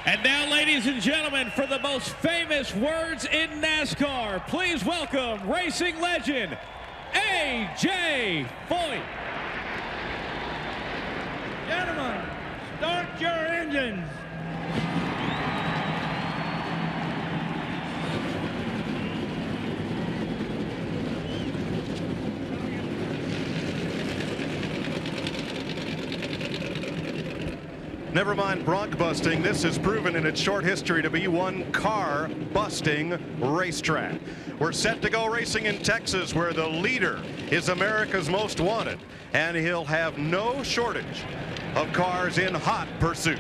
And now, ladies and gentlemen, for the most famous words in NASCAR, please welcome racing legend, A.J. Foyt. Gentlemen, start your engines. Never mind bronc busting, this has proven in its short history to be one car busting racetrack. We're set to go racing in Texas, where the leader is America's most wanted, and he'll have no shortage of cars in hot pursuit.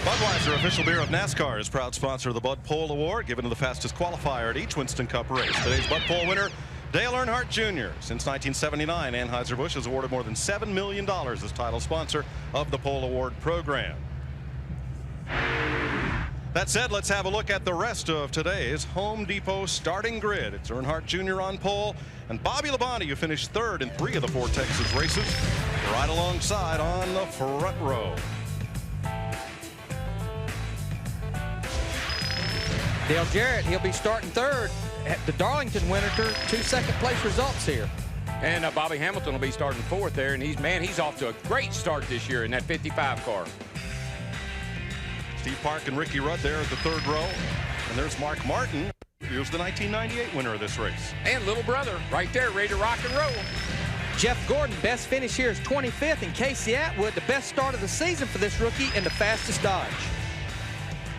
Budweiser, official beer of NASCAR, is proud sponsor of the Bud Pole Award, given to the fastest qualifier at each Winston Cup race. Today's Bud Pole winner, Dale Earnhardt Jr. Since 1979, Anheuser-Busch has awarded more than $7 million as title sponsor of the Pole Award program. That said, let's have a look at the rest of today's Home Depot starting grid. It's Earnhardt Jr. on pole, and Bobby Labonte, who finished third in 3 of the 4 Texas races, right alongside on the front row. Dale Jarrett, he'll be starting third. The Darlington winner, 2 second-place results here. And Bobby Hamilton will be starting 4th there, and he's off to a great start this year in that 55 car. Steve Park and Ricky Rudd there at the 3rd row. And there's Mark Martin, who's the 1998 winner of this race. And little brother right there, ready to rock and roll. Jeff Gordon, best finish here is 25th, and Casey Atwood, the best start of the season for this rookie and the fastest Dodge.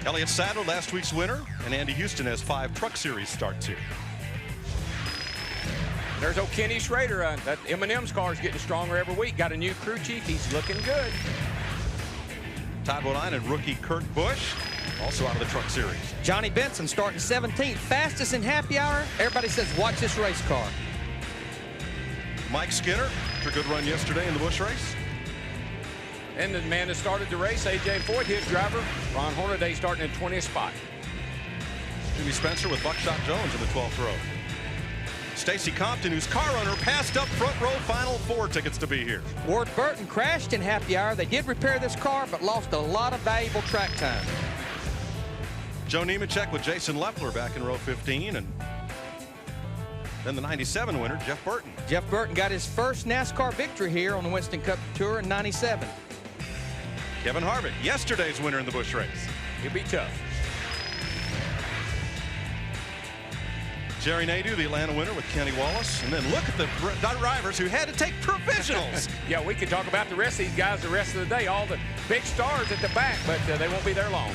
Elliott Sadler, last week's winner, and Andy Houston has 5 Truck Series starts here. There's old Kenny Schrader. That M&M's car is getting stronger every week. Got a new crew chief. He's looking good. Todd Bodine and rookie Kurt Busch, also out of the Truck Series. Johnny Benson starting 17th, fastest in happy hour. Everybody says, watch this race car. Mike Skinner, after a good run yesterday in the Busch race. And the man that started the race, A.J. Foyt, his driver, Ron Hornaday, starting in 20th spot. Jimmy Spencer with Buckshot Jones in the 12th row. Stacy Compton, whose car runner passed up front row final 4 tickets to be here. Ward Burton crashed in happy hour. They did repair this car, but lost a lot of valuable track time. Joe Nemechek with Jason Leffler back in row 15, and then the 97 winner, Jeff Burton. Jeff Burton got his first NASCAR victory here on the Winston Cup Tour in '97. Kevin Harvick, yesterday's winner in the Busch race. He'll be tough. Jerry Nadeau, the Atlanta winner with Kenny Wallace. And then look at the drivers who had to take provisionals. Yeah, we could talk about the rest of these guys the rest of the day. All the big stars at the back, but they won't be there long.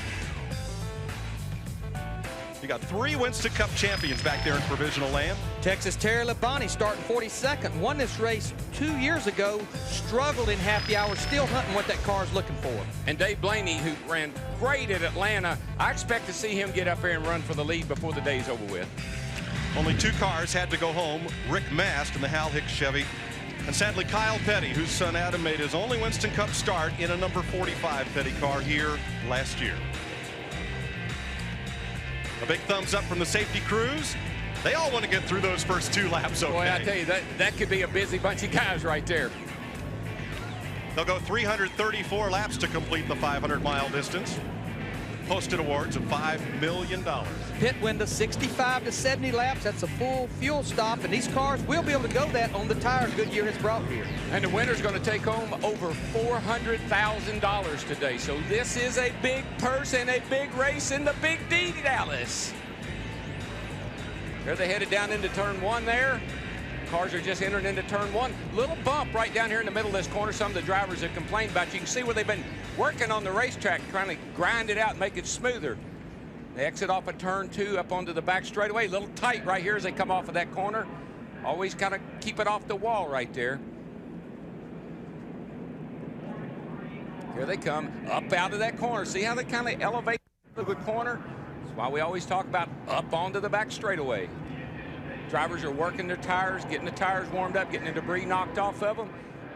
You got 3 Winston Cup champions back there in provisional land. Texas Terry Labonte starting 42nd, won this race 2 years ago, struggled in happy hour, still hunting what that car is looking for. And Dave Blaney, who ran great at Atlanta, I expect to see him get up there and run for the lead before the day's over with. Only 2 cars had to go home, Rick Mast in the Hal Hicks Chevy, and sadly Kyle Petty, whose son Adam made his only Winston Cup start in a number 45 Petty car here last year. A big thumbs up from the safety crews. They all want to get through those first 2 laps, okay? Boy, I tell you, that could be a busy bunch of guys right there. They'll go 334 laps to complete the 500-mile distance. Posted awards of $5 million. Pit window 65 to 70 laps. That's a full fuel stop, and these cars will be able to go that on the tires Goodyear has brought here. And the winner's going to take home over $400,000 today. So this is a big purse and a big race in the Big D, Dallas. There they headed down into turn 1 there. Cars are just entering into turn 1. Little bump right down here in the middle of this corner. Some of the drivers have complained about. You can see where they've been working on the racetrack, trying to grind it out and make it smoother. They exit off of turn 2 up onto the back straightaway. A little tight right here as they come off of that corner. Always kind of keep it off the wall right there. Here they come up out of that corner. See how they kind of elevate the corner? That's why we always talk about up onto the back straightaway. Drivers are working their tires, getting the tires warmed up, getting the debris knocked off of them,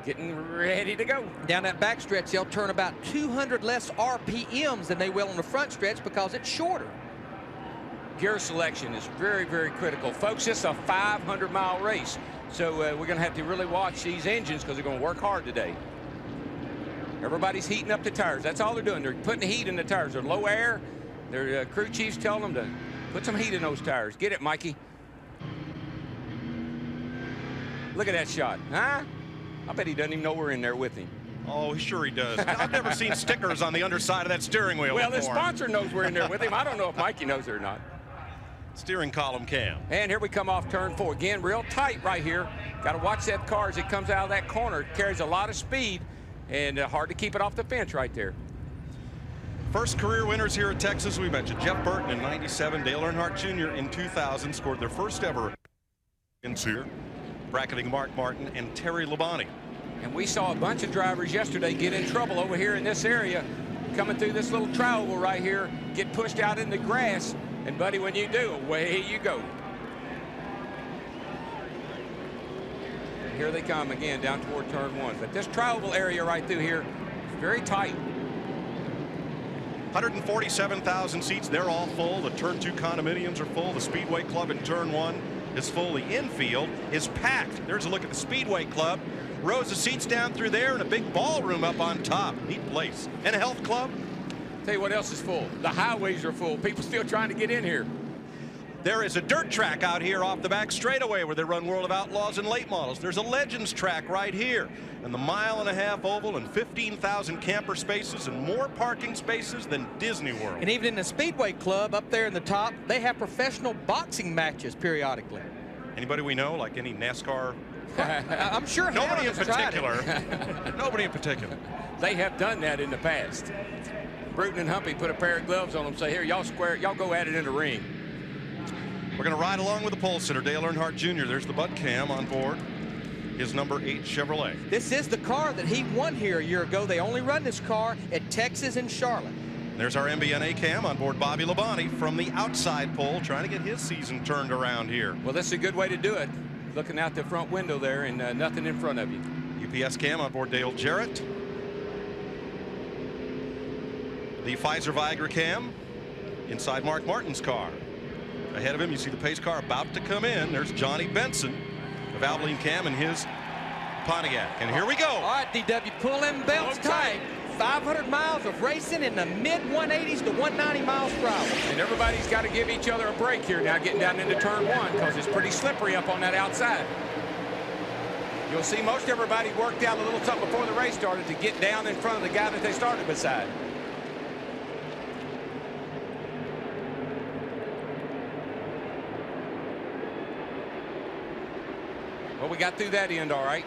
getting ready to go. Down that back stretch, they'll turn about 200 less RPMs than they will on the front stretch because it's shorter. Gear selection is very, very critical. Folks, it's a 500-mile race, so we're going to have to really watch these engines because they're going to work hard today. Everybody's heating up the tires. That's all they're doing. They're putting the heat in the tires. They're low air. Their crew chiefs telling them to put some heat in those tires. Get it, Mikey. Look at that shot, huh? I bet he doesn't even know we're in there with him. Oh, sure he does. I've never seen stickers on the underside of that steering wheel Well, before. the sponsor knows we're in there with him. I don't know if Mikey knows it or not. Steering column cam. And here we come off turn 4. Again, real tight right here. Got to watch that car as it comes out of that corner. It carries a lot of speed, and hard to keep it off the fence right there. First career winners here at Texas. We mentioned Jeff Burton in '97, Dale Earnhardt Jr. in 2000 scored their first ever wins here, bracketing Mark Martin and Terry Labonte. And we saw a bunch of drivers yesterday get in trouble over here in this area, coming through this little triangle right here, get pushed out in the grass. And, buddy, when you do, away you go. And here they come again down toward turn 1. But this triangle area right through here is very tight. 147,000 seats. They're all full. The turn 2 condominiums are full. The Speedway Club in turn 1 is full. The infield is packed. There's a look at the Speedway Club. Rows of seats down through there and a big ballroom up on top. Neat place. And a health club. Tell you what else is full. The highways are full. People still trying to get in here. There is a dirt track out here off the back straightaway where they run World of Outlaws and late models. There's a Legends track right here. And the 1.5-mile oval and 15,000 camper spaces and more parking spaces than Disney World. And even in the Speedway Club up there in the top, they have professional boxing matches periodically. Anybody we know, like any NASCAR? I'm sure Nobody in Harrah has tried particular. Nobody in particular. They have done that in the past. Bruton and Humpy put a pair of gloves on them, say, here, y'all square, y'all go at it in the ring. We're going to ride along with the pole sitter, Dale Earnhardt Jr. There's the butt cam on board his number 8 Chevrolet. This is the car that he won here a year ago. They only run this car at Texas and Charlotte. There's our MBNA cam on board Bobby Labonte from the outside pole, trying to get his season turned around here. Well, this is a good way to do it. Looking out the front window there and nothing in front of you. UPS cam on board Dale Jarrett. The Pfizer Viagra cam inside Mark Martin's car. Ahead of him, you see the pace car about to come in. There's Johnny Benson of Abilene cam in his Pontiac. And here we go. All right, DW, pull them belts tight. 500 miles of racing in the mid-180s to 190 miles per hour. And everybody's got to give each other a break here now getting down into turn 1 because it's pretty slippery up on that outside. You'll see most everybody worked out a little something before the race started to get down in front of the guy that they started beside. Well, we got through that end all right.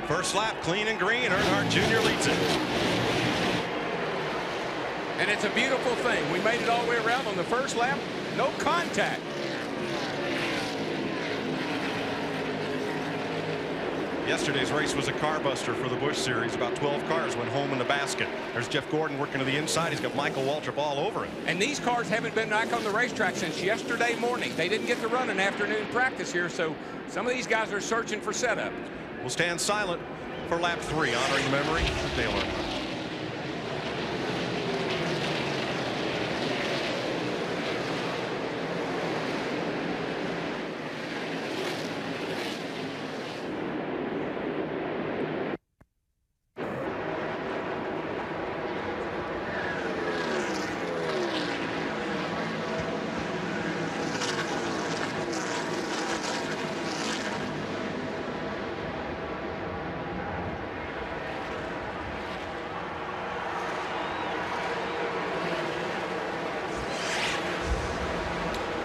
First lap, clean and green. Earnhardt Jr. leads it. And it's a beautiful thing. We made it all the way around on the first lap. No contact. Yesterday's race was a car buster for the Busch Series. About 12 cars went home in the basket. There's Jeff Gordon working to the inside. He's got Michael Waltrip all over him. And these cars haven't been back on the racetrack since yesterday morning. They didn't get to run an afternoon practice here, so some of these guys are searching for setup. We'll stand silent for lap 3, honoring the memory of Dale Earnhardt.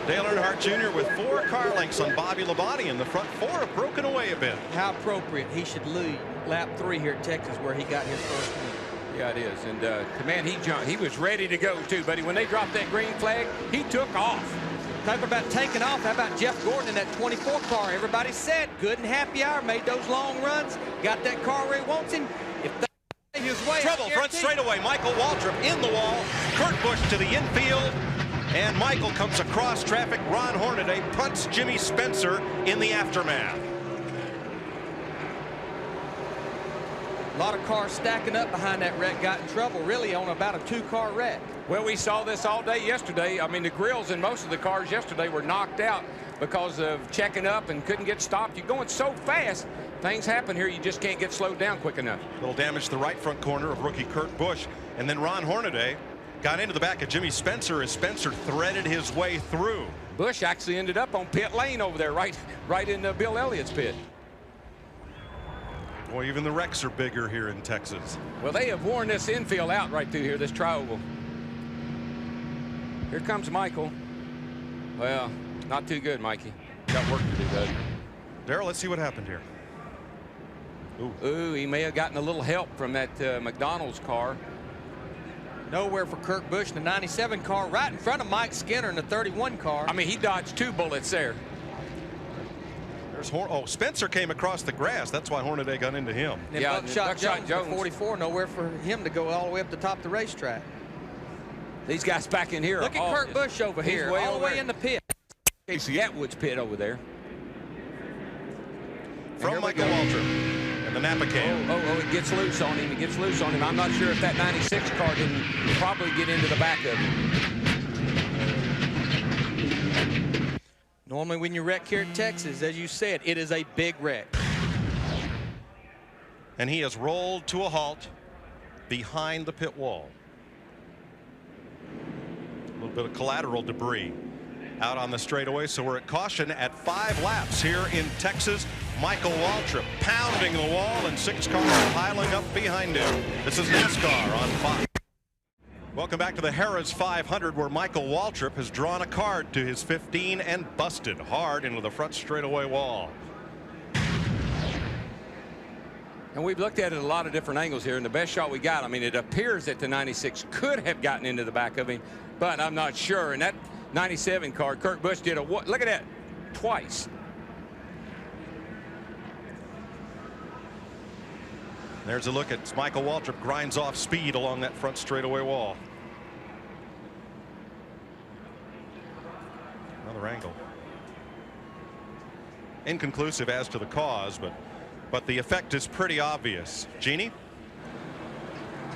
Dale Earnhardt Jr. with 4 car lengths on Bobby Labonte, and the front 4 have broken away a bit. How appropriate. He should lead lap 3 here at Texas where he got his first win. Yeah, it is. And, man, he jumped. He was ready to go, too, buddy. When they dropped that green flag, he took off. Talk about taking off. How about Jeff Gordon in that 24 car? Everybody said good and happy hour, made those long runs, got that car where he wants him. If they his way, trouble front straightaway. Michael Waltrip in the wall. Kurt Busch to the infield. And Michael comes across traffic. Ron Hornaday punts Jimmy Spencer in the aftermath. A lot of cars stacking up behind that wreck got in trouble, really, on about a 2-car wreck. Well, we saw this all day yesterday. I mean, the grills in most of the cars yesterday were knocked out because of checking up and couldn't get stopped. You're going so fast, things happen here. You just can't get slowed down quick enough. Little damage to the right front corner of rookie Kurt Busch. And then Ron Hornaday got into the back of Jimmy Spencer as Spencer threaded his way through. Busch actually ended up on pit lane over there, right in Bill Elliott's pit. Boy, even the wrecks are bigger here in Texas. Well, they have worn this infield out right through here, this tri-oval. Here comes Michael. Well, not too good, Mikey. Got work to do, though. Darrell, let's see what happened here. Ooh, he may have gotten a little help from that McDonald's car. Nowhere for Kurt Busch in the 97 car, right in front of Mike Skinner in the 31 car. I mean, he dodged 2 bullets there. There's Spencer came across the grass. That's why Hornaday got into him. And Yeah, Buckshot Buckshot Jones for 44, nowhere for him to go all the way up the top of the racetrack. These guys back in here. Look at Kurt Busch over here, all the way in the pit. Casey Atwood's pit over there. From Michael Waltrip and the Napa cam. Oh, it gets loose on him. It gets loose on him. I'm not sure if that 96 car didn't probably get into the back of him. Normally when you wreck here in Texas, as you said, it is a big wreck. And he has rolled to a halt behind the pit wall. A little bit of collateral debris out on the straightaway, so we're at caution at 5 laps here in Texas. Michael Waltrip pounding the wall and 6 cars piling up behind him. This is NASCAR on Fox. Welcome back to the Harrah's 500, where Michael Waltrip has drawn a card to his 15 and busted hard into the front straightaway wall. And we've looked at it a lot of different angles here, and the best shot we got, I mean, it appears that the 96 could have gotten into the back of him, but I'm not sure. And that 97 car, Kurt Busch did a look at that twice. There's a look at Michael Waltrip grinds off speed along that front straightaway wall. Another angle. Inconclusive as to the cause, but the effect is pretty obvious. Jeannie?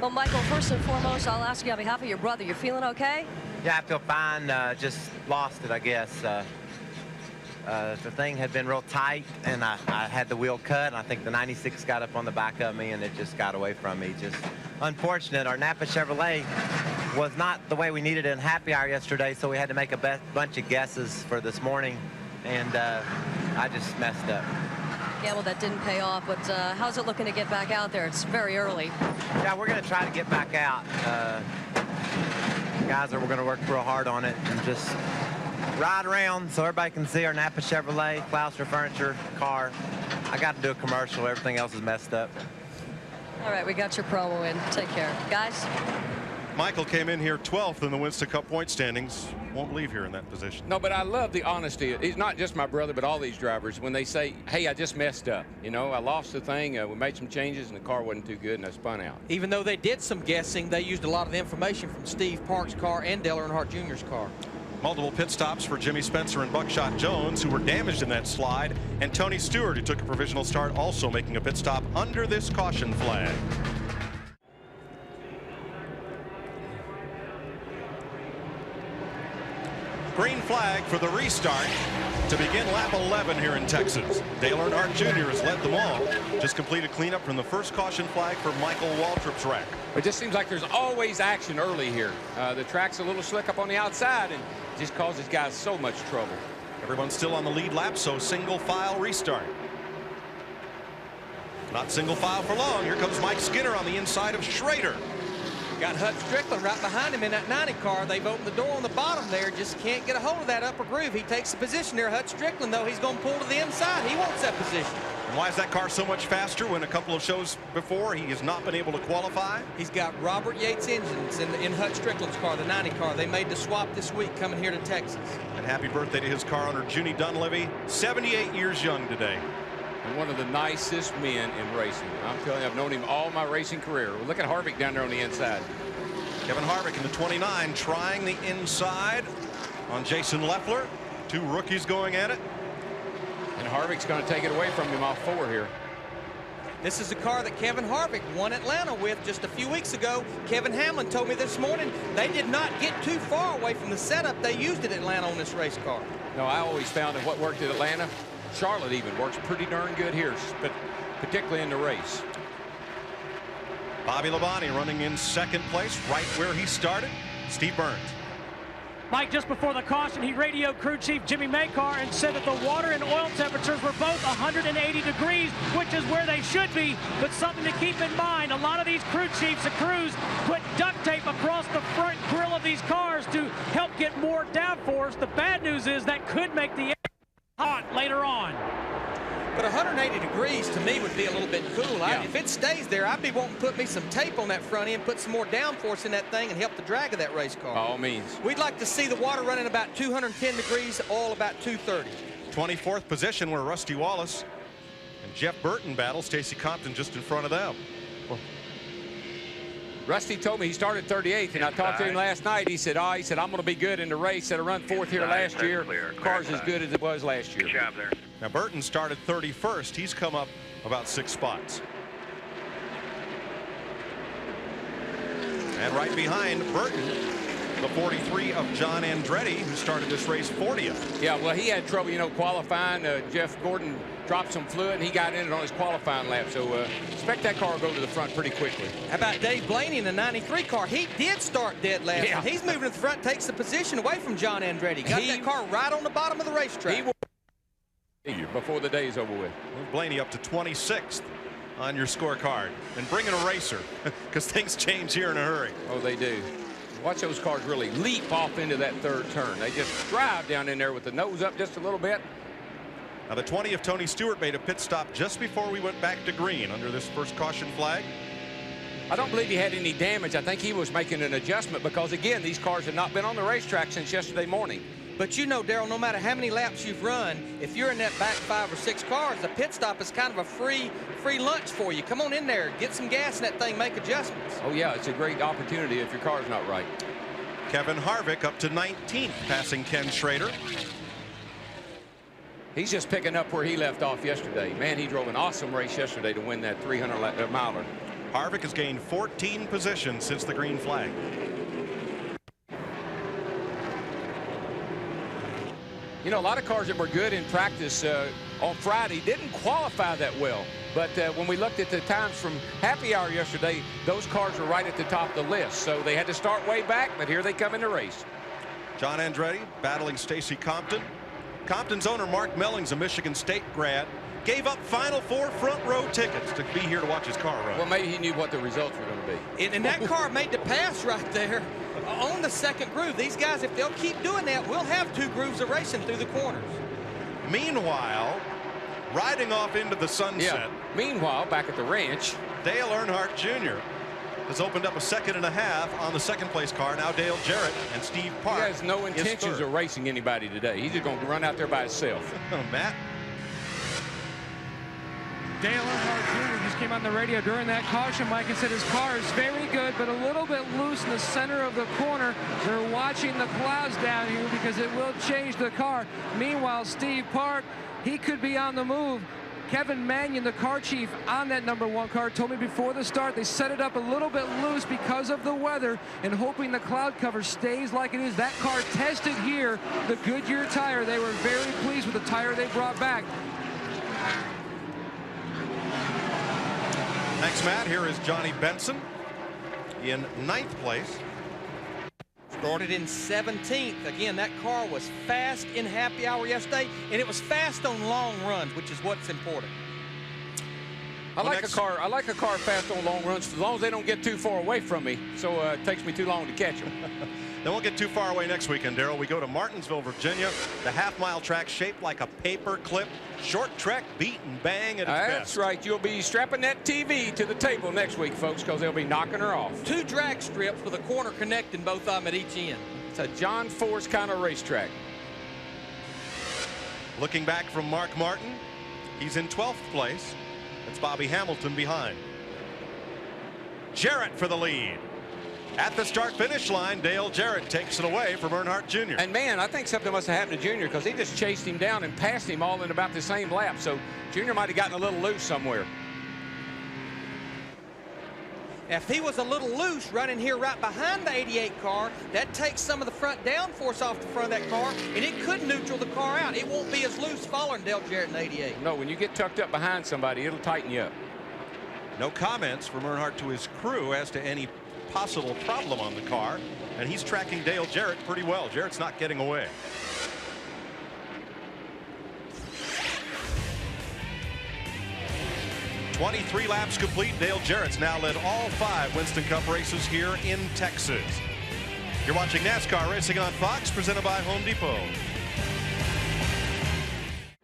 Well, Michael, first and foremost, I'll ask you on behalf of your brother, you feeling okay? Yeah, I feel fine. Just lost it, I guess. The thing had been real tight, and I had the wheel cut, and I think the 96 got up on the back of me, and it just got away from me. Just unfortunate. Our Napa Chevrolet was not the way we needed it in happy hour yesterday, so we had to make a bunch of guesses for this morning, and I just messed up. Yeah, well, that didn't pay off, but how's it looking to get back out there? It's very early. Yeah, we're going to try to get back out. Guys, we're going to work real hard on it and just ride around so everybody can see our Napa Chevrolet, Clouser Furniture car. I got to do a commercial. Everything else is messed up. All right, we got your promo in. Take care. Guys? Michael came in here 12th in the Winston Cup point standings. Won't leave here in that position. No, but I love the honesty. He's not just my brother, but all these drivers, when they say, hey, I just messed up. You know, I lost the thing. We made some changes, and the car wasn't too good, and I spun out. Even though they did some guessing, they used a lot of the information from Steve Park's car and Dale Earnhardt Jr.'s car. Multiple pit stops for Jimmy Spencer and Buckshot Jones, who were damaged in that slide, and Tony Stewart, who took a provisional start, also making a pit stop under this caution flag. Green flag for the restart to begin lap 11 here in Texas. Dale Earnhardt Jr. has led them all. Just completed cleanup from the first caution flag for Michael Waltrip's wreck. It just seems like there's always action early here. The track's a little slick up on the outside, and it just causes guys so much trouble. Everyone's still on the lead lap, so single file restart. Not single file for long. Here comes Mike Skinner on the inside of Schrader. Got Hut Strickland right behind him in that 90 car. They've opened the door on the bottom there. Just can't get a hold of that upper groove. He takes the position there. Hut Strickland, though, he's going to pull to the inside. He wants that position. And why is that car so much faster when a couple of shows before he has not been able to qualify? He's got Robert Yates engines in Hut Strickland's car, the 90 car. They made the swap this week coming here to Texas. And happy birthday to his car owner, Junie Dunleavy, 78 years young today. And one of the nicest men in racing. I'm telling you, I've known him all my racing career. Look at Harvick down there on the inside. Kevin Harvick in the 29 trying the inside on Jason Leffler. 2 rookies going at it. And Harvick's going to take it away from him off 4 here. This is a car that Kevin Harvick won Atlanta with just a few weeks ago. Kevin Hamlin told me this morning they did not get too far away from the setup they used at Atlanta on this race car. No, I always found that what worked at Atlanta, Charlotte even works pretty darn good here, but particularly in the race. Bobby Labonte running in second place, right where he started. Steve Burns. Mike, just before the caution, he radioed crew chief Jimmy Makar and said that the water and oil temperatures were both 180 degrees, which is where they should be. But something to keep in mind, a lot of these crew chiefs and crews put duct tape across the front grille of these cars to help get more downforce. The bad news is that could make the air hot later on. But 180 degrees to me would be a little bit cool. Yeah. If it stays there, I'd be wanting to put me some tape on that front end, put some more downforce in that thing, and help the drag of that race car. By all means. We'd like to see the water running about 210 degrees, oil about 230. 24th position where Rusty Wallace and Jeff Burton battle. Stacy Compton just in front of them. Rusty told me he started 38th, and I talked to him last night. He said, I'm going to be good in the race. Said I run fourth here last year. Car's as good as it was last year. Good job there. Now Burton started 31st. He's come up about 6 spots. And right behind Burton, the 43 of John Andretti, who started this race 40th. Yeah, well, he had trouble, qualifying. Jeff Gordon dropped some fluid, and he got in it on his qualifying lap. So expect that car to go to the front pretty quickly. How about Dave Blaney in the 93 car? He did start dead last. Yeah. He's moving to the front, takes the position away from John Andretti. Got that car right on the bottom of the racetrack. He will before the day is over with. Move Blaney up to 26th on your scorecard. And bring in a racer, because things change here in a hurry. Oh, they do. Watch those cars really leap off into that third turn. They just drive down in there with the nose up just a little bit. Now the 20 of Tony Stewart made a pit stop just before we went back to green under this first caution flag. I don't believe he had any damage. I think he was making an adjustment because, again, these cars have not been on the racetrack since yesterday morning. But Darrell, no matter how many laps you've run, if you're in that back 5 or 6 cars, the pit stop is kind of a free lunch for you. Come on in there, get some gas in that thing, make adjustments. Oh, yeah, it's a great opportunity if your car's not right. Kevin Harvick up to 19th, passing Ken Schrader. He's just picking up where he left off yesterday. Man, he drove an awesome race yesterday to win that 300-miler. Harvick has gained 14 positions since the green flag. A lot of cars that were good in practice on Friday didn't qualify that well. But when we looked at the times from happy hour yesterday, those cars were right at the top of the list. So they had to start way back, but here they come in the race. John Andretti battling Stacy Compton. Compton's owner, Mark Mellings, a Michigan State grad, gave up Final Four front row tickets to be here to watch his car run. Well, maybe he knew what the results were going to be. And that car made the pass right there on the second groove. These guys, if they'll keep doing that, we'll have 2 grooves of racing through the corners. Meanwhile, riding off into the sunset. Yeah. Meanwhile, back at the ranch, Dale Earnhardt Jr. has opened up a 2.5 seconds on the second place car. Now Dale Jarrett and Steve Park. He has no intentions of racing anybody today. He's just going to run out there by himself. Matt? Dale Earnhardt Jr. just came on the radio during that caution, Mike, and said his car is very good, but a little bit loose in the center of the corner. They're watching the clouds down here because it will change the car. Meanwhile, Steve Park, he could be on the move. Kevin Mannion, the car chief on that #1 car, told me before the start they set it up a little bit loose because of the weather and hoping the cloud cover stays like it is. That car tested here, the Goodyear tire. They were very pleased with the tire they brought back. Thanks, Matt. Here is Johnny Benson in 9th place. Started in 17th. Again, that car was fast in happy hour yesterday, and it was fast on long runs, which is what's important. I like a car fast on long runs as long as they don't get too far away from me, so it takes me too long to catch them. They won't get too far away next weekend, Darrell. We go to Martinsville, Virginia. The half-mile track shaped like a paper clip. Short track, beat and bang at its best. That's right. You'll be strapping that TV to the table next week, folks, because they'll be knocking her off. 2 drag strips with a corner connecting both of them at each end. It's a John Force kind of racetrack. Looking back from Mark Martin, he's in 12th place. It's Bobby Hamilton behind. Jarrett for the lead. At the start-finish line, Dale Jarrett takes it away from Earnhardt Jr. And, man, I think something must have happened to Junior because he just chased him down and passed him all in about the same lap. So Junior might have gotten a little loose somewhere. If he was a little loose running here right behind the 88 car, that takes some of the front downforce off the front of that car, and it could neutral the car out. It won't be as loose following Dale Jarrett in 88. No, when you get tucked up behind somebody, it'll tighten you up. No comments from Earnhardt to his crew as to any possible problem on the car, and he's tracking Dale Jarrett pretty well. Jarrett's not getting away. "23 laps complete. Dale Jarrett's now led all 5 Winston Cup races here in Texas. You're watching NASCAR Racing on Fox, presented by Home Depot.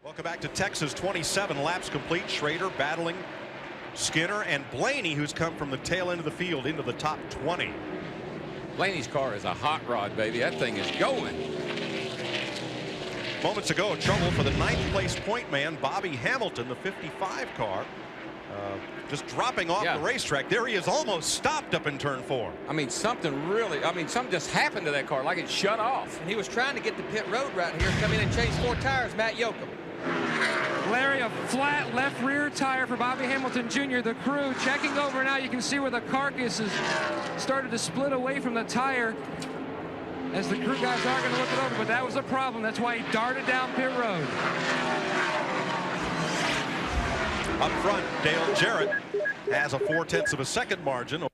Welcome back to Texas. 27 laps complete. Schrader battling Skinner and Blaney, who's come from the tail end of the field into the top 20. Blaney's car is a hot rod, baby. That thing is going. Moments ago, trouble for the 9th place point man, Bobby Hamilton, the 55 car. Just dropping off the racetrack. There he is, almost stopped up in turn 4. I mean, something just happened to that car, like it shut off. And he was trying to get the pit road right here, come in and change 4 tires, Matt Yoakum. Larry, a flat left rear tire for Bobby Hamilton Jr. The crew checking over now. You can see where the carcass has started to split away from the tire as the crew guys are going to look it over, but that was a problem. That's why he darted down pit road. Up front, Dale Jarrett has a 0.4 of a second margin over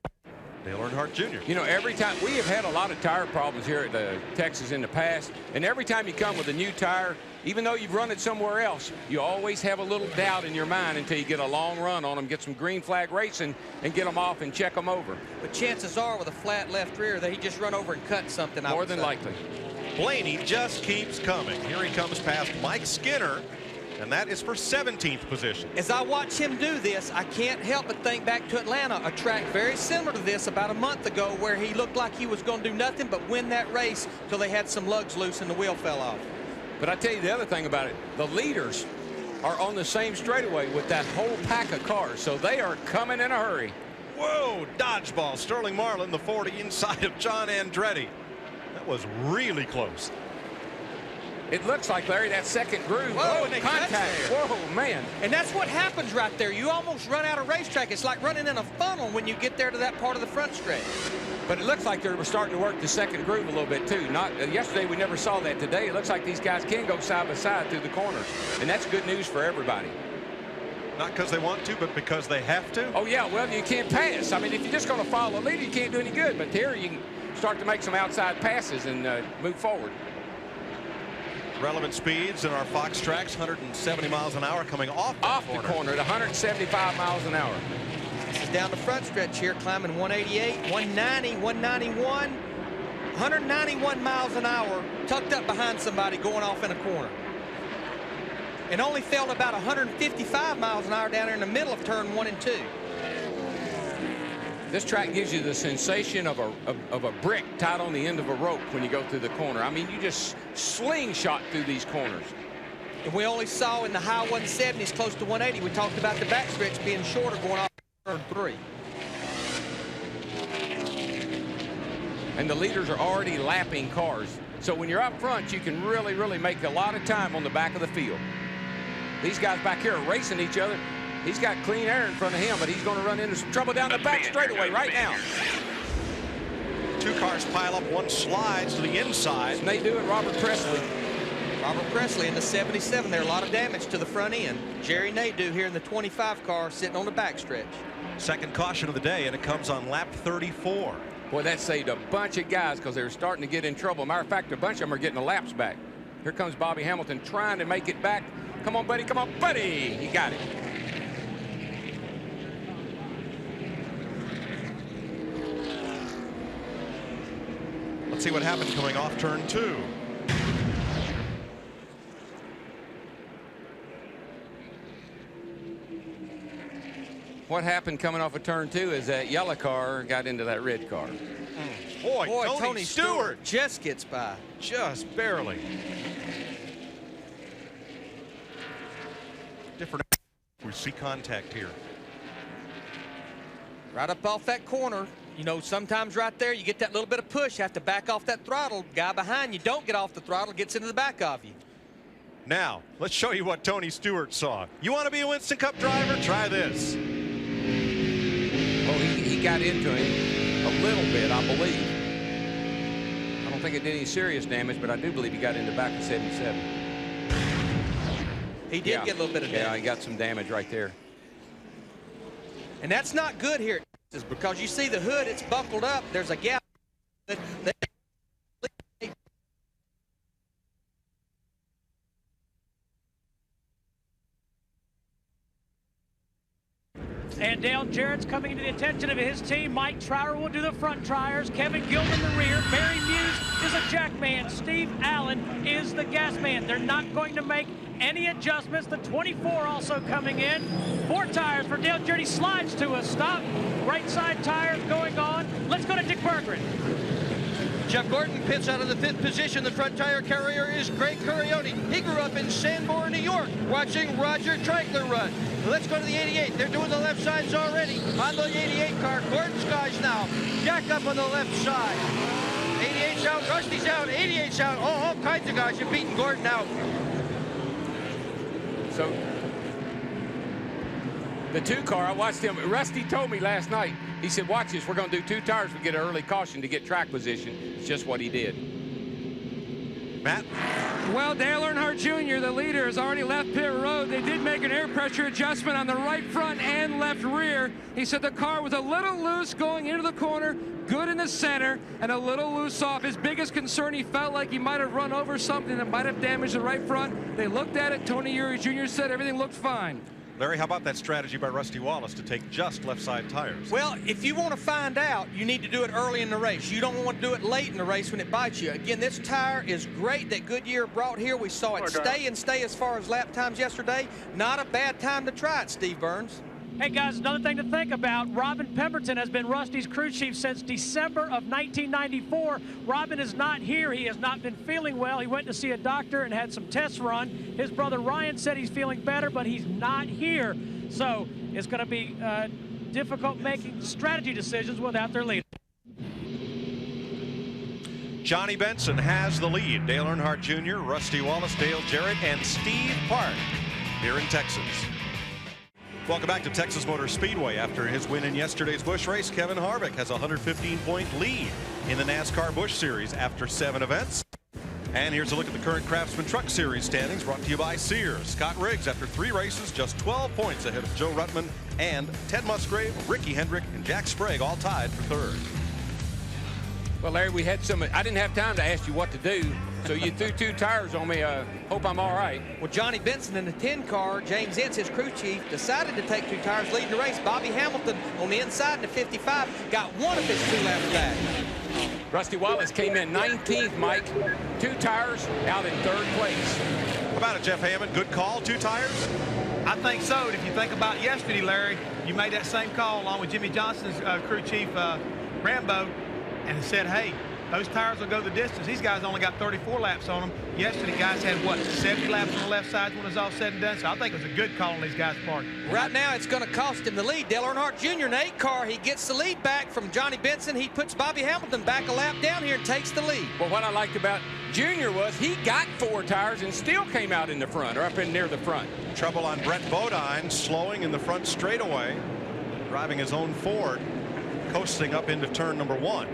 Dale Earnhardt Jr. You know, every time we have had a lot of tire problems here at Texas in the past, and every time you come with a new tire, even though you've run it somewhere else, you always have a little doubt in your mind until you get a long run on them, get some green flag racing, and get them off and check them over. But chances are, with a flat left rear, that he just run over and cut something. More than likely. Blaney just keeps coming. Here he comes past Mike Skinner, and that is for 17th position. As I watch him do this, I can't help but think back to Atlanta, a track very similar to this about a month ago, where he looked like he was going to do nothing but win that race till they had some lugs loose and the wheel fell off. But I tell you the other thing about it, the leaders are on the same straightaway with that whole pack of cars, so they are coming in a hurry. Whoa, dodgeball. Sterling Marlin, the 40 inside of John Andretti. That was really close. It looks like, Larry, that second groove. Whoa, and they contact. Whoa, man. And that's what happens right there. You almost run out of racetrack. It's like running in a funnel when you get there to that part of the front stretch. But it looks like they were starting to work the second groove a little bit, too. Yesterday, we never saw that. Today, it looks like these guys can go side by side through the corners. And that's good news for everybody. Not because they want to, but because they have to? Oh, yeah. Well, you can't pass. I mean, if you're just going to follow the leader, you can't do any good. But here, you can start to make some outside passes and move forward. Relevant speeds in our Fox tracks, 170 miles an hour coming off the corner at 175 miles an hour. This is down the front stretch here, climbing 188, 190, 191, 191 miles an hour, tucked up behind somebody going off in a corner. And only felt about 155 miles an hour down there in the middle of turn 1 and 2. This track gives you the sensation of a brick tied on the end of a rope when you go through the corner. I mean, you just slingshot through these corners. And we only saw in the high 170s close to 180. We talked about the backstretch being shorter going off turn 3. And the leaders are already lapping cars. So when you're up front, you can really, really make a lot of time on the back of the field. These guys back here are racing each other. He's got clean air in front of him, but he's going to run into some trouble down the back straightaway right now. 2 cars pile up, 1 slides to the inside. And they do it, Robert Presley. Robert Presley in the 77 there, a lot of damage to the front end. Jerry Nadeau here in the 25 car sitting on the backstretch. Second caution of the day, and it comes on lap 34. Boy, that saved a bunch of guys because they were starting to get in trouble. Matter of fact, a bunch of them are getting the laps back. Here comes Bobby Hamilton trying to make it back. Come on, buddy. Come on, buddy. He got it. Let's see what happens coming off turn 2. What happened coming off of turn 2 is that yellow car got into that red car. Boy, Tony Stewart just gets by. Just barely. Different. We see contact here. Right up off that corner. You know, sometimes right there you get that little bit of push. You have to back off that throttle. Guy behind you don't get off the throttle, gets into the back of you. Now, let's show you what Tony Stewart saw. You want to be a Winston Cup driver? Try this. Oh, he it got into him a little bit, I believe. I don't think it did any serious damage, but I do believe he got in the back of 77. He did get a little bit of damage. Yeah, he got some damage right there. And that's not good here, because you see the hood, it's buckled up. There's a gap. And Dale Jarrett's coming to the attention of his team. Mike Trower will do the front tires. Kevin Gilman the rear. Barry Muse is a jack man. Steve Allen is the gas man. They're not going to make any adjustments. The 24 also coming in. 4 tires for Dale Jarrett. He slides to a stop. Right side tires going on. Let's go to Dick Berggren. Jeff Gordon pits out of the 5th position. The front tire carrier is Greg Curioni. He grew up in Sanborn, New York, watching Roger Treichler run. Let's go to the 88. They're doing the left sides already. On the 88 car, Gordon's guys now. Jack up on the left side. 88's out, Rusty's out, 88's out. Oh, all kinds of guys have beaten Gordon out. So the 2 car, I watched him. Rusty told me last night, he said, watch this, we're going to do 2 tires. We get an early caution to get track position. It's just what he did. Matt? Well, Dale Earnhardt Jr., the leader, has already left pit road. They did make an air pressure adjustment on the right front and left rear. He said the car was a little loose going into the corner, good in the center, and a little loose off. His biggest concern, he felt like he might have run over something that might have damaged the right front. They looked at it. Tony Eury Jr. said everything looked fine. Larry, how about that strategy by Rusty Wallace to take just left side tires? Well, if you want to find out, you need to do it early in the race. You don't want to do it late in the race when it bites you. Again, this tire is great that Goodyear brought here. We saw it stay as far as lap times yesterday. Not a bad time to try it, Steve Burns. Hey guys, another thing to think about, Robin Pemberton has been Rusty's crew chief since December of 1994. Robin is not here. He has not been feeling well. He went to see a doctor and had some tests run. His brother Ryan said he's feeling better, but he's not here. So it's going to be difficult making strategy decisions without their leader. Johnny Benson has the lead. Dale Earnhardt Jr., Rusty Wallace, Dale Jarrett, and Steve Park here in Texas. Welcome back to Texas Motor Speedway. After his win in yesterday's Busch race, Kevin Harvick has a 115-point lead in the NASCAR Busch Series after 7 events. And here's a look at the current Craftsman Truck Series standings, brought to you by Sears. Scott Riggs, after 3 races, just 12 points ahead of Joe Ruttman and Ted Musgrave, Ricky Hendrick, and Jack Sprague, all tied for 3rd. Well, Larry, we had some. I didn't have time to ask you what to do, so you threw 2 tires on me. Hope I'm all right. Well, Johnny Benson in the 10 car, James Ince, his crew chief, decided to take 2 tires leading the race. Bobby Hamilton on the inside in the 55 got 1 of his 2 laps back. Rusty Wallace came in 19th, Mike. 2 tires out in 3rd place. How about it, Jeff Hammond? Good call, 2 tires? I think so. If you think about yesterday, Larry, you made that same call along with Jimmy Johnson's crew chief, Rambo, and said, hey, those tires will go the distance. These guys only got 34 laps on them. Yesterday, guys had, what, 70 laps on the left side when it was all said and done? So I think it was a good call on these guys' part. Right now, it's going to cost him the lead. Dale Earnhardt Jr. in 8 car, he gets the lead back from Johnny Benson. He puts Bobby Hamilton back a lap down here and takes the lead. Well, what I liked about Junior was he got 4 tires and still came out in the front, or up in near the front. Trouble on Brett Bodine, slowing in the front straightaway, driving his own Ford, coasting up into turn number 1.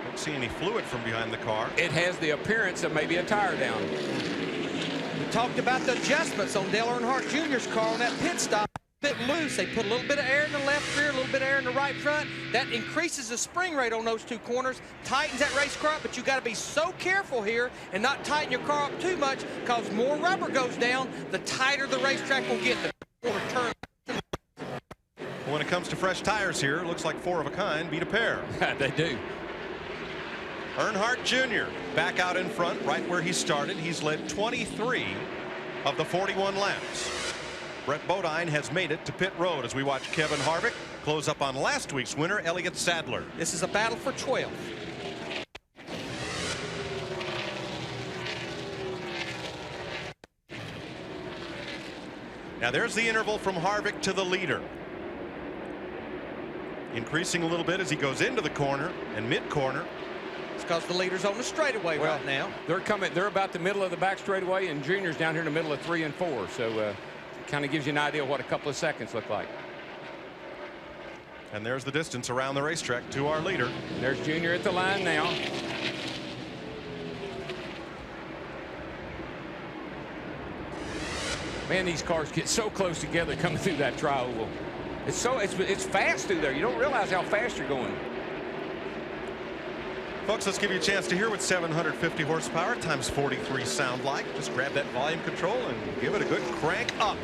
Don't see any fluid from behind the car. It has the appearance of maybe a tire down. We talked about the adjustments on Dale Earnhardt Jr.'s car on that pit stop. A bit loose. They put a little bit of air in the left rear, a little bit of air in the right front. That increases the spring rate on those 2 corners, tightens that race car up, but you got to be so careful here and not tighten your car up too much, because more rubber goes down, the tighter the racetrack will get. The corner turn. When it comes to fresh tires here, it looks like 4 of a kind beat a pair. They do. Earnhardt Jr. back out in front, right where he started. He's led 23 of the 41 laps. Brett Bodine has made it to pit road as we watch Kevin Harvick close up on last week's winner, Elliott Sadler. This is a battle for 12. Now there's the interval from Harvick to the leader. Increasing a little bit as he goes into the corner and mid-corner. It's because the leader's on the straightaway right now. They're about the middle of the back straightaway, and Junior's down here in the middle of 3 and 4. So kind of gives you an idea of what a couple of seconds look like. And there's the distance around the racetrack to our leader. There's Junior at the line now. Man, these cars get so close together coming through that tri-oval. It's fast through there. You don't realize how fast you're going. Folks, let's give you a chance to hear what 750 horsepower times 43 sound like. Just grab that volume control and give it a good crank up.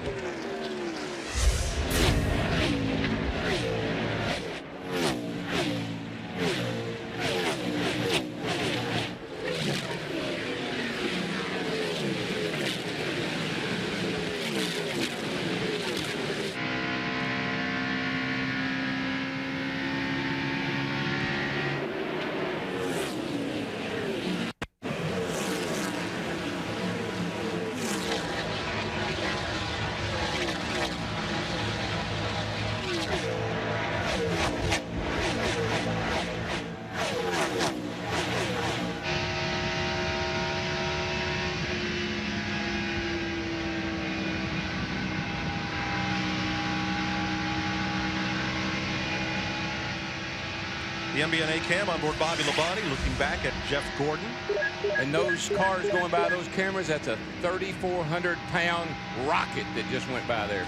The MBNA cam on board Bobby Labonte, looking back at Jeff Gordon. And those cars going by those cameras, that's a 3,400-pound rocket that just went by there.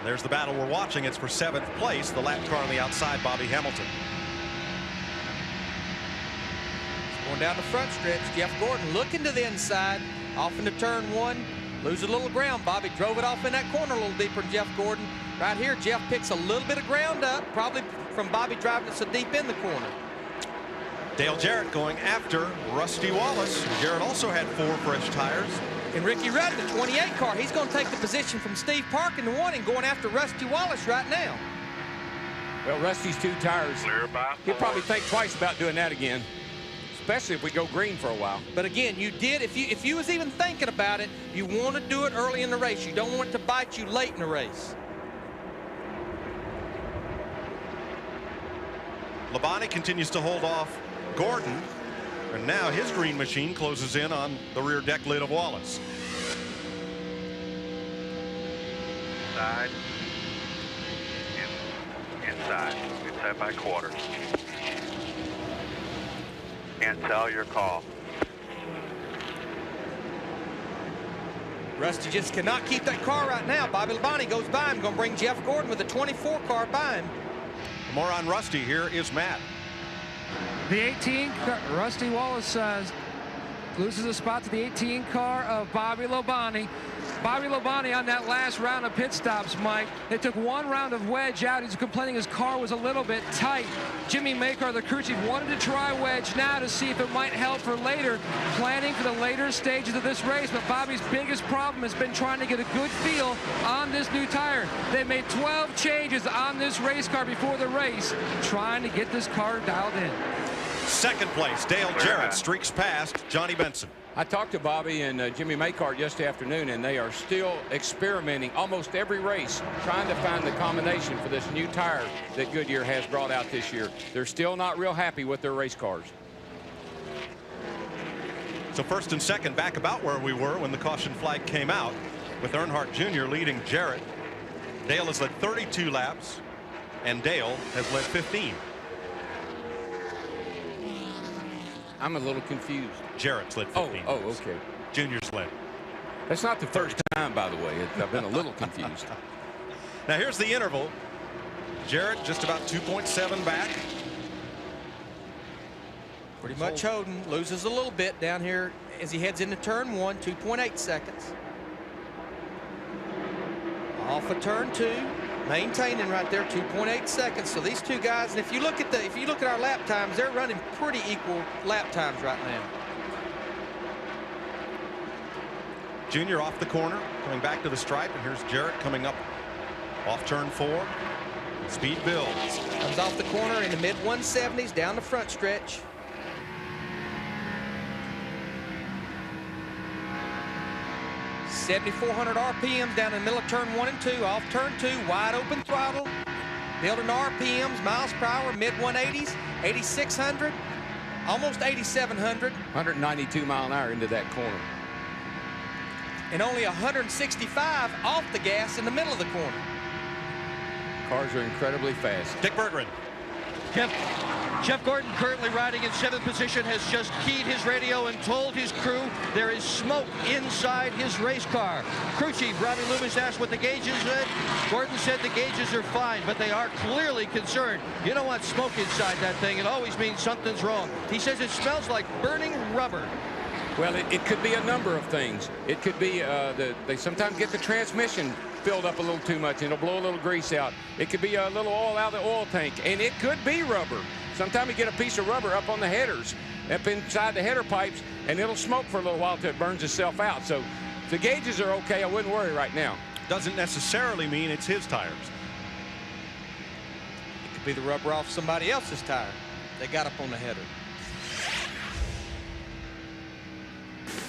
There's the battle we're watching. It's for 7th place. The lap car on the outside, Bobby Hamilton. Going down the front stretch, Jeff Gordon looking to the inside, off into turn 1, loses a little ground. Bobby drove it off in that corner a little deeper than Jeff Gordon. Right here, Jeff picks a little bit of ground up, probably from Bobby driving it so deep in the corner. Dale Jarrett going after Rusty Wallace. Jarrett also had 4 fresh tires. And Ricky Rudd, the 28 car, he's going to take the position from Steve Park in the 1 and going after Rusty Wallace right now. Well, Rusty's 2 tires. He'll probably think twice about doing that again, especially if we go green for a while. But again, you did, if you was even thinking about it, you want to do it early in the race. You don't want it to bite you late in the race. Labonte continues to hold off Gordon, and now his green machine closes in on the rear deck lid of Wallace. Inside by quarter. Can't tell your call. Rusty just cannot keep that car right now. Bobby Labonte goes by him, going to bring Jeff Gordon with a 24 car by him. More on Rusty. Here is Matt. The 18 car, Rusty Wallace loses a spot to the 18 car of Bobby Labonte. Bobby Labonte on that last round of pit stops, Mike. They took 1 round of wedge out. He's complaining his car was a little bit tight. Jimmy Makar, the crew chief, wanted to try wedge now to see if it might help for later, planning for the later stages of this race. But Bobby's biggest problem has been trying to get a good feel on this new tire. They made 12 changes on this race car before the race, trying to get this car dialed in. 2nd place, Dale Jarrett streaks past Johnny Benson. I talked to Bobby and Jimmy Makar yesterday afternoon, and they are still experimenting almost every race, trying to find the combination for this new tire that Goodyear has brought out this year. They're still not real happy with their race cars. So 1st and 2nd back about where we were when the caution flag came out, with Earnhardt Jr. leading Jarrett. Dale has led 32 laps, and Dale has led 15. I'm a little confused. Jarrett's led 15. Oh, okay. Junior's led. That's not the first time, by the way. I've been a little confused. Now here's the interval. Jarrett just about 2.7 back. Pretty much Holden loses a little bit down here as he heads into turn 1, 2.8 seconds. Off of turn 2, maintaining right there 2.8 seconds. So these two guys, and if you look at our lap times, they're running pretty equal lap times right now. Junior off the corner, coming back to the stripe, and here's Jarrett coming up off turn 4. Speed builds. Comes off the corner in the mid 170s down the front stretch. .7,400 RPMs down in the middle of turn 1 and 2. Off turn 2, wide open throttle. Building RPMs, miles per hour, mid 180s, 8,600, almost 8,700. 192 mile an hour into that corner. And only 165 off the gas in the middle of the corner. Cars are incredibly fast. Dick Berggren. Jeff Gordon, currently riding in 7th position, has just keyed his radio and told his crew there is smoke inside his race car. Crew chief Robbie Loomis asked what the gauges said. Gordon said the gauges are fine, but they are clearly concerned. You don't want smoke inside that thing. It always means something's wrong. He says it smells like burning rubber. Well, it could be a number of things. It could be they sometimes get the transmission filled up a little too much and it'll blow a little grease out. It could be a little oil out of the oil tank, and it could be rubber. Sometimes you get a piece of rubber up on the headers, up inside the header pipes, and it'll smoke for a little while till it burns itself out. So if the gauges are okay, I wouldn't worry right now. Doesn't necessarily mean it's his tires. It could be the rubber off somebody else's tire. They got up on the header.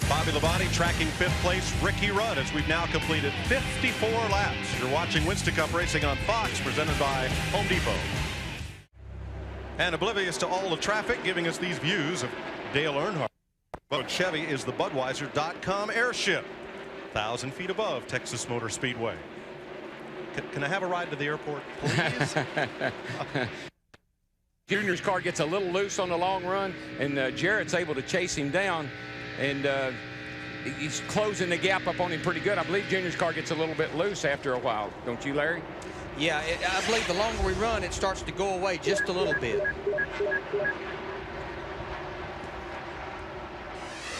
Bobby Labonte tracking 5th place. Ricky Rudd, as we've now completed 54 laps. You're watching Winston Cup Racing on Fox, presented by Home Depot. And oblivious to all the traffic, giving us these views of Dale Earnhardt. But Chevy is the Budweiser.com airship, 1,000 feet above Texas Motor Speedway. Can I have a ride to the airport, please? Junior's car gets a little loose on the long run, and Jarrett's able to chase him down, and he's closing the gap up on him pretty good. I believe Junior's car gets a little bit loose after a while. Don't you, Larry? Yeah, I believe the longer we run, it starts to go away just a little bit.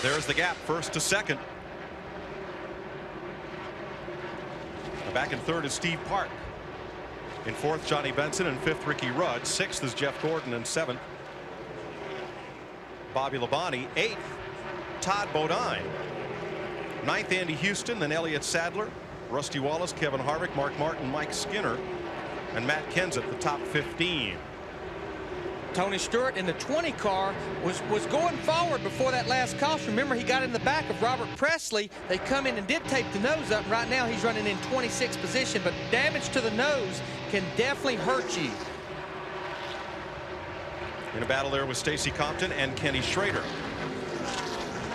There's the gap, 1st to 2nd. Back in 3rd is Steve Park. In 4th, Johnny Benson. And 5th, Ricky Rudd. 6th is Jeff Gordon. And 7th, Bobby Labonte. 8th, Todd Bodine. 9th, Andy Houston. Then Elliott Sadler, Rusty Wallace, Kevin Harvick, Mark Martin, Mike Skinner, and Matt Kenseth, the top 15. Tony Stewart in the 20 car was going forward before that last caution. Remember, he got in the back of Robert Presley. They come in and did tape the nose up. Right now, he's running in 26th position, but damage to the nose can definitely hurt you. In a battle there with Stacy Compton and Kenny Schrader.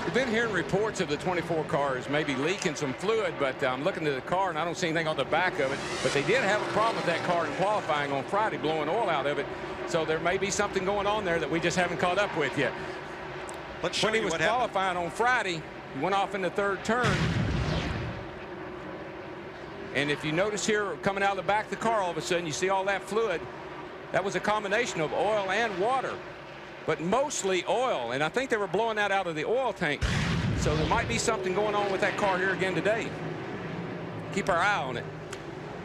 We've been hearing reports of the 24 cars maybe leaking some fluid, but I'm looking at the car and I don't see anything on the back of it. But they did have a problem with that car in qualifying on Friday, blowing oil out of it. So there may be something going on there that we just haven't caught up with yet. When he was qualifying on Friday, he went off in the 3rd turn. And if you notice here, coming out of the back of the car, all of a sudden you see all that fluid. That was a combination of oil and water, but mostly oil. And I think they were blowing that out of the oil tank. So there might be something going on with that car here again today. Keep our eye on it.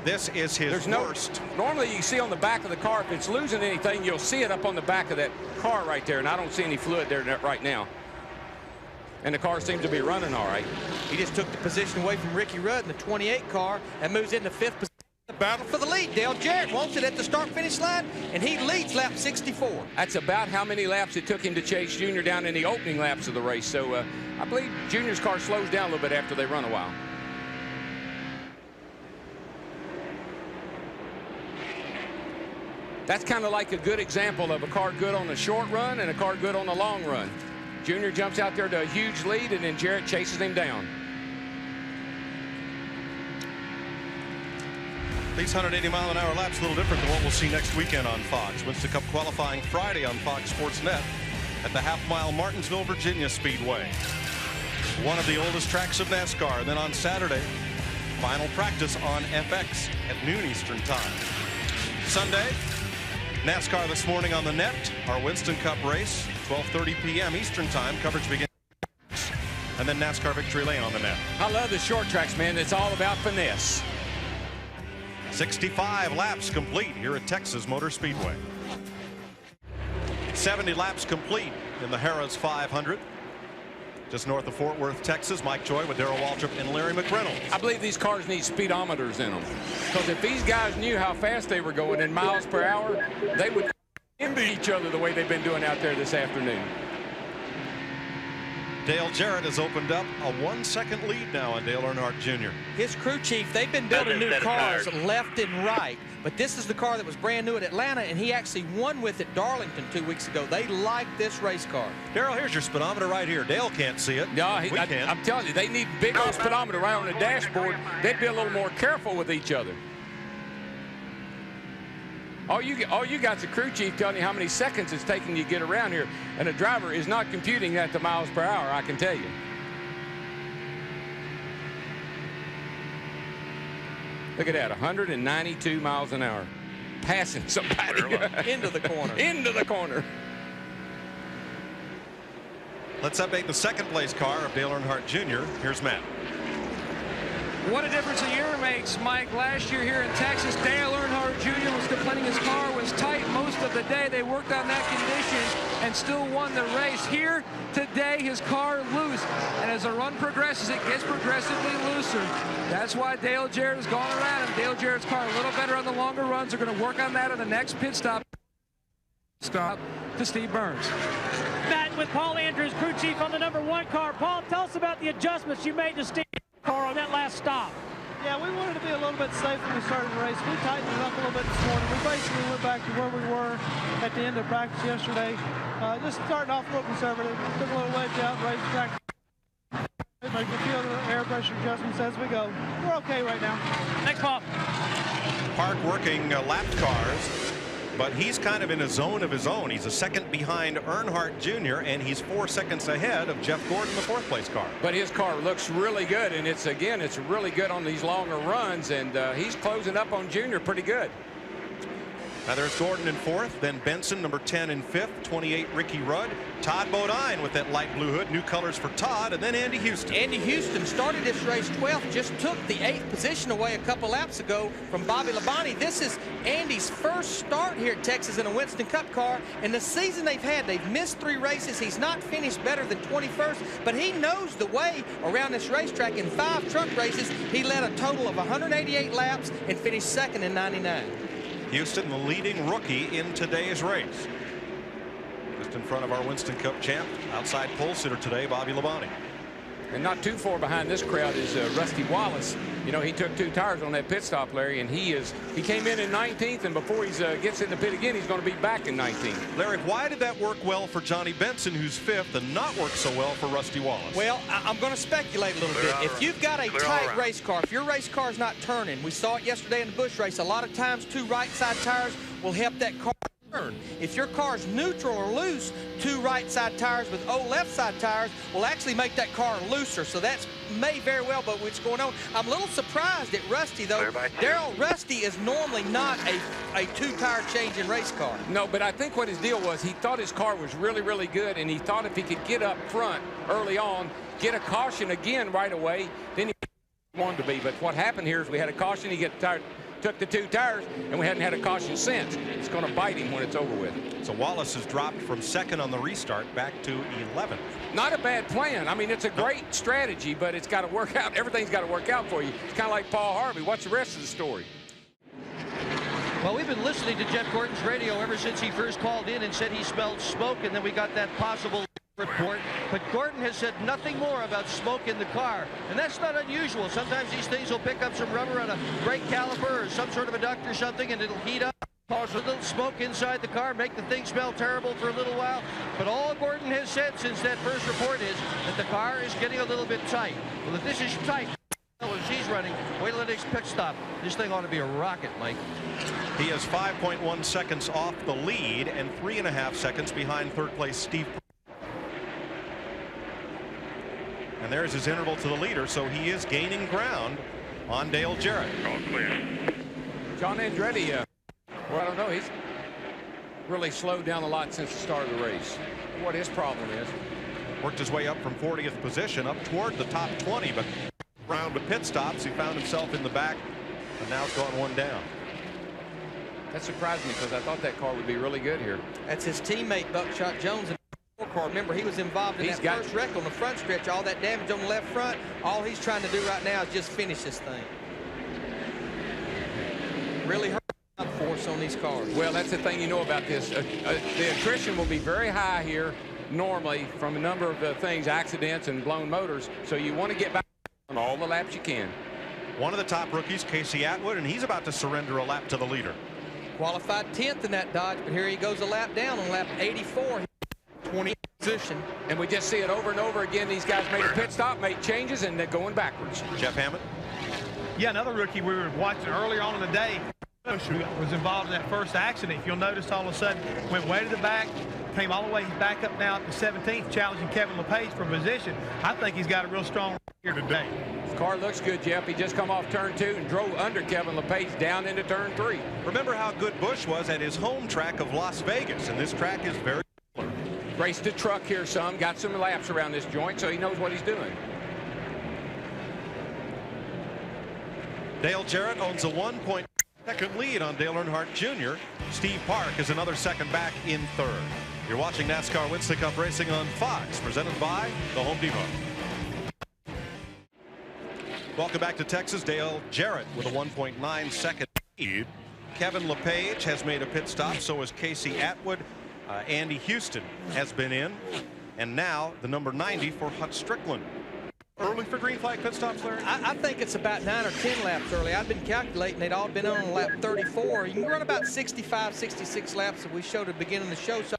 This is his worst. Normally you see on the back of the car, if it's losing anything, you'll see it up on the back of that car right there. And I don't see any fluid there right now. And the car seems to be running all right. He just took the position away from Ricky Rudd in the 28 car and moves into 5th position. The battle for the lead. Dale Jarrett wants it at the start-finish line, and he leads lap 64. That's about how many laps it took him to chase Junior down in the opening laps of the race. So I believe Junior's car slows down a little bit after they run a while. That's kind of like a good example of a car good on the short run and a car good on the long run. Junior jumps out there to a huge lead, and then Jarrett chases him down. These 180-mile-an-hour laps a little different than what we'll see next weekend on Fox. Winston Cup qualifying Friday on Fox Sports Net at the half-mile Martinsville, Virginia Speedway. One of the oldest tracks of NASCAR. And then on Saturday, final practice on FX at noon Eastern Time. Sunday, NASCAR this morning on the net. Our Winston Cup race, 12:30 p.m. Eastern Time. Coverage begins. And then NASCAR Victory Lane on the net. I love the short tracks, man. It's all about finesse. 65 laps complete here at Texas Motor Speedway. 70 laps complete in the Harrah's 500. Just north of Fort Worth, Texas. Mike Joy with Darrell Waltrip and Larry McReynolds. I believe these cars need speedometers in them. Because if these guys knew how fast they were going in miles per hour, they would into each other the way they've been doing out there this afternoon. Dale Jarrett has opened up a 1-second lead now on Dale Earnhardt Jr. His crew chief, they've been building new cars left and right, but this is the car that was brand new at Atlanta, and he actually won with it Darlington 2 weeks ago. They like this race car. Darrell, here's your speedometer right here. Dale can't see it. No, we can. I'm telling you, they need big old speedometer right on the dashboard. They'd be a little more careful with each other. All you got's a crew chief telling you how many seconds it's taking you to get around here, and a driver is not computing that to miles per hour, I can tell you. Look at that, 192 miles an hour. Passing somebody. Into the corner. Into the corner. Let's update the second place car of Dale Earnhardt Jr. Here's Matt. What a difference a year makes, Mike. Last year here in Texas, Dale Earnhardt Jr. was complaining his car was tight most of the day. They worked on that condition and still won the race. Here today, his car loose. And as the run progresses, it gets progressively looser. That's why Dale Jarrett has gone around him. Dale Jarrett's car a little better on the longer runs. They're going to work on that on the next pit stop. Stop to Steve Burns. Matt with Paul Andrews, crew chief on the #1 car. Paul, tell us about the adjustments you made to Steve car on that last stop. Yeah, we wanted to be a little bit safe when we started the race. We tightened it up a little bit this morning. We basically went back to where we were at the end of practice yesterday. Just starting off a little conservative. Took a little wedge out, raised track. Make a few other air pressure adjustments as we go. We're okay right now. Thanks, Paul. Park working lap cars, but he's kind of in a zone of his own. He's a second behind Earnhardt Jr., and he's 4 seconds ahead of Jeff Gordon, the 4th place car. But his car looks really good, and it's really good on these longer runs, and he's closing up on Jr. pretty good. Now there's Gordon in 4th, then Benson, number 10 in 5th, 28 Ricky Rudd, Todd Bodine with that light blue hood, new colors for Todd, and then Andy Houston. Andy Houston started this race 12th, just took the 8th position away a couple laps ago from Bobby Labonte. This is Andy's first start here at Texas in a Winston Cup car, and the season they've missed 3 races. He's not finished better than 21st, but he knows the way around this racetrack. In 5 truck races, he led a total of 188 laps and finished second in 99. Houston, the leading rookie in today's race. Just in front of our Winston Cup champ, outside pole sitter today, Bobby Labonte. And not too far behind this crowd is Rusty Wallace. You know, he took 2 tires on that pit stop, Larry, and he came in 19th, and before he gets in the pit again, he's going to be back in 19th. Larry, why did that work well for Johnny Benson, who's 5th, and not work so well for Rusty Wallace? Well, I'm going to speculate a little bit. If you've got a tight race car, if your race car is not turning, we saw it yesterday in the Busch race, a lot of times 2 right side tires will help that car turn. If your car's neutral or loose, 2 right side tires with left side tires will actually make that car looser. So that's may very well be what's going on. I'm a little surprised at Rusty, though. Rusty is normally not a 2-tire change in race car. No, but I think what his deal was, he thought his car was really, really good, and he thought if he could get up front early on, get a caution again right away, then he wanted to be. But what happened here is we had a caution, he took the 2 tires, and we hadn't had a caution since. It's going to bite him when it's over with. So Wallace has dropped from 2nd on the restart back to 11th. Not a bad plan. I mean, it's a great strategy, but it's got to work out. Everything's got to work out for you. It's kind of like Paul Harvey. What's the rest of the story? Well, we've been listening to Jeff Gordon's radio ever since he first called in and said he smelled smoke, and then we got that possible report. But Gordon has said nothing more about smoke in the car, and that's not unusual. Sometimes these things will pick up some rubber on a brake caliper or some sort of a duct or something, and it'll heat up, cause a little smoke inside the car, make the thing smell terrible for a little while. But all Gordon has said since that first report is that the car is getting a little bit tight. Well, if this is tight as he's running, wait till the next pit stop. This thing ought to be a rocket, Mike. He is 5.1 seconds off the lead and 3.5 seconds behind 3rd place Steve. And there's his interval to the leader, so he is gaining ground on Dale Jarrett. All clear. John Andretti, well, I don't know, he's really slowed down a lot since the start of the race. What his problem is. Worked his way up from 40th position up toward the top 20, but round with pit stops, he found himself in the back, and now it's gone 1 down. That surprised me because I thought that car would be really good here. That's his teammate, Buckshot Jones. Car. Remember, he was involved in that first wreck on the front stretch, all that damage on the left front. All he's trying to do right now is just finish this thing. Really hurt the force on these cars. Well, that's the thing you know about this. The attrition will be very high here normally from a number of things, accidents and blown motors. So you want to get back on all the laps you can. One of the top rookies, Casey Atwood, and he's about to surrender a lap to the leader. Qualified 10th in that Dodge, but here he goes a lap down on lap 84. 20th position. And we just see it over and over again. These guys made a pit stop, made changes, and they're going backwards. Jeff Hammond. Yeah, another rookie we were watching earlier on in the day. was involved in that first accident. If you'll notice, all of a sudden went way to the back, came all the way back up now at the 17th, challenging Kevin LePage for position. I think he's got a real strong here today. His car looks good, Jeff. He just come off turn 2 and drove under Kevin LePage down into turn 3. Remember how good Busch was at his home track of Las Vegas, and this track is very similar. Raced the truck here some, got some laps around this joint, so he knows what he's doing. Dale Jarrett owns a 1.2-second lead on Dale Earnhardt Jr. Steve Park is another second back in third. You're watching NASCAR Winston Cup Racing on Fox, presented by the Home Depot. Welcome back to Texas. Dale Jarrett with a 1.9-second lead. Kevin LePage has made a pit stop, so has Casey Atwood. Andy Houston has been in, and now the number 90 for Hut Strickland. Early for green flag pit stops, Larry? I think it's about 9 or 10 laps early. I've been calculating they'd all been on lap 34. You can run about 65, 66 laps that we showed at the beginning of the show, so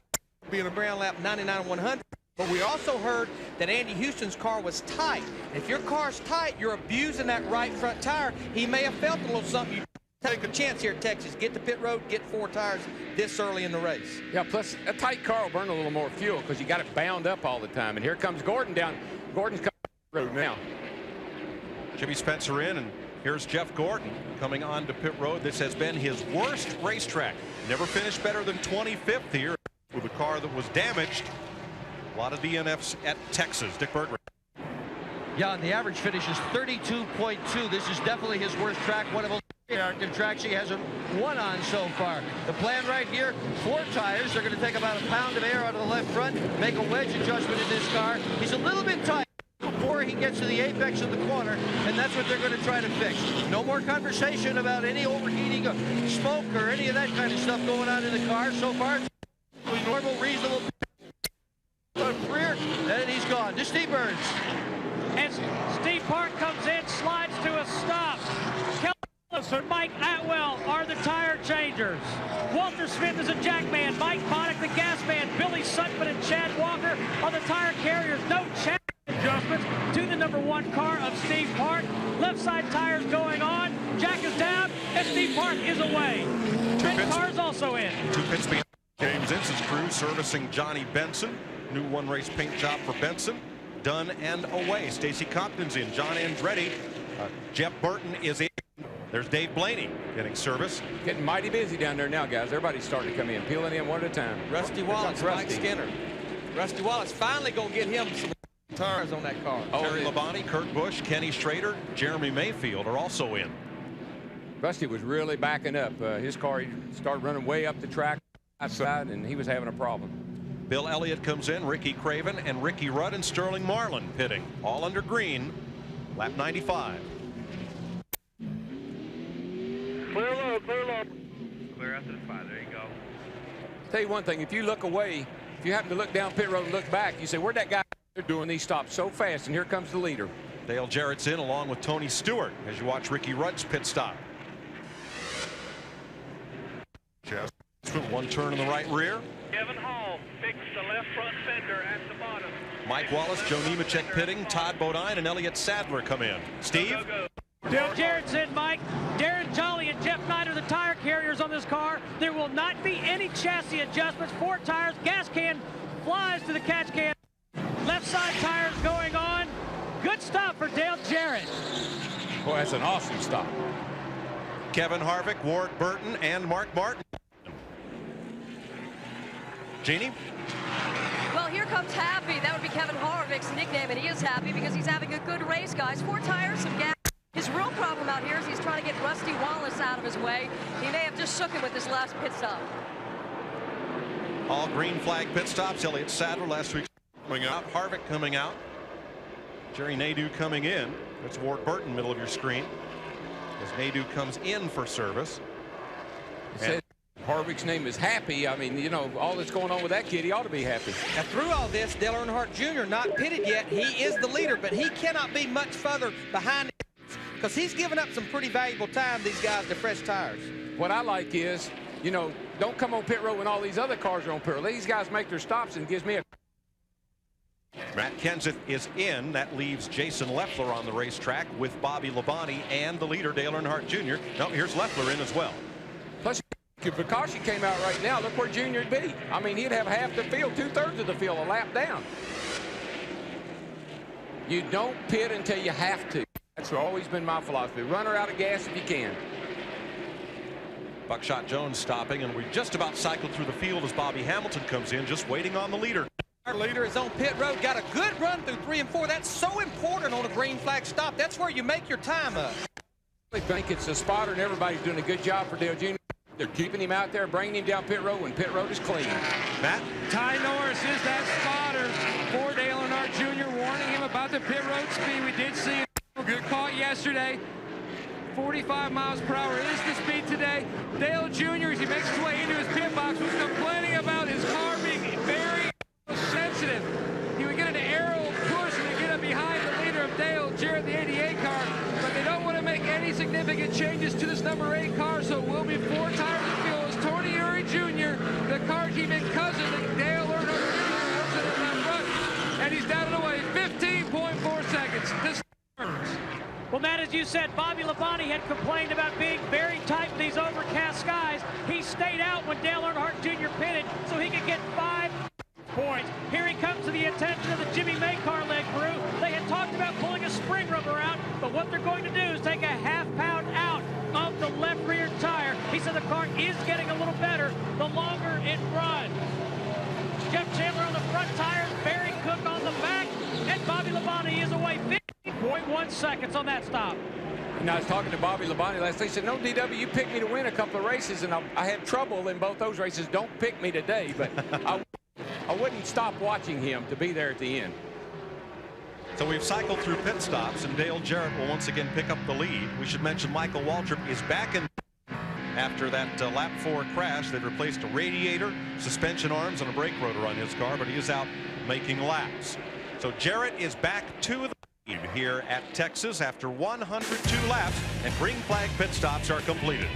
being around lap 99, 100. But we also heard that Andy Houston's car was tight. If your car's tight, you're abusing that right front tire. He may have felt a little something. You take a chance here at Texas. Get to pit road, get 4 tires this early in the race. Yeah, plus a tight car will burn a little more fuel because you got it bound up all the time. And here comes Gordon down. Gordon's coming road now. Jimmy Spencer in, and here's Jeff Gordon coming on to pit road. This has been his worst racetrack. Never finished better than 25th here with a car that was damaged. A lot of DNFs at Texas. Dick Berggren. Yeah, and the average finish is 32.2. This is definitely his worst track. One of those active tracks he hasn't won on so far. The plan right here, 4 tires. They're going to take about a pound of air out of the left front, make a wedge adjustment in this car. He's a little bit tight before he gets to the apex of the corner, and that's what they're going to try to fix. No more conversation about any overheating of smoke or any of that kind of stuff going on in the car. So far, it's normal, reasonable career, and he's gone. To Steve Burns. And Steve Park comes in, slides to a stop. Kelly and Mike Atwell are the tire changers. Walter Smith is a jackman. Mike Bonnick, the gas man. Billy Sutton and Chad Walker are the tire carriers. No chance adjustments to the number 1 car of Steve Park. Left side tires going on. Jack is down, and Steve Park is away. 10 cars also in. 2 pits behind James Ince's crew servicing Johnny Benson. New 1-race paint job for Benson. Done and away. Stacy Compton's in. John Andretti. Jeff Burton is in. There's Dave Blaney getting service. Getting mighty busy down there now, guys. Everybody's starting to come in, peeling in one at a time. Rusty Wallace, Mike Skinner. Rusty Wallace finally going to get him some tires on that car. Terry Labonte, Kurt Busch, Kenny Schrader, Jeremy Mayfield are also in. Rusty was really backing up. His car, he started running way up the track outside, and he was having a problem. Bill Elliott comes in, Ricky Craven, and Ricky Rudd and Sterling Marlin pitting. All under green, lap 95. Clear low, clear low. Clear after the 5, there you go. Tell you one thing, if you look away, if you happen to look down pit road and look back, you say, where'd that guy? They're doing these stops so fast, and here comes the leader. Dale Jarrett's in along with Tony Stewart as you watch Ricky Rudd's pit stop. Just 1 turn in the right rear. Kevin Hall fixed the left front fender at the bottom. Mike Wallace, Joe Nemechek pitting, Todd Bodine, and Elliott Sadler come in. Steve? Dale Jarrett's in, Mike. Darren Jolly and Jeff Knight are the tire carriers on this car. There will not be any chassis adjustments. 4 tires. Gas can flies to the catch can. Left side tires going on. Good stop for Dale Jarrett. Boy, that's an awesome stop. Kevin Harvick, Ward Burton, and Mark Martin. Jeannie? Well, here comes Happy. That would be Kevin Harvick's nickname, and he is happy because he's having a good race, guys. 4 tires, some gas. His real problem out here is he's trying to get Rusty Wallace out of his way. He may have just shook him with this last pit stop. All green flag pit stops. Elliott Sadler last week coming out. Harvick coming out. Jerry Nadeau coming in. That's Ward Burton, middle of your screen. As Nadeau comes in for service. Harvick's name is Happy. I mean, you know, all that's going on with that kid, he ought to be happy. Now, through all this, Dale Earnhardt Jr. not pitted yet. He is the leader, but he cannot be much further behind because he's given up some pretty valuable time, these guys, to fresh tires. What I like is, you know, don't come on pit road when all these other cars are on pit road. Let these guys make their stops, and it gives me a... Matt Kenseth is in. That leaves Jason Leffler on the racetrack with Bobby Labonte and the leader, Dale Earnhardt Jr. No, here's Leffler in as well. If the caution came out right now, look where Junior would be. I mean, he'd have half the field, 2/3 of the field, a lap down. You don't pit until you have to. That's always been my philosophy. Run her out of gas if you can. Buckshot Jones stopping, and we just about cycled through the field as Bobby Hamilton comes in, just waiting on the leader. Our leader is on pit road, got a good run through 3 and 4. That's so important on a green flag stop. That's where you make your time up. I think it's a spotter, and everybody's doing a good job for Dale Jr. They're keeping him out there, bringing him down pit road when pit road is clean. Matt? Ty Norris is that spotter for Dale Earnhardt Jr., warning him about the pit road speed. We did see a good caught yesterday. 45 miles per hour is the speed today. Dale Jr., as he makes his way into his pit box, was complaining about his car being very sensitive. He would get an aerial push and get up behind the leader of Dale Jarrett, the 88 car, but they don't want to make any significant changes to this number 8 car, so it will be 4 tires of fuel as Tony Uri Jr., the car keeping cousin of Dale Earnhardt Jr., works it in that front, and he's down and away 15.4 seconds. This Well, Matt, as you said, Bobby Labonte had complained about being very tight with these overcast skies. He stayed out when Dale Earnhardt Jr. pitted so he could get 5 points. Here he comes to the attention of the Jimmy May car leg crew. They had talked about pulling a spring rubber out, but what they're going to do is take a half-pound out of the left rear tire. He said the car is getting a little better the longer it runs. Jeff Chandler on the front tires, Barry Cook on the back, and Bobby Labonte is away 50.1 seconds on that stop. And I was talking to Bobby Labonte last night. He said, no, DW, you picked me to win a couple of races, and I had trouble in both those races. Don't pick me today, but I wouldn't stop watching him to be there at the end. So we've cycled through pit stops, and Dale Jarrett will once again pick up the lead. We should mention Michael Waltrip is back in after that lap 4 crash. They've replaced a radiator, suspension arms, and a brake rotor on his car, but he is out making laps. So Jarrett is back to the lead here at Texas after 102 laps, and green flag pit stops are completed.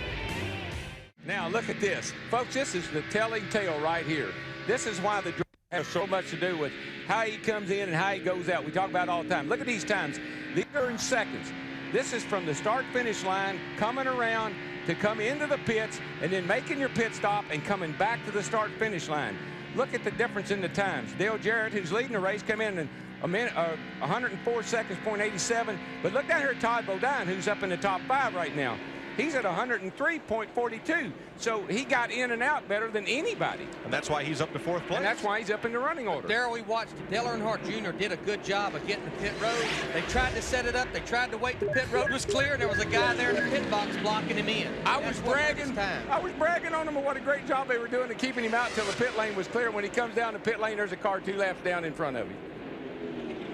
Now look at this. Folks, this is the telling tale right here. This is why the driver has so much to do with how he comes in and how he goes out. We talk about it all the time. Look at these times. These are in seconds. This is from the start-finish line, coming around to come into the pits, and then making your pit stop and coming back to the start-finish line. Look at the difference in the times. Dale Jarrett, who's leading the race, came in a minute, 104 seconds, .87. But look down here at Todd Bodine, who's up in the top 5 right now. He's at 103.42. So he got in and out better than anybody. And that's why he's up to 4th place. And that's why he's up in the running order. Darrell, we watched Dale Earnhardt Jr. did a good job of getting to pit road. They tried to set it up. They tried to wait. The pit road was clear, and there was a guy there in the pit box blocking him in. I was bragging on him on what a great job they were doing of keeping him out until the pit lane was clear. When he comes down the pit lane, there's a car 2 laps down in front of him.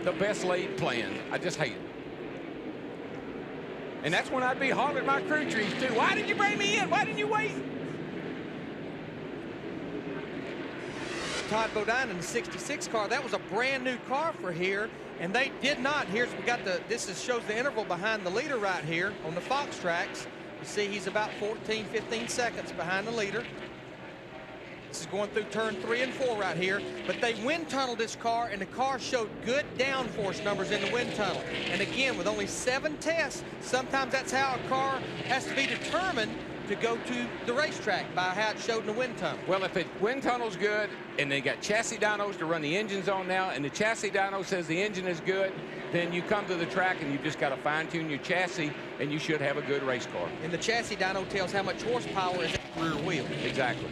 The best laid plan. I just hate it. And that's when I'd be hollering at my crew chiefs too. Why did you bring me in? Why didn't you wait? Todd Bodine in the 66 car, that was a brand new car for here, and they did not. Here's we got shows the interval behind the leader right here on the Fox tracks. You see he's about 15 seconds behind the leader. This is going through turn 3 and 4 right here, but they wind tunneled this car, and the car showed good downforce numbers in the wind tunnel. And again, with only 7 tests, sometimes that's how a car has to be determined to go to the racetrack, by how it showed in the wind tunnel. Well, if the wind tunnel's good, and they got chassis dynos to run the engines on now, and the chassis dyno says the engine is good, then you come to the track and you just got to fine-tune your chassis, and you should have a good race car. And the chassis dyno tells how much horsepower is at the rear wheel. Exactly.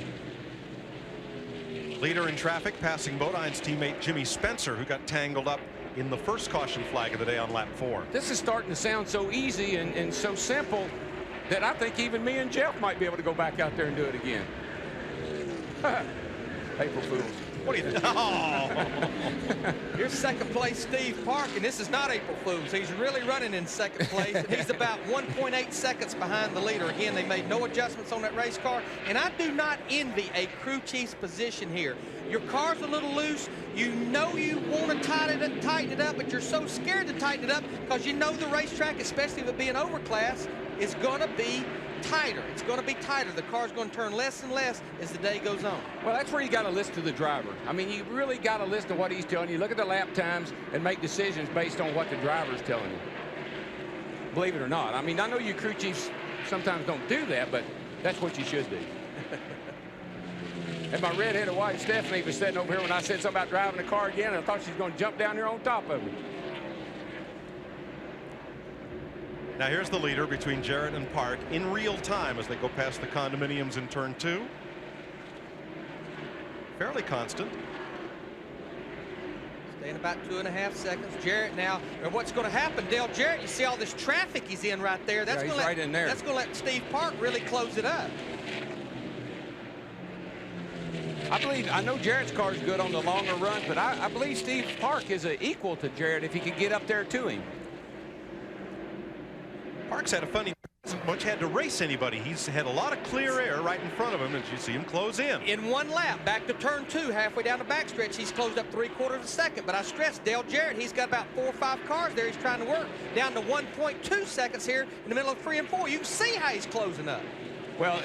Leader in traffic, passing Bodine's teammate Jimmy Spencer, who got tangled up in the first caution flag of the day on lap 4. This is starting to sound so easy and so simple that I think even me and Jeff might be able to go back out there and do it again. April Fools. What do you think? Oh. Here's second place Steve Park, and this is not April Fools. He's really running in second place, and he's about 1.8 seconds behind the leader. Again, they made no adjustments on that race car, and I do not envy a crew chief's position here. Your car's a little loose. You know you want to tighten it up, but you're so scared to tighten it up because you know the racetrack, especially with it being overclass, is going to be tighter. It's going to be tighter. The car's going to turn less and less as the day goes on. Well, that's where you got to listen to the driver. I mean, you really got to listen to what he's telling you. Look at the lap times and make decisions based on what the driver's telling you. Believe it or not. I mean, I know you crew chiefs sometimes don't do that, but that's what you should do. And my red-headed wife, Stephanie, was sitting over here when I said something about driving the car again, and I thought she was going to jump down there on top of me. Now here's the leader between Jarrett and Park in real time as they go past the condominiums in turn 2. Fairly constant. Staying about 2.5 seconds. Jarrett now, and what's going to happen, Dale Jarrett, you see all this traffic he's in right there. That's he's right in there. That's going to let Steve Park really close it up. I know Jarrett's car is good on the longer runs, but I believe Steve Park is equal to Jarrett if he could get up there to him. Park's had a funny, hasn't much had to race anybody. He's had a lot of clear air right in front of him as you see him close in. In one lap, back to turn 2, halfway down the backstretch, he's closed up 3/4 of a second. But I stress, Dale Jarrett, he's got about 4 or 5 cars there he's trying to work, down to 1.2 seconds here in the middle of 3 and 4. You can see how he's closing up. Well,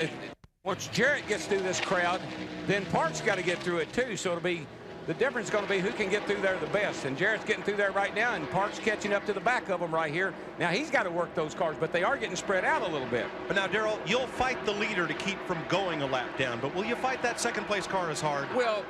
once Jarrett gets through this crowd, then Park's got to get through it too. So it'll be, the difference is going to be who can get through there the best. And Jarrett's getting through there right now, and Park's catching up to the back of him right here. Now he's got to work those cars, but they are getting spread out a little bit. But now, Darrell, you'll fight the leader to keep from going a lap down, but will you fight that second place car as hard? Well,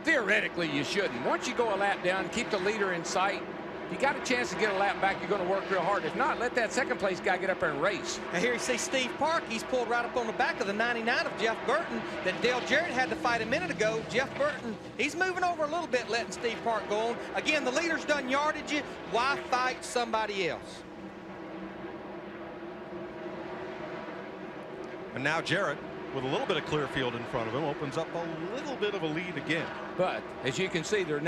theoretically you shouldn't. Once you go a lap down, keep the leader in sight. If you got a chance to get a lap back, you're going to work real hard. If not, let that second place guy get up there and race. Now here you see Steve Park. He's pulled right up on the back of the 99 of Jeff Burton that Dale Jarrett had to fight a minute ago. Jeff Burton, he's moving over a little bit, letting Steve Park go on. Again, the leader's done yardage you. Why fight somebody else? And now Jarrett, with a little bit of clear field in front of him, opens up a little bit of a lead again. But as you can see, they're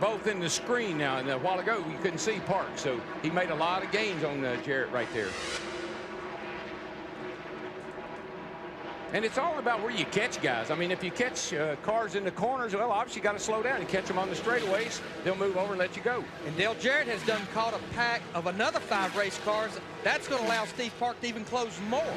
both in the screen now. And a while ago you couldn't see Park, so he made a lot of gains on Jarrett right there. And it's all about where you catch guys. I mean, if you catch cars in the corners, well, obviously you got to slow down and catch them on the straightaways. They'll move over and let you go. And Dale Jarrett has done caught a pack of another 5 race cars. That's going to allow Steve Park to even close more.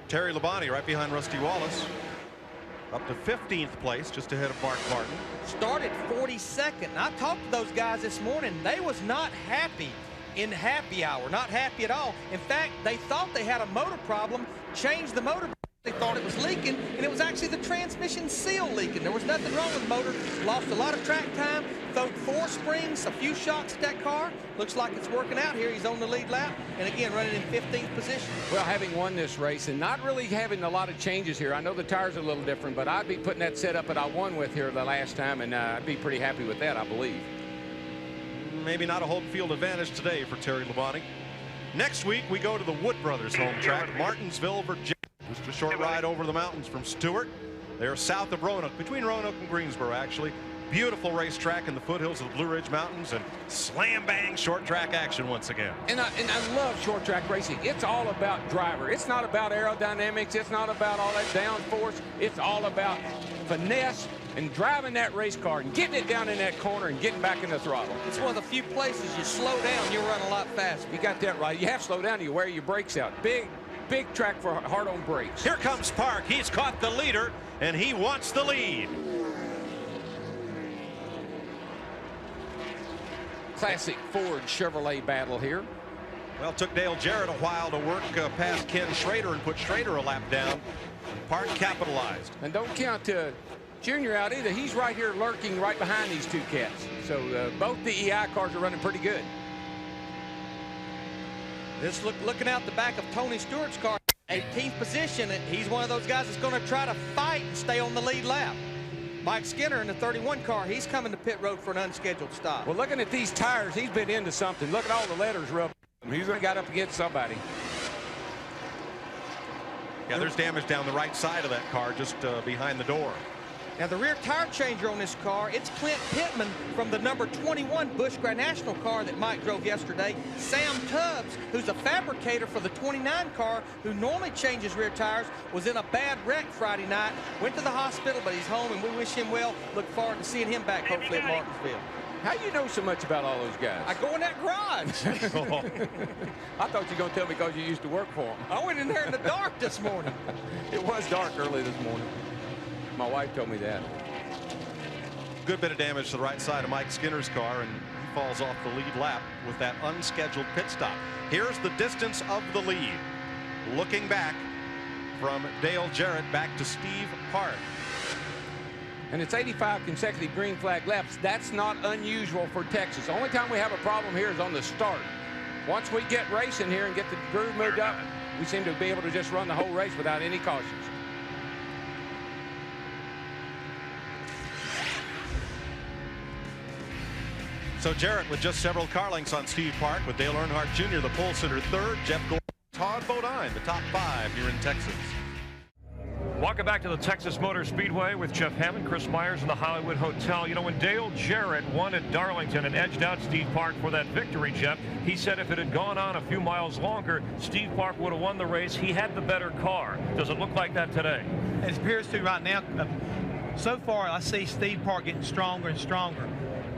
Terry Labonte right behind Rusty Wallace. Up to 15th place, just ahead of Mark Martin. Started 42nd. I talked to those guys this morning. They was not happy in happy hour. Not happy at all. In fact, they thought they had a motor problem, changed the motor. They thought it was leaking, and it was actually the transmission seal leaking. There was nothing wrong with the motor. Lost a lot of track time, throwed 4 springs, a few shocks at that car. Looks like it's working out here. He's on the lead lap, and again, running in 15th position. Well, having won this race and not really having a lot of changes here, I know the tires are a little different, but I'd be putting that setup that I won with here the last time, and I'd be pretty happy with that, I believe. Maybe not a home field advantage today for Terry Labonte. Next week, we go to the Wood Brothers home track, Martinsville, Virginia. Just a short ride over the mountains from Stewart. They're south of Roanoke, between Roanoke and Greensboro, actually. Beautiful racetrack in the foothills of the Blue Ridge Mountains, and slam bang short track action once again. And I love short track racing. It's all about driver. It's not about aerodynamics. It's not about all that downforce. It's all about finesse and driving that race car and getting it down in that corner and getting back in the throttle. It's one of the few places you slow down, you run a lot faster. You got that right. You have to slow down, you wear your brakes out. Big track for hard on brakes. Here comes Park. He's caught the leader, and he wants the lead. Classic Ford Chevrolet battle here. Well, it took Dale Jarrett a while to work past Ken Schrader and put Schrader a lap down. Park capitalized. And don't count Junior out either. He's right here lurking right behind these two cats. So both the EI cars are running pretty good. This looking out the back of Tony Stewart's car, 18th position, and he's one of those guys that's going to try to fight and stay on the lead lap. Mike Skinner in the 31 car, he's coming to pit road for an unscheduled stop. Well, looking at these tires, he's been into something. Look at all the letters rubbed. He's got up against somebody. Yeah, there's damage down the right side of that car, just behind the door. Now, the rear tire changer on this car, it's Clint Pittman from the number 21 Busch Grand National car that Mike drove yesterday. Sam Tubbs, who's a fabricator for the 29 car, who normally changes rear tires, was in a bad wreck Friday night. Went to the hospital, but he's home, and we wish him well. Look forward to seeing him back, hopefully, at Martinsville. How do you know so much about all those guys? I go in that garage. I thought you were going to tell me because you used to work for them. I went in there in the dark this morning. It was dark early this morning. My wife told me that. Good bit of damage to the right side of Mike Skinner's car, and he falls off the lead lap with that unscheduled pit stop. Here's the distance of the lead. Looking back from Dale Jarrett back to Steve Park. And it's 85 consecutive green flag laps. That's not unusual for Texas. The only time we have a problem here is on the start. Once we get racing here and get the groove moved up, we seem to be able to just run the whole race without any cautions. So Jarrett with just several car lengths on Steve Park, with Dale Earnhardt Jr. the pole sitter third, Jeff Gordon, Todd Bodine, the top 5 here in Texas. Welcome back to the Texas Motor Speedway with Jeff Hammond, Chris Myers in the Hollywood Hotel. You know, when Dale Jarrett won at Darlington and edged out Steve Park for that victory, Jeff, he said if it had gone on a few miles longer, Steve Park would have won the race. He had the better car. Does it look like that today? It appears to right now. So far, I see Steve Park getting stronger and stronger.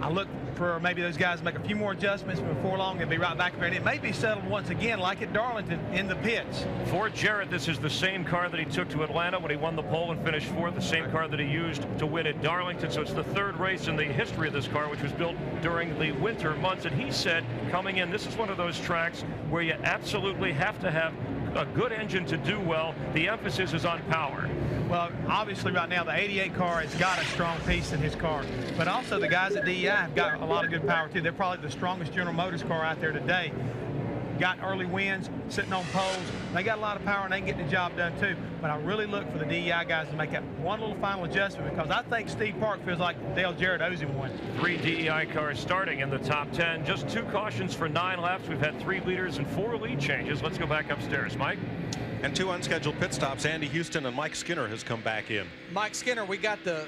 I look for maybe those guys to make a few more adjustments, but before long they'll be right back there, and it may be settled once again like at Darlington in the pits. For Jarrett, this is the same car that he took to Atlanta when he won the pole and finished fourth, the same car that he used to win at Darlington. So it's the third race in the history of this car, which was built during the winter months. And he said coming in, this is one of those tracks where you absolutely have to have a good engine to do well. The emphasis is on power. Well, obviously right now the 88 car has got a strong piece in his car, but also the guys at DEI have got a lot of good power too. They're probably the strongest General Motors car out there today. Got early wins, sitting on poles. They got a lot of power and they can get the job done too. But I really look for the DEI guys to make that one little final adjustment, because I think Steve Park feels like Dale Jarrett owes him one. 3 DEI cars starting in the top 10. Just 2 cautions for 9 laps. We've had 3 leaders and 4 lead changes. Let's go back upstairs, Mike. And 2 unscheduled pit stops. Andy Houston and Mike Skinner has come back in. Mike Skinner, we got the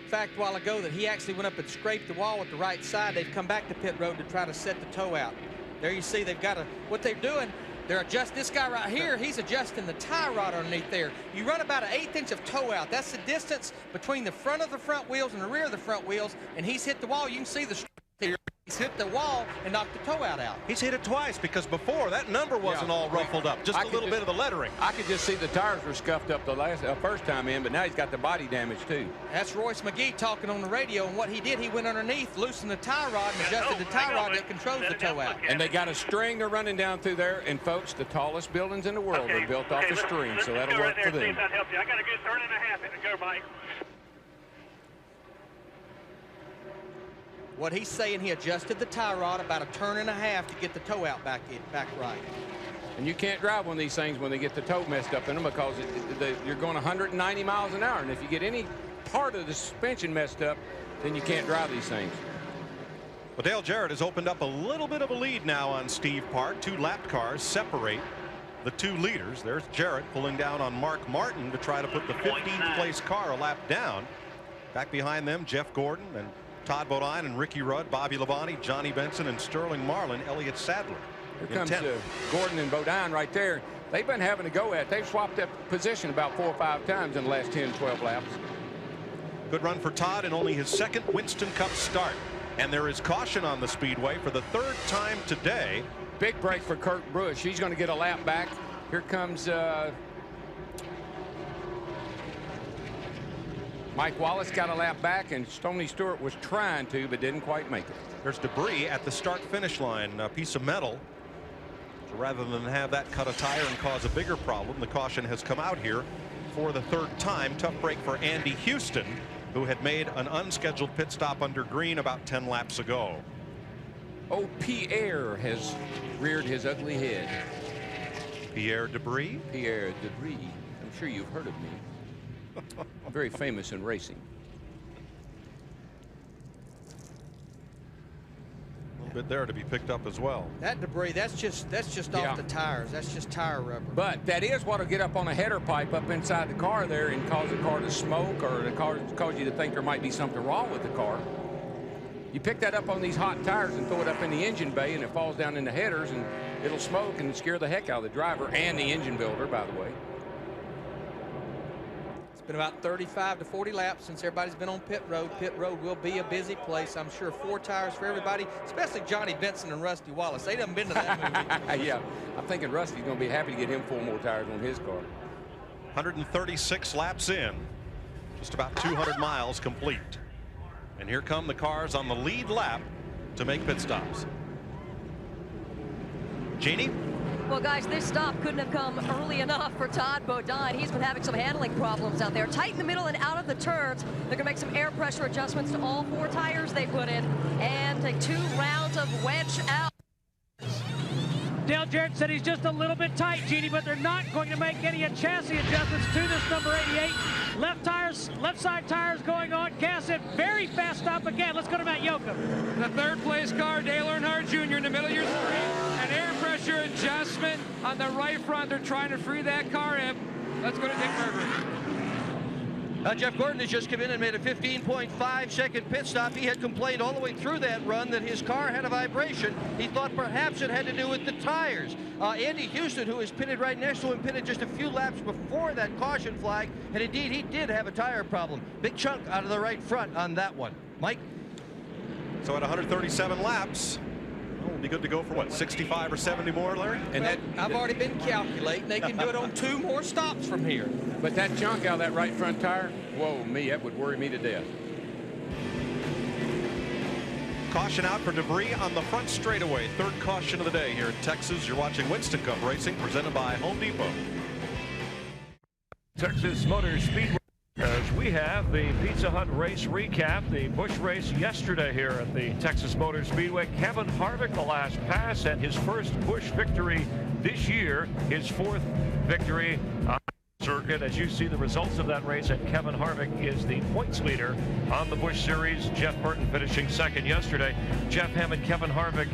fact a while ago that he actually went up and scraped the wall with the right side. They've come back to pit road to try to set the toe out. There you see they've got what they're doing. They're adjusting this guy right here. He's adjusting the tie rod underneath there. You run about an 1/8 inch of toe out. That's the distance between the front of the front wheels and the rear of the front wheels. And he's hit the wall. You can see the here. He's hit the wall and knocked the toe out. He's hit it twice, because before that number wasn't all ruffled up, just a little bit of the lettering. I could just see the tires were scuffed up the first time in, but now he's got the body damage too. That's Royce McGee talking on the radio, and what he did, he went underneath, loosened the tie rod, and adjusted the tie rod that controls the toe out. And they got a string they're running down through there, and folks, the tallest buildings in the world are built off a string, so that'll work for them. I got a good turn and a half in to go, Mike. What he's saying, he adjusted the tie rod about a turn and a half to get the toe out back right. And you can't drive one of these things when they get the toe messed up in them, because you're going 190 miles an hour. And if you get any part of the suspension messed up, then you can't drive these things. Well, Dale Jarrett has opened up a little bit of a lead now on Steve Park. 2 lapped cars separate the 2 leaders. There's Jarrett pulling down on Mark Martin to try to put the 15th place car a lap down. Back behind them, Jeff Gordon and Todd Bodine and Ricky Rudd, Bobby Labonte, Johnny Benson, and Sterling Marlin, Elliott Sadler. Here comes Gordon and Bodine right there. They've been having a go at it. They've swapped that position about 4 or 5 times in the last 10, 12 laps. Good run for Todd in only his 2nd Winston Cup start. And there is caution on the speedway for the 3rd time today. Big break for Kurt Busch. He's going to get a lap back. Here comes Mike Wallace, got a lap back, and Stoney Stewart was trying to, but didn't quite make it. There's debris at the start-finish line, a piece of metal. So rather than have that cut a tire and cause a bigger problem, the caution has come out here for the 3rd time. Tough break for Andy Houston, who had made an unscheduled pit stop under green about 10 laps ago. Oh, Pierre has reared his ugly head. Pierre Debris? Pierre Debris. I'm sure you've heard of me. Very famous in racing. A little bit there to be picked up as well. That debris, that's just off the tires. That's just tire rubber. But that is what will get up on a header pipe up inside the car there and cause the car to smoke, or the car cause you to think there might be something wrong with the car. You pick that up on these hot tires and throw it up in the engine bay, and it falls down in the headers, and it'll smoke and scare the heck out of the driver and the engine builder, by the way. Been about 35 to 40 laps since everybody's been on pit road. Pit road will be a busy place. I'm sure 4 tires for everybody, especially Johnny Benson and Rusty Wallace. They done been to that movie. Yeah, I'm thinking Rusty's going to be happy to get him 4 more tires on his car. 136 laps in, just about 200 miles complete. And here come the cars on the lead lap to make pit stops. Jeannie? Well, guys, this stop couldn't have come early enough for Todd Bodine. He's been having some handling problems out there. Tight in the middle and out of the turns. They're going to make some air pressure adjustments to all 4 tires they put in and take 2 rounds of wedge out. Dale Jarrett said he's just a little bit tight, Jeannie, but they're not going to make any chassis adjustments to this number 88. Left side tires going on. Gas in. Very fast stop again. Let's go to Matt Yoakum. The 3rd place car, Dale Earnhardt Jr. in the middle of your screen. An air pressure adjustment on the right front. They're trying to free that car in. Let's go to Dick Berger. Jeff Gordon has just come in and made a 15.5-second pit stop. He had complained all the way through that run that his car had a vibration. He thought perhaps it had to do with the tires. Andy Houston, who is pitted right next to him, pitted just a few laps before that caution flag, and indeed he did have a tire problem. Big chunk out of the right front on that one. Mike? So at 137 laps, we'll be good to go for what, 65 or 70 more, Larry? And well, I've already been calculating. They can do it on 2 more stops from here. But that chunk out of that right front tire, whoa, that would worry me to death. Caution out for debris on the front straightaway. 3rd caution of the day here in Texas. You're watching Winston Cup Racing, presented by Home Depot. Texas Motor Speedway. As we have the Pizza Hut race recap, the Busch race yesterday here at the Texas Motor Speedway. Kevin Harvick, the last pass, and his first Busch victory this year, his 4th victory on the circuit. As you see the results of that race, and Kevin Harvick is the points leader on the Busch Series. Jeff Burton finishing 2nd yesterday. Jeff Hammond, Kevin Harvick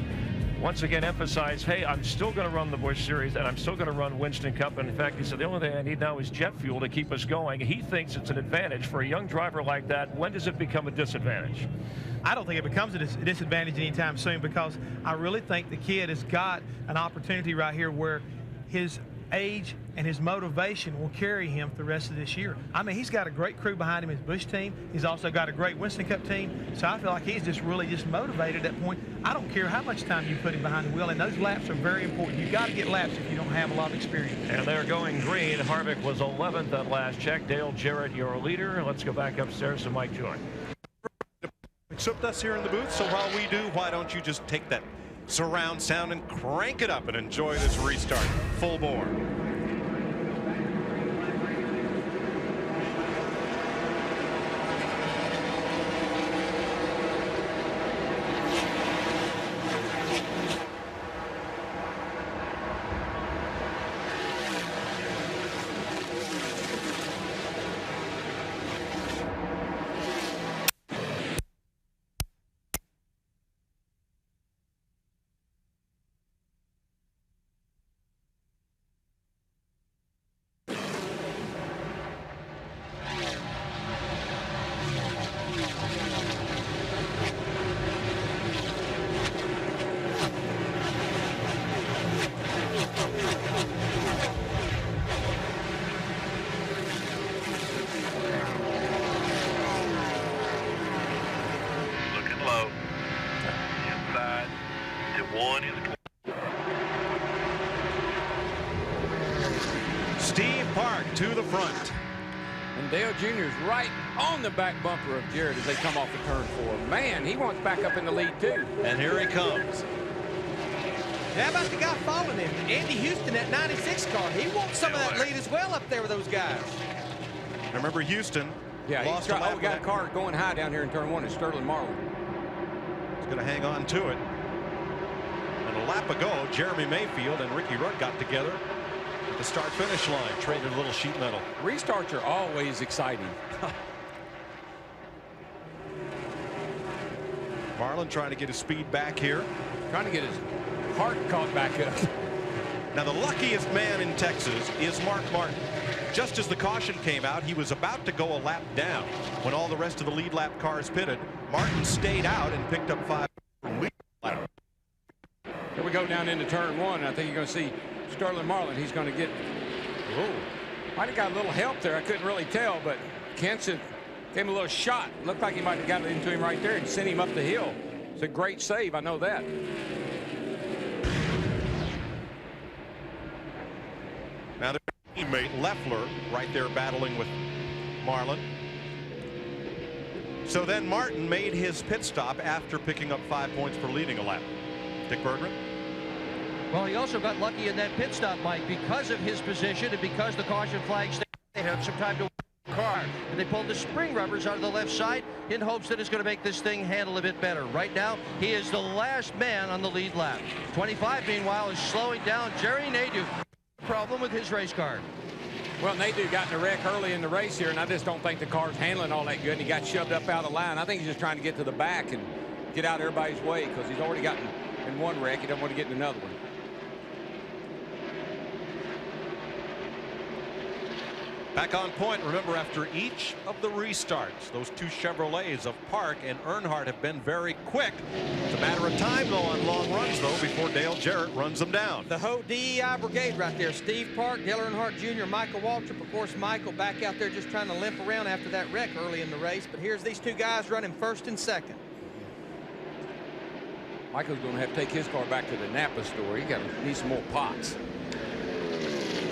once again emphasize, hey, I'm still going to run the Busch Series and I'm still going to run Winston Cup. And in fact, he said the only thing I need now is jet fuel to keep us going. He thinks it's an advantage for a young driver like that. When does it become a disadvantage? I don't think it becomes a disadvantage anytime soon, because I really think the kid has got an opportunity right here where his age and his motivation will carry him the rest of this year. I mean, he's got a great crew behind him, his Busch team. He's also got a great Winston Cup team. So I feel like he's just really motivated at that point. I don't care how much time you put him behind the wheel, and those laps are very important. You've got to get laps if you don't have a lot of experience. And they're going green. Harvick was 11th at last check. Dale Jarrett, your leader. Let's go back upstairs to Mike Joy. Except us here in the booth, so while we do, why don't you just take that surround sound and crank it up and enjoy this restart full bore. To the front. And Dale Jr. is right on the back bumper of Jarrett as they come off the turn 4. Man, he wants back up in the lead too. And here he comes. How about the guy following him? Andy Houston, that 96 car. He wants some of that lead as well up there with those guys. Remember Houston. Yeah, lost we got a car going high down here in turn 1 is Sterling Marlin. He's going to hang on to it. And a lap ago, Jeremy Mayfield and Ricky Rudd got together. The start-finish line, traded a little sheet metal. Restarts are always exciting. Marlin trying to get his speed back here. Trying to get his heart caught back up. Now, the luckiest man in Texas is Mark Martin. Just as the caution came out, he was about to go a lap down. When all the rest of the lead lap cars pitted, Martin stayed out and picked up 5 lead lap. Here we go down into turn 1. I think you're going to see Sterling Marlin. He's going to get Might have got a little help there. I couldn't really tell, but Kenson gave him a little shot. Looked like he might have got it into him right there and sent him up the hill. It's a great save. I know that. Now their teammate Leffler right there battling with Marlin. So then Martin made his pit stop after picking up 5 points for leading a lap. Dick Berggren. Well, he also got lucky in that pit stop, Mike, because of his position and because the caution flag stayed. They had some time to the car, and they pulled the spring rubbers out of the left side in hopes that it's going to make this thing handle a bit better. Right now, he is the last man on the lead lap. 25, meanwhile, is slowing down Jerry Nadeau. Problem with his race car. Well, Nadeau got in a wreck early in the race here, and I just don't think the car's handling all that good, and he got shoved up out of line. I think he's just trying to get to the back and get out of everybody's way because he's already gotten in one wreck. He doesn't want to get in another one. Back on point. Remember, after each of the restarts, those two Chevrolets of Park and Earnhardt have been very quick. It's a matter of time, though, on long runs, though, before Dale Jarrett runs them down. The whole DEI brigade right there. Steve Park, Dale Earnhardt Jr., Michael Waltrip. Of course, Michael back out there just trying to limp around after that wreck early in the race. But here's these two guys running first and second. Michael's going to have to take his car back to the Napa store. He need some more pots.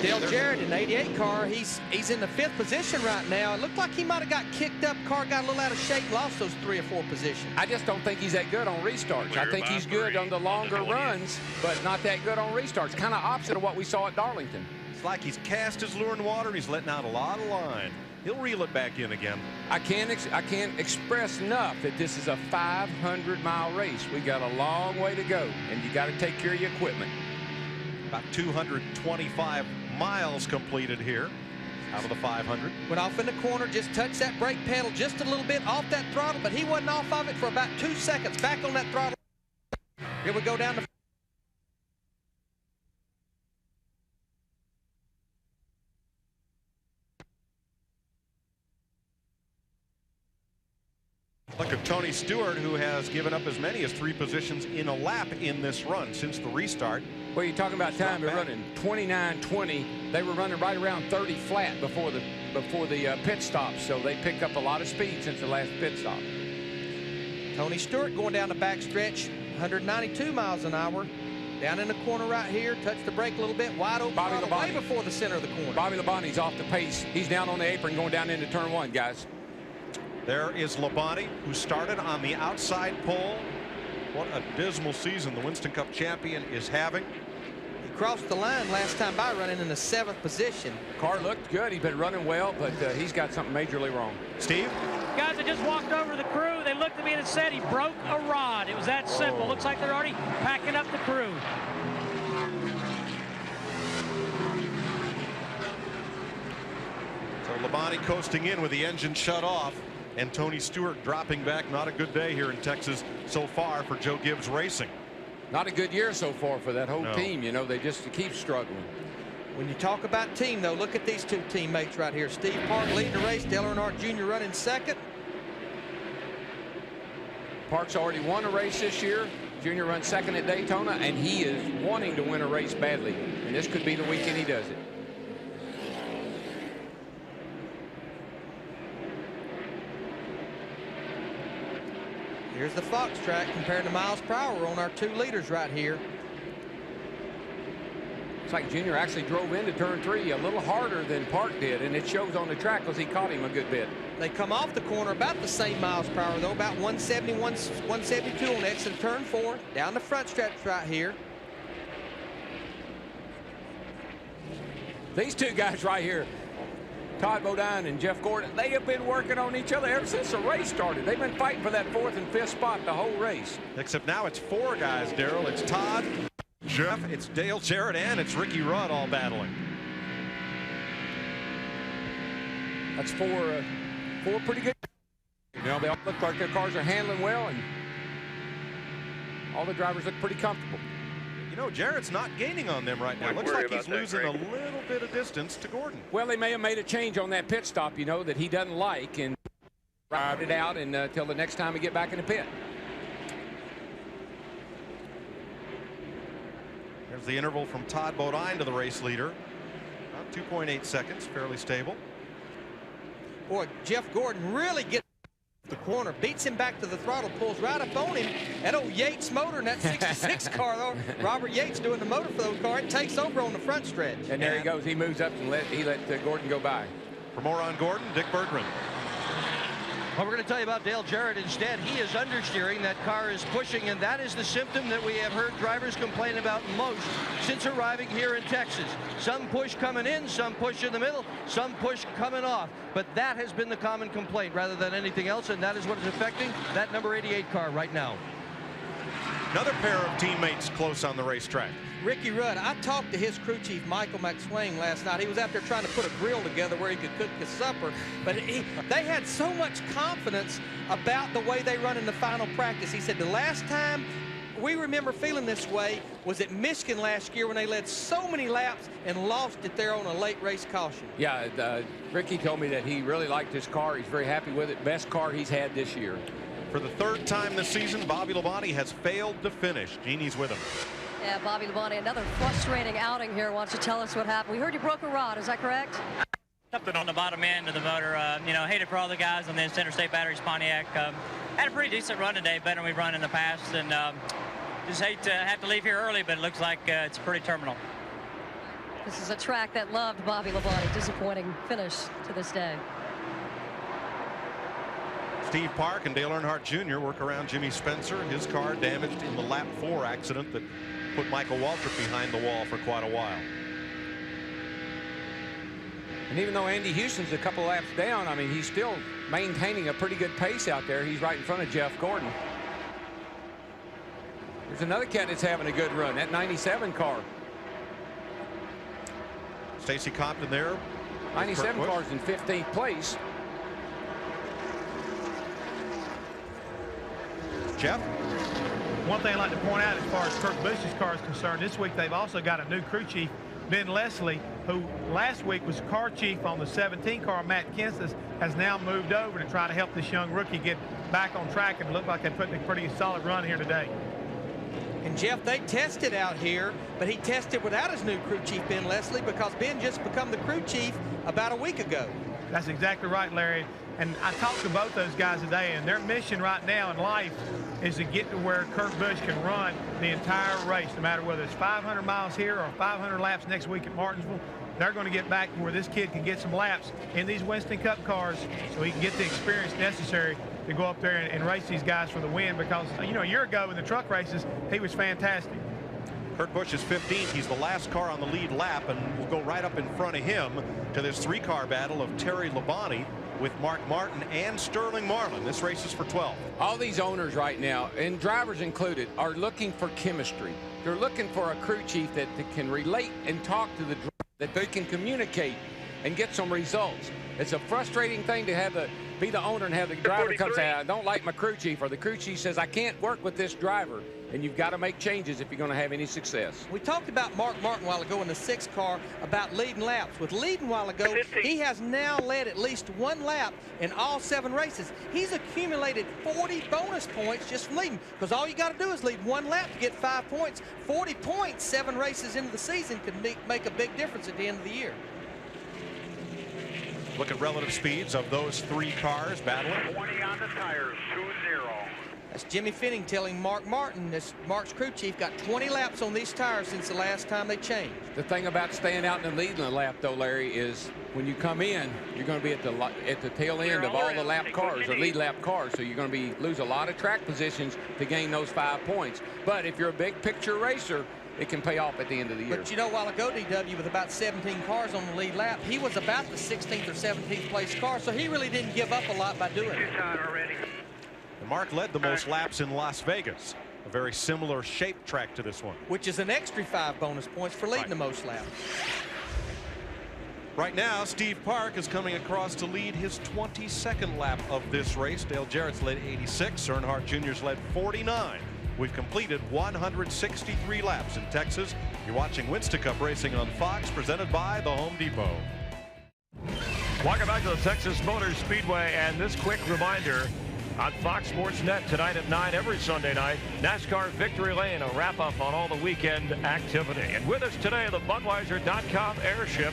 Dale Jarrett in the 88 car, he's in the 5th position right now. It looked like he might have got kicked up. Car got a little out of shape, lost those 3 or 4 positions. I just don't think he's that good on restarts. I think he's good on the longer runs, but not that good on restarts. Kind of opposite of what we saw at Darlington. It's like he's cast his lure in water. He's letting out a lot of line. He'll reel it back in again. I can't express enough that this is a 500-mile race. We got a long way to go, and you got to take care of your equipment. About 225 miles completed here out of the 500. Went off in the corner, just touched that brake pedal just a little bit off that throttle, but he wasn't off of it for about 2 seconds. Back on that throttle. Here we go down to Look at Tony Stewart, who has given up as many as 3 positions in a lap in this run since the restart. Well, you're talking about time. They're running 29.20. They were running right around 30 flat before the pit stop, so they picked up a lot of speed since the last pit stop. Tony Stewart going down the back stretch, 192 miles an hour. Down in the corner right here, touched the brake a little bit, wide open, way before the center of the corner. Bobby Labonte's off the pace. He's down on the apron going down into turn 1, guys. There is Labonte, who started on the outside pole. What a dismal season the Winston Cup champion is having. He crossed the line last time by running in the 7th position. Car looked good. He's been running well, but he's got something majorly wrong. Steve? Guys, I just walked over to the crew. They looked at me and said he broke a rod. It was that simple. Looks like they're already packing up the crew. So Labonte coasting in with the engine shut off. And Tony Stewart dropping back. Not a good day here in Texas so far for Joe Gibbs Racing. Not a good year so far for that whole team. You know, they just keep struggling. When you talk about team, though, look at these two teammates right here. Steve Park leading the race. Dale Earnhardt Jr. running second. Park's already won a race this year. Junior runs second at Daytona, and he is wanting to win a race badly. And this could be the weekend he does it. Here's the Fox track compared to miles per hour on our 2 leaders right here. Looks like Junior actually drove into turn 3 a little harder than Park did, and it shows on the track because he caught him a good bit. They come off the corner about the same miles per hour, though, about 170, 172 on exit of turn 4. Down the front stretch right here. These two guys right here, Todd Bodine and Jeff Gordon, they have been working on each other ever since the race started. They've been fighting for that 4th and 5th spot the whole race. Except now it's 4 guys, Darrell. It's Todd, Jeff, it's Dale Jarrett, and it's Ricky Rudd all battling. That's four pretty good. You know, they all look like their cars are handling well, and all the drivers look pretty comfortable. You know, Jarrett's not gaining on them right now. Looks like he's losing a little bit of distance to Gordon. Well, they may have made a change on that pit stop, you know, that he doesn't like, and ride it out until the next time we get back in the pit. There's the interval from Todd Bodine to the race leader. About 2.8 seconds, fairly stable. Boy, Jeff Gordon really gets the corner, beats him back to the throttle, pulls right up on him. That old Yates motor in that 66 car, though, Robert Yates doing the motor for the car, it takes over on the front stretch. And there he goes. He moves up and let Gordon go by. For more on Gordon, Dick Berggren. Well, we're going to tell you about Dale Jarrett instead. He is understeering. That car is pushing, and that is the symptom that we have heard drivers complain about most since arriving here in Texas. Some push coming in, some push in the middle, some push coming off. But that has been the common complaint rather than anything else, and that is what is affecting that number 88 car right now. Another pair of teammates close on the racetrack. Ricky Rudd, I talked to his crew chief, Michael McSwain, last night. He was out there trying to put a grill together where he could cook his supper. But they had so much confidence about the way they run in the final practice. He said the last time we remember feeling this way was at Michigan last year when they led so many laps and lost it there on a late race caution. Yeah, Ricky told me that he really liked his car. He's very happy with it. Best car he's had this year. For the third time this season, Bobby Labonte has failed to finish. Jeannie's with him. Yeah, Bobby Labonte, another frustrating outing here. Why don't you tell us what happened? We heard you broke a rod. Is that correct? Something on the bottom end of the motor. You know, hated for all the guys on the Interstate Batteries Pontiac. Had a pretty decent run today, better than we've run in the past, and just hate to have to leave here early, but it looks like it's pretty terminal. This is a track that loved Bobby Labonte. Disappointing finish to this day. Steve Park and Dale Earnhardt Jr. work around Jimmy Spencer. His car damaged in the lap 4 accident that put Michael Waltrip behind the wall for quite a while. And even though Andy Houston's a couple laps down, I mean, he's still maintaining a pretty good pace out there. He's right in front of Jeff Gordon. There's another cat that's having a good run, that 97 car. Stacy Compton there. 97 car's in 15th place. Jeff? One thing I'd like to point out as far as Kurt Busch's car is concerned, this week they've also got a new crew chief, Ben Leslie, who last week was car chief on the 17 car. Matt Kenseth has now moved over to try to help this young rookie get back on track, and it looked like they put in a pretty solid run here today. And Jeff, they tested out here, but he tested without his new crew chief, Ben Leslie, because Ben just become the crew chief about a week ago. That's exactly right, Larry. And I talked to both those guys today, and their mission right now in life is to get to where Kurt Busch can run the entire race, no matter whether it's 500 miles here or 500 laps next week at Martinsville. They're going to get back to where this kid can get some laps in these Winston Cup cars so he can get the experience necessary to go up there and race these guys for the win, because, you know, a year ago in the truck races, he was fantastic. Kurt Busch is 15th. He's the last car on the lead lap, and will go right up in front of him to this 3-car battle of Terry Labonte with Mark Martin and Sterling Marlin. This race is for 12. All these owners right now, and drivers included, are looking for chemistry. They're looking for a crew chief that can relate and talk to the driver, that they can communicate and get some results. It's a frustrating thing to have be the owner and have the driver come say, I don't like my crew chief, or the crew chief says, I can't work with this driver. And you've got to make changes if you're going to have any success. We talked about Mark Martin a while ago in the 6 car about leading laps. With leading a while ago, he has now led at least 1 lap in all 7 races. He's accumulated 40 bonus points just from leading, because all you got to do is lead 1 lap to get 5 points. 40 points 7 races into the season could make a big difference at the end of the year. Look at relative speeds of those 3 cars battling. 20 on the tires, 2-0. That's Jimmy Finning telling Mark Martin, this Mark's crew chief, got 20 laps on these tires since the last time they changed. The thing about staying out in the leading lap, though, Larry, is when you come in, you're going to be at the tail end of all the lap cars, or lead lap cars. So you're going to lose a lot of track positions to gain those 5 points. But if you're a big picture racer, it can pay off at the end of the year. But you know, a while ago, DW, with about 17 cars on the lead lap, he was about the 16th or 17th place car, so he really didn't give up a lot by doing it. And Mark led the most laps in Las Vegas, a very similar shaped track to this one. Which is an extra 5 bonus points for leading the most laps. Right now, Steve Park is coming across to lead his 22nd lap of this race. Dale Jarrett's led 86, Earnhardt Jr.'s led 49. We've completed 163 laps in Texas. You're watching Winston Cup Racing on Fox, presented by the Home Depot. Welcome back to the Texas Motor Speedway, and this quick reminder on Fox Sports Net tonight at 9 every Sunday night, NASCAR Victory Lane, a wrap-up on all the weekend activity. And with us today, the Budweiser.com airship,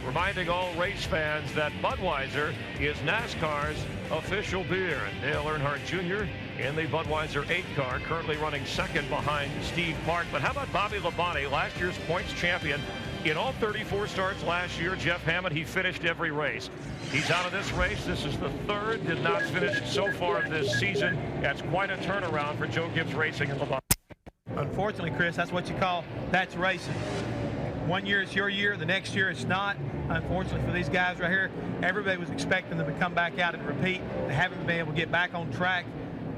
reminding all race fans that Budweiser is NASCAR's official beer. And Dale Earnhardt Jr. in the Budweiser 8 car, currently running second behind Steve Park. But how about Bobby Labonte, last year's points champion? In all 34 starts last year, Jeff Hammond, he finished every race. He's out of this race. This is the third. Did not finish so far this season. That's quite a turnaround for Joe Gibbs Racing and Labonte. Unfortunately, Chris, that's what you call that's racing. One year it's your year, the next year it's not. Unfortunately for these guys right here, everybody was expecting them to come back out and repeat. They haven't been able to get back on track.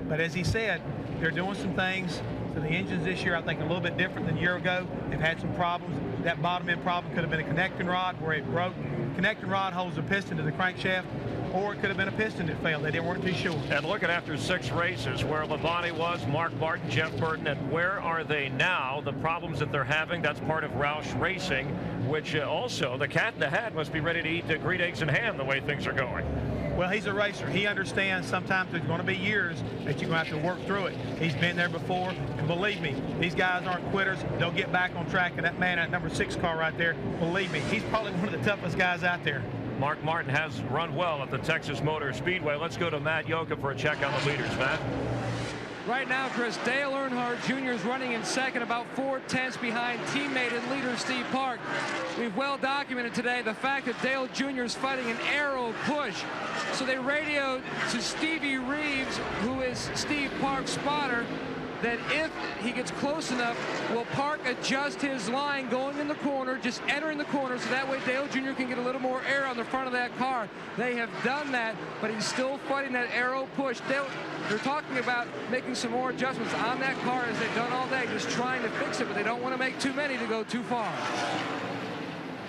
But as he said, they're doing some things. So the engines this year, I think, are a little bit different than a year ago. They've had some problems. That bottom end problem could have been a connecting rod where it broke. Connecting rod holds the piston to the crankshaft, or it could have been a piston that failed. They weren't too sure. And looking after 6 races, where Labonte was, Mark Martin, Jeff Burton, and where are they now? The problems that they're having, that's part of Roush Racing, which also, the cat in the hat must be ready to eat green eggs and ham the way things are going. Well, he's a racer. He understands sometimes there's going to be years that you're going to have to work through it. He's been there before, and believe me, these guys aren't quitters. They'll get back on track, and that man, that number 6 car right there, believe me, he's probably one of the toughest guys out there. Mark Martin has run well at the Texas Motor Speedway. Let's go to Matt Yoka for a check on the leaders. Matt? Right now, Chris, Dale Earnhardt Jr. is running in second, about 4/10 behind teammate and leader Steve Park. We've well documented today the fact that Dale Jr. is fighting an aero push. So they radioed to Stevie Reeves, who is Steve Park's spotter, that if he gets close enough, will Park adjust his line going in the corner, just entering the corner, so that way Dale Jr. can get a little more air on the front of that car. They have done that, but he's still fighting that aero push. They're talking about making some more adjustments on that car as they've done all day, just trying to fix it, but they don't want to make too many to go too far.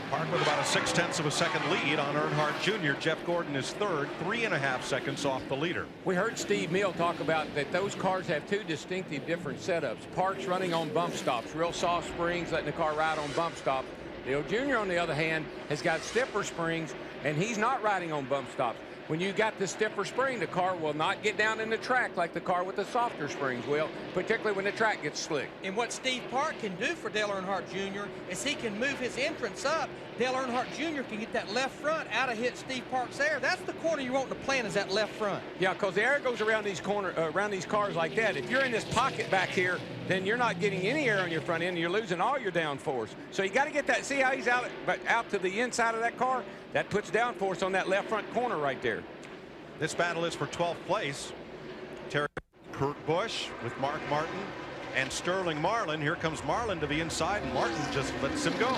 Park with about a 0.6 of a second lead on Earnhardt Jr. Jeff Gordon is third, 3.5 seconds off the leader. We heard Steve Mill talk about that those cars have 2 distinctive different setups. Park's running on bump stops, real soft springs, letting the car ride on bump stop. Dale Jr., on the other hand, has got stiffer springs, and he's not riding on bump stops. When you got the stiffer spring, the car will not get down in the track like the car with the softer springs will, particularly when the track gets slick. And what Steve Park can do for Dale Earnhardt Jr. is he can move his entrance up. Dale Earnhardt Jr. can get that left front out of hit Steve Park's air. That's the corner you want to plan, is that left front. Yeah, because the air goes around these around these cars like that. If you're in this pocket back here, then you're not getting any air on your front end, and you're losing all your downforce. So you got to get that. See how he's out to the inside of that car? That puts downforce on that left front corner right there. This battle is for 12th place. Kurt Busch with Mark Martin and Sterling Marlin. Here comes Marlin to the inside, and Martin just lets him go.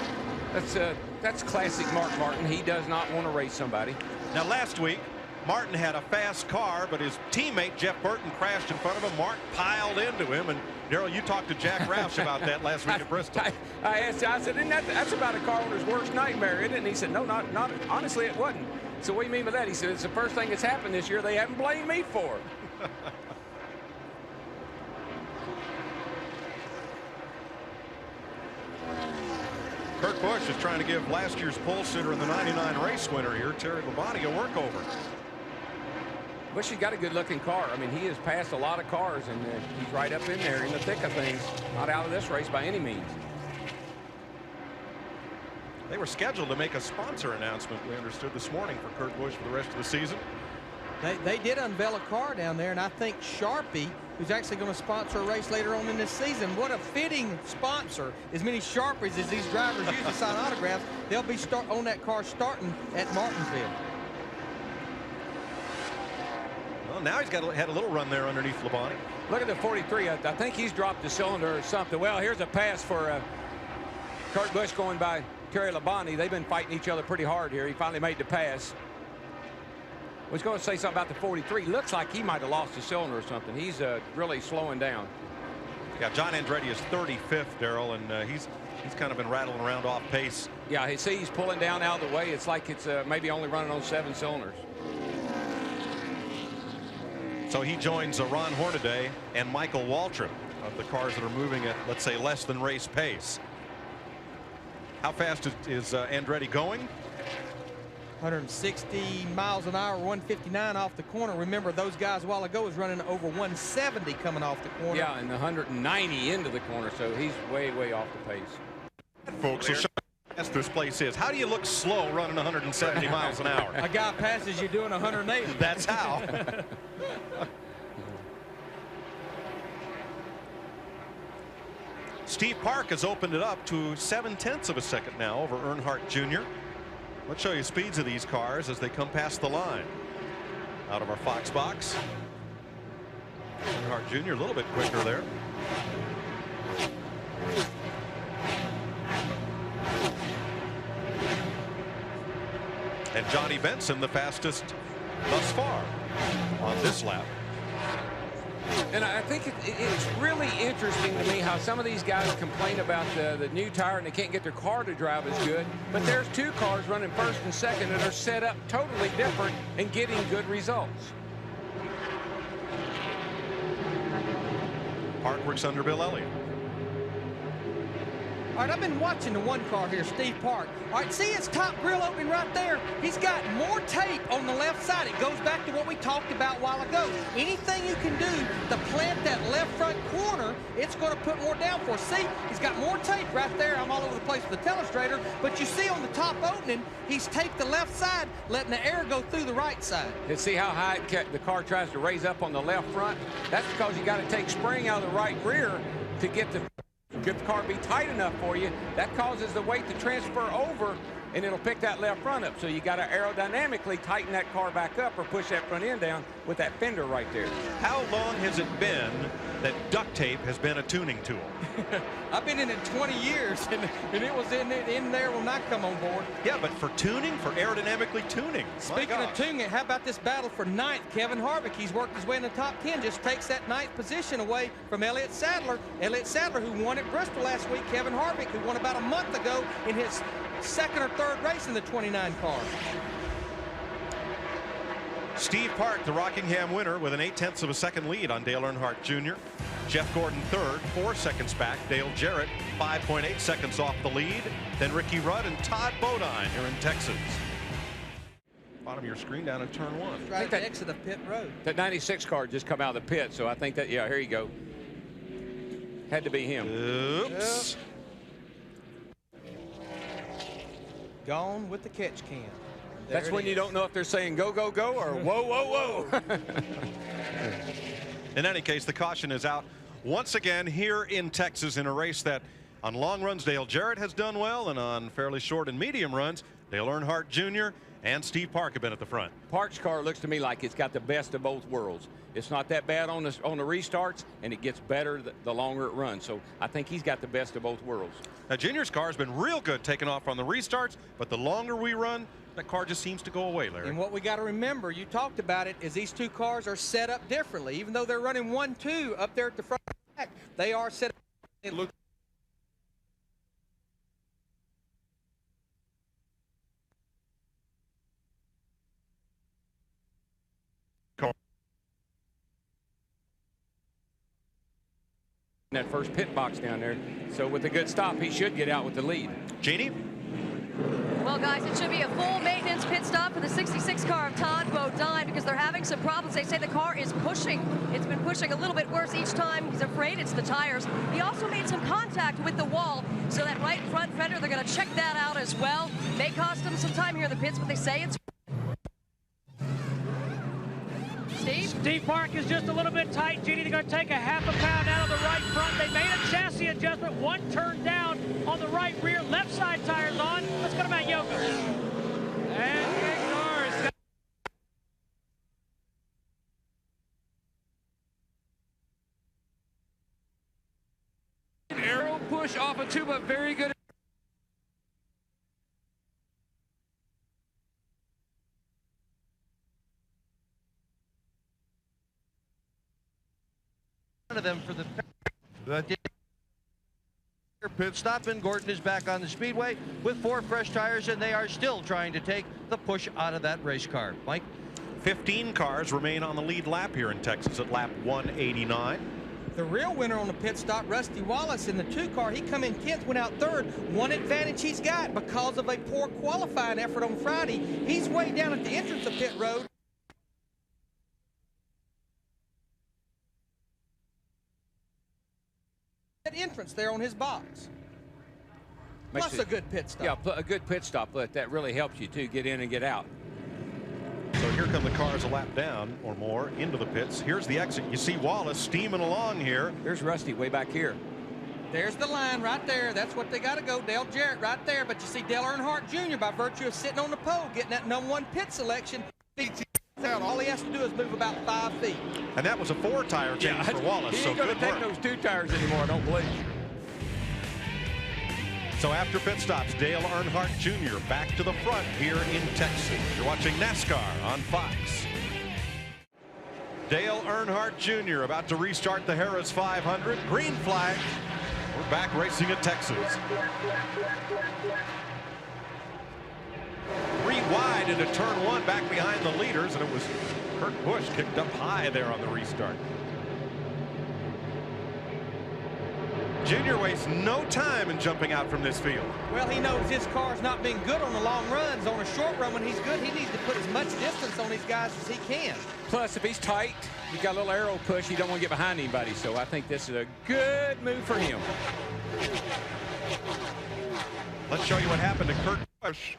That's classic Mark Martin. He does not want to race somebody. Now, last week, Martin had a fast car, but his teammate Jeff Burton crashed in front of him. Mark piled into him, and Darrell, you talked to Jack Roush about that last week at Bristol. I asked him, I said, that's about a car owner's worst nightmare, isn't it? And he said, no, not honestly, it wasn't. So what do you mean by that? He said, it's the first thing that's happened this year they haven't blamed me for. Kurt Busch is trying to give last year's pole sitter and the 99 race winner here, Terry Labonte, a workover. Busch has got a good-looking car. I mean, he has passed a lot of cars, and he's right up in there in the thick of things. Not out of this race by any means. They were scheduled to make a sponsor announcement, we understood this morning, for Kurt Busch for the rest of the season. They did unveil a car down there, and I think Sharpie, who's actually going to sponsor a race later on in this season, what a fitting sponsor. As many Sharpies as these drivers use to sign autographs, they'll be on that car starting at Martinsville. Well, now he's had a little run there underneath Labonte. Look at the 43. I think he's dropped the cylinder or something. Well, here's a pass for Kurt Busch going by Terry Labonte. They've been fighting each other pretty hard here. He finally made the pass. I was going to say something about the 43. Looks like he might have lost a cylinder or something. He's really slowing down. Yeah, John Andretti is 35th, Darrell, and he's kind of been rattling around off pace. Yeah, he's pulling down out of the way. It's like it's maybe only running on 7 cylinders. So he joins Ron Hornaday and Michael Waltrip of the cars that are moving at, let's say, less than race pace. How fast is Andretti going? 160 miles an hour, 159 off the corner. Remember, those guys a while ago was running over 170 coming off the corner. Yeah, and 190 into the corner, so he's way, way off the pace. Folks, Yes, this place is. How do you look slow running 170 miles an hour? A guy passes you doing 180. That's how. Steve Park has opened it up to 0.7 of a second now over Earnhardt Jr. Let's show you speeds of these cars as they come past the line. Out of our Fox box. Earnhardt Jr. a little bit quicker there. And Johnny Benson the fastest thus far on this lap. And I think it's really interesting to me how some of these guys complain about the new tire and they can't get their car to drive as good. But there's two cars running first and second that are set up totally different and getting good results. Park works under Bill Elliott. All right, I've been watching the one car here, Steve Park. All right, see his top grill opening right there? He's got more tape on the left side. It goes back to what we talked about a while ago. Anything you can do to plant that left front corner, it's going to put more downforce. See, he's got more tape right there. I'm all over the place with the telestrator, but you see on the top opening, he's taped the left side, letting the air go through the right side. And see how high the car tries to raise up on the left front? That's because you got to take spring out of the right rear to get the car be tight enough for you. That causes the weight to transfer over, and it'll pick that left front up. So you got to aerodynamically tighten that car back up or push that front end down with that fender right there. How long has it been that duct tape has been a tuning tool? I've been in it 20 years, and it was in there when I come on board. Yeah, but for tuning, for aerodynamically tuning. Speaking of tuning, how about this battle for ninth? Kevin Harvick, he's worked his way in the top 10, just takes that ninth position away from Elliott Sadler. Elliott Sadler, who won at Bristol last week. Kevin Harvick, who won about a month ago in his second or third race in the 29 car. Steve Park, the Rockingham winner, with an 0.8 of a second lead on Dale Earnhardt Jr. Jeff Gordon third, 4 seconds back. Dale Jarrett 5.8 seconds off the lead. Then Ricky Rudd and Todd Bodine here in Texas. Bottom of your screen down in turn 1. Right at the exit of pit road. That 96 car just come out of the pit, so I think that, yeah, here you go. Had to be him. Oops. Yep. Gone with the catch can. That's when you don't know if they're saying go, go, go or whoa, whoa, whoa. In any case, the caution is out once again here in Texas in a race that on long runs Dale Jarrett has done well, and on fairly short and medium runs Dale Earnhardt Jr. and Steve Park have been at the front. Park's car looks to me like it's got the best of both worlds. It's not that bad on the restarts, and it gets better the longer it runs. So I think he's got the best of both worlds. Now, Junior's car has been real good taking off on the restarts, but the longer we run, that car just seems to go away, Larry. And what we got to remember, you talked about it, is these two cars are set up differently. Even though they're running 1-2 up there at the front and back, they are set up. It looks that first pit box down there. So with a good stop, he should get out with the lead. Jeannie? Well, guys, it should be a full maintenance pit stop for the 66 car of Todd Bodine because they're having some problems. They say the car is pushing. It's been pushing a little bit worse each time. He's afraid it's the tires. He also made some contact with the wall, so that right front fender, they're going to check that out as well. May cost him some time here in the pits, but they say it's... Steve Park is just a little bit tight. Jeannie, they're going to take a half a pound out of the right front. They made a chassis adjustment. One turn down on the right rear. Left side tires on. Let's go to Matt Yoga. And ignores. Arrow push off a two, but very good. Of them for the pit stop, and Gordon is back on the speedway with 4 fresh tires, and they are still trying to take the push out of that race car. Mike? 15 cars remain on the lead lap here in Texas at lap 189. The real winner on the pit stop, Rusty Wallace, in the 2 car. He come in 10th, went out 3rd. One advantage he's got because of a poor qualifying effort on Friday. He's way down at the entrance of pit road. That entrance there on his box. Plus a good pit stop. Yeah, a good pit stop, but that really helps you too, get in and get out. So here come the cars a lap down or more into the pits. Here's the exit. You see Wallace steaming along here. There's Rusty way back here. There's the line right there. That's what they got to go. Dale Jarrett right there. But you see Dale Earnhardt Jr. by virtue of sitting on the pole, getting that #1 pit selection. All he has to do is move about 5 feet. And that was a 4-tire change for Wallace. He ain't going to take those 2 tires anymore, I don't believe. So after pit stops, Dale Earnhardt Jr. back to the front here in Texas. You're watching NASCAR on Fox. Dale Earnhardt Jr. about to restart the Harrah's 500. Green flag. We're back racing at Texas. 3 wide into turn 1 back behind the leaders, and it was Kurt Busch kicked up high there on the restart. Junior wastes no time in jumping out from this field. Well, he knows his car's not been good on the long runs. On a short run, when he's good, he needs to put as much distance on these guys as he can. Plus, if he's tight, he's got a little arrow push, he don't want to get behind anybody. So I think this is a good move for him. Let's show you what happened to Kurt Busch.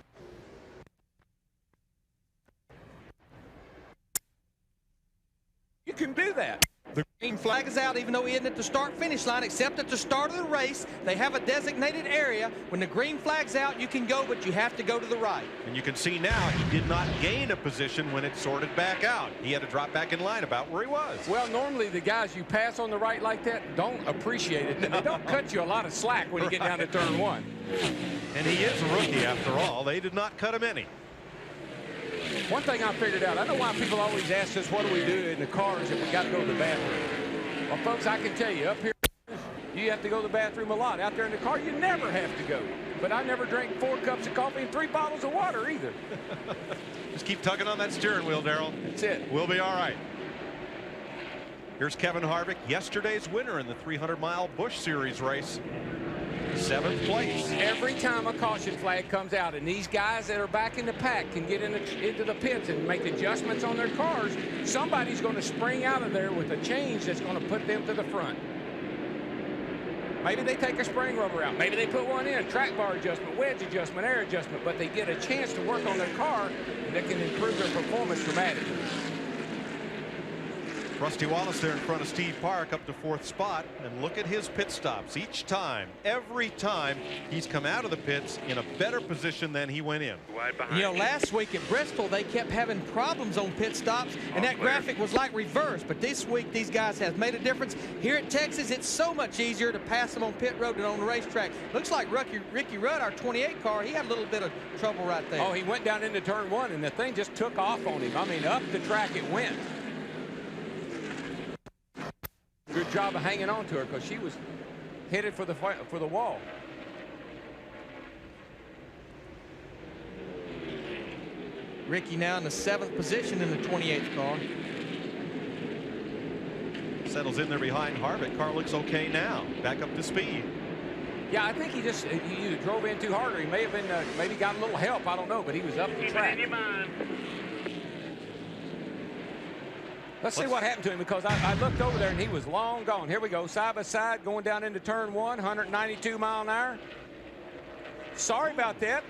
You can do that. The green flag is out, even though he isn't at the start-finish line, except at the start of the race. They have a designated area. When the green flag's out, you can go, but you have to go to the right. And you can see now he did not gain a position when it sorted back out. He had to drop back in line about where he was. Well, normally the guys you pass on the right like that don't appreciate it. They don't cut you a lot of slack when you get down to turn 1. And he is a rookie after all. They did not cut him any. One thing I figured out, I know why people always ask us, what do we do in the cars if we got to go to the bathroom? Well, folks, I can tell you, up here, you have to go to the bathroom a lot. Out there in the car, you never have to go. But I never drank 4 cups of coffee and 3 bottles of water either. Just keep tugging on that steering wheel, Darrell. That's it. We'll be all right. Here's Kevin Harvick, yesterday's winner in the 300-mile Busch Series race. 7th place. Every time a caution flag comes out and these guys that are back in the pack can get into the pits and make adjustments on their cars, somebody's going to spring out of there with a change that's going to put them to the front. Maybe they take a spring rubber out. Maybe they put one in, track bar adjustment, wedge adjustment, air adjustment, but they get a chance to work on their car that can improve their performance dramatically. Rusty Wallace there in front of Steve Park up to 4th spot, and look at his pit stops each time. Every time he's come out of the pits in a better position than he went in. You know, last week at Bristol they kept having problems on pit stops, and that graphic was like reversed. But this week these guys have made a difference. Here at Texas, it's so much easier to pass them on pit road than on the racetrack. Looks like Ricky Rudd, our 28 car, he had a little bit of trouble right there. Oh, he went down into turn 1 and the thing just took off on him. I mean, up the track it went. Good job of hanging on to her because she was headed for the wall. Ricky now in the 7th position in the 28th car. Settles in there behind Harvick. Car looks okay now. Back up to speed. Yeah, I think he either drove in too hard or he may have been maybe got a little help. I don't know, but he was up the track. Let's see what happened to him because I looked over there and he was long gone. Here we go, side by side, going down into turn 1, 192 mile an hour. Sorry about that.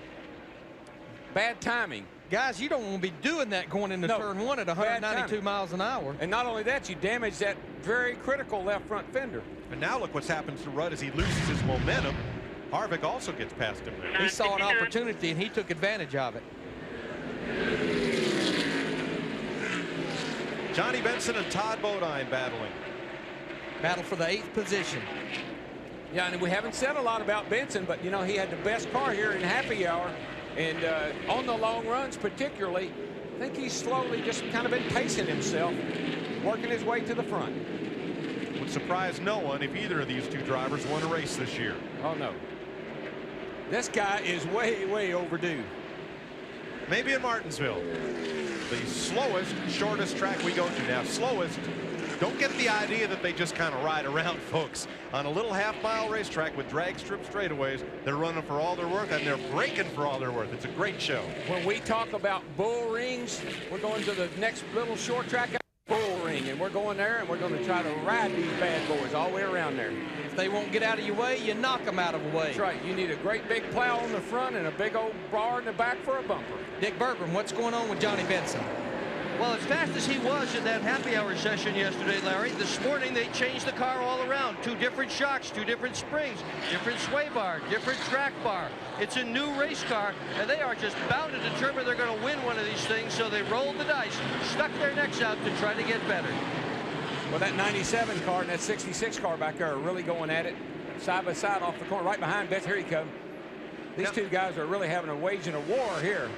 Bad timing. Guys, you don't want to be doing that going into turn 1 at 192 miles an hour. And not only that, you damage that very critical left front fender. And now look what's happened to Rudd as he loses his momentum. Harvick also gets past him there. He saw an opportunity and he took advantage of it. Johnny Benson and Todd Bodine battling. Battle for the 8th position. Yeah, and we haven't said a lot about Benson, but, you know, he had the best car here in happy hour. And on the long runs particularly, I think he's slowly just kind of been pacing himself, working his way to the front. Would surprise no one if either of these 2 drivers won a race this year. Oh, no. This guy is way, way overdue. Maybe in Martinsville. The slowest, shortest track we go to now. Slowest. Don't get the idea that they just kind of ride around, folks. On a little half-mile racetrack with drag strip straightaways, they're running for all they're worth, and they're braking for all they're worth. It's a great show. When we talk about bull rings, we're going to the next little short track, bull ring. and we're going there, and we're going to try to ride these bad boys all the way around there. If they won't get out of your way, you knock them out of the way. That's right. You need a great big plow on the front and a big old bar in the back for a bumper. Dick Bergman, what's going on with Johnny Benson? Well, as fast as he was in that happy hour session yesterday, Larry, this morning they changed the car all around. 2 different shocks, 2 different springs, different sway bar, different track bar. It's a new race car, and they are just bound to determine they're going to win one of these things, so they rolled the dice, stuck their necks out to try to get better. Well, that 97 car and that 66 car back there are really going at it side by side off the corner, right behind Beth. Here he comes. These two guys are really having a waging a war here.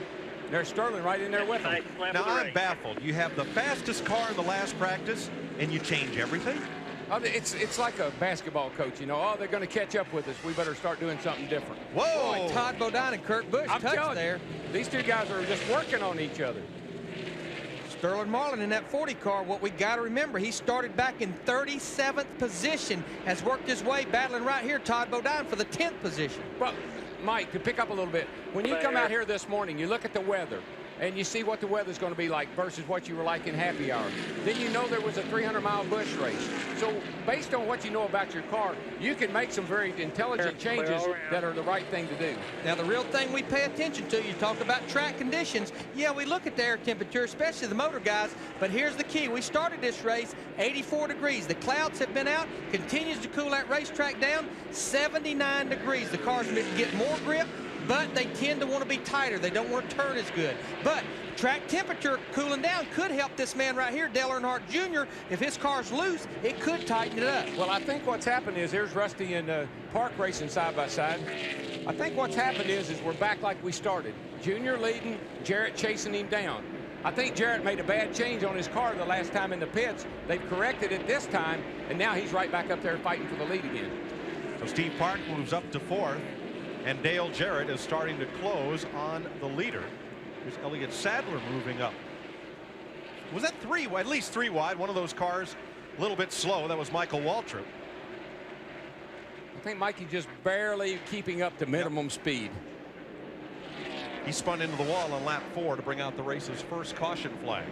There's Sterling right in there with them. Now, I'm baffled. You have the fastest car in the last practice, and you change everything? It's like a basketball coach, you know. Oh, they're going to catch up with us. We better start doing something different. Whoa! Boy, Todd Bodine and Kurt Busch touched there. These two guys are just working on each other. Sterling Marlin in that 40 car, what we got to remember, he started back in 37th position, has worked his way, battling right here, Todd Bodine for the 10th position. Well, Mike, to pick up a little bit, when you come out here this morning, you look at the weather, and you see what the weather's going to be like versus what you were like in happy hour. Then you know there was a 300-mile Busch race. So based on what you know about your car, you can make some very intelligent changes that are the right thing to do. Now, the real thing we pay attention to, you talk about track conditions. Yeah, we look at the air temperature, especially the motor guys, but here's the key. We started this race 84 degrees. The clouds have been out, continues to cool that racetrack down, 79 degrees. The cars get more grip, but they tend to want to be tighter. They don't want to turn as good. But track temperature cooling down could help this man right here, Dale Earnhardt Jr. If his car's loose, it could tighten it up. Well, I think what's happened is here's Rusty and Park racing side by side. I think what's happened is we're back like we started. Junior leading, Jarrett chasing him down. I think Jarrett made a bad change on his car the last time in the pits. They've corrected it this time, and now he's right back up there fighting for the lead again. So Steve Park moves up to 4th. And Dale Jarrett is starting to close on the leader. There's Elliott Sadler moving up. Was that 3 wide? At least 3 wide. One of those cars a little bit slow. That was Michael Waltrip. I think Mikey just barely keeping up to minimum speed. He spun into the wall on lap 4 to bring out the race's first caution flag.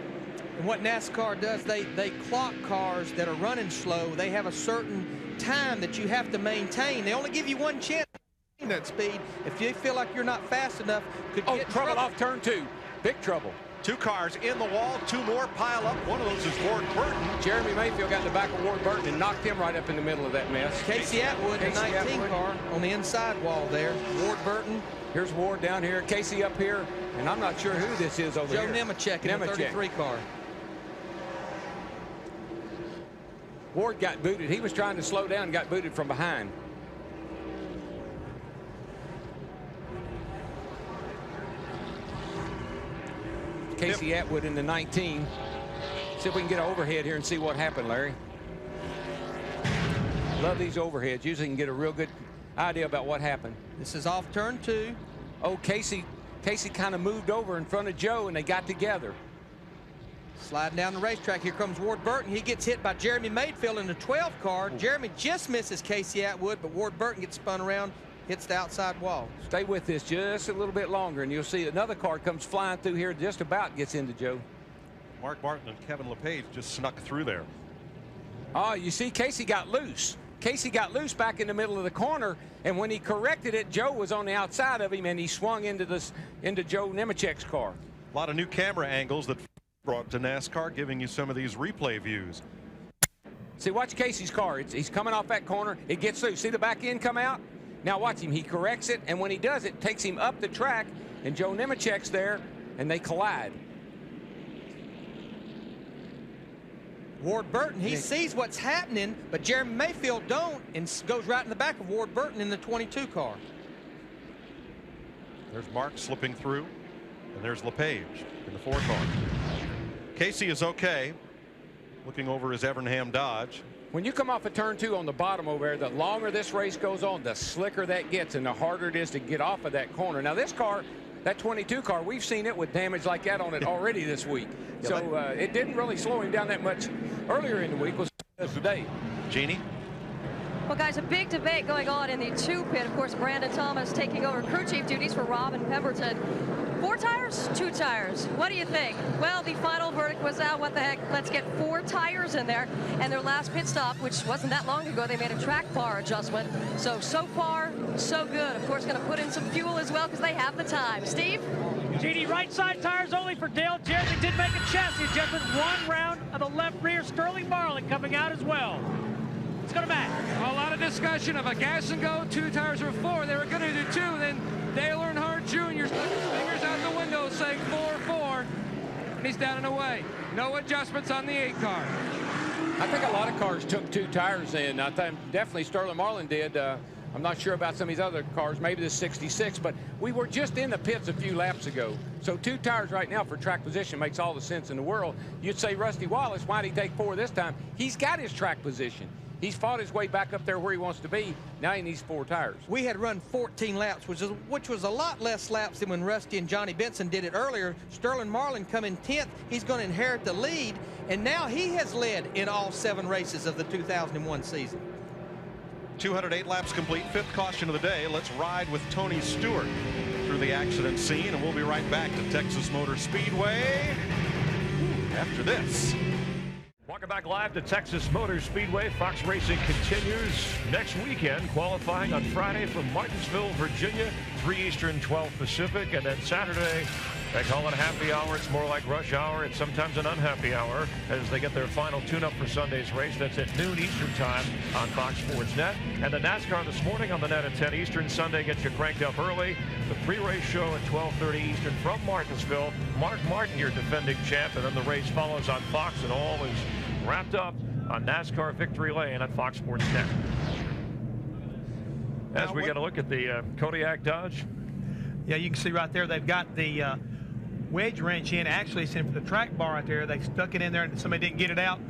And what NASCAR does, they clock cars that are running slow. They have a certain time that you have to maintain. They only give you one chance. That speed, if you feel like you're not fast enough, could get trouble off turn 2. Big trouble. 2 cars in the wall, 2 more pile up. One of those is Ward Burton. Jeremy Mayfield got in the back of Ward Burton and knocked him right up in the middle of that mess. Casey Atwood, the 19 car on the inside wall there. Ward Burton. Here's Ward down here, Casey up here, and I'm not sure who this is over here. Joe Nemechek in the 33 car. Ward got booted. He was trying to slow down and got booted from behind. Casey Atwood in the 19. See if we can get an overhead here and see what happened, Larry. Love these overheads. Usually you can get a real good idea about what happened. This is off turn 2. Oh, Casey kind of moved over in front of Joe, and they got together. Sliding down the racetrack. Here comes Ward Burton. He gets hit by Jeremy Mayfield in the 12 car. Jeremy just misses Casey Atwood, but Ward Burton gets spun around, hits the outside wall. Stay with this just a little bit longer, and you'll see another car comes flying through here, just about gets into Joe. Mark Martin and Kevin LePage just snuck through there. Oh, you see, Casey got loose. Casey got loose back in the middle of the corner, and when he corrected it, Joe was on the outside of him, and he swung into Joe Nemechek's car. A lot of new camera angles that brought to NASCAR, giving you some of these replay views. See, watch Casey's car. He's coming off that corner. It gets loose. See the back end come out? Now watch him. He corrects it, and when he does it, takes him up the track, and Joe Nemechek's there, and they collide. Ward Burton, he sees what's happening, but Jeremy Mayfield don't, and goes right in the back of Ward Burton in the 22 car. There's Mark slipping through, and there's LePage in the 4 car. Casey is okay, looking over his Evernham Dodge. When you come off of turn 2 on the bottom over there, the longer this race goes on, the slicker that gets, and the harder it is to get off of that corner. Now this car, that 22 car, we've seen it with damage like that on it already this week. So it didn't really slow him down that much earlier in the week. Was today. Jeannie? Well, guys, a big debate going on in the 2 pit. Of course, Brandon Thomas taking over crew chief duties for Robin Pemberton. 4 tires, 2 tires. What do you think? Well, the final verdict was out. What the heck? Let's get 4 tires in there. And their last pit stop, which wasn't that long ago, they made a track bar adjustment. So far, so good. Of course, going to put in some fuel as well because they have the time. Steve? GD, right side tires only for Dale Jarrett. They did make a chassis adjustment. 1 round of the left rear. Sterling Marlin coming out as well. Let's go to Matt. A lot of discussion of a gas and go, 2 tires or 4. They were going to do 2, then Dale Earnhardt Jr. stuck his fingers out the window saying 4-4, and he's down and away. No adjustments on the 8 car. I think a lot of cars took 2 tires in. I think definitely Sterling Marlin did. I'm not sure about some of these other cars, maybe the 66, but we were just in the pits a few laps ago. So 2 tires right now for track position makes all the sense in the world. You'd say Rusty Wallace, why did he take 4 this time? He's got his track position. He's fought his way back up there where he wants to be. Now he needs 4 tires. We had run 14 laps, which was a lot less laps than when Rusty and Johnny Benson did it earlier. Sterling Marlin come in 10th. He's going to inherit the lead, and now he has led in all 7 races of the 2001 season. 208 laps complete, 5th caution of the day. Let's ride with Tony Stewart through the accident scene, and we'll be right back to Texas Motor Speedway after this. Welcome back live to Texas Motor Speedway. Fox Racing continues next weekend, qualifying on Friday from Martinsville, Virginia, 3 Eastern, 12 Pacific, and then Saturday, they call it happy hour. It's more like rush hour. It's sometimes an unhappy hour as they get their final tune-up for Sunday's race. That's at noon Eastern time on Fox Sports Net. And the NASCAR this morning on the net at 10 Eastern. Sunday gets you cranked up early. The pre-race show at 12:30 Eastern from Martinsville. Mark Martin, your defending champ, and then the race follows on Fox, and all is wrapped up on NASCAR Victory Lane at Fox Sports Net. As we get a look at the Kodiak Dodge. Yeah, you can see right there they've got the wedge wrench in. Actually, it's in the track bar right there. They stuck it in there and somebody didn't get it out.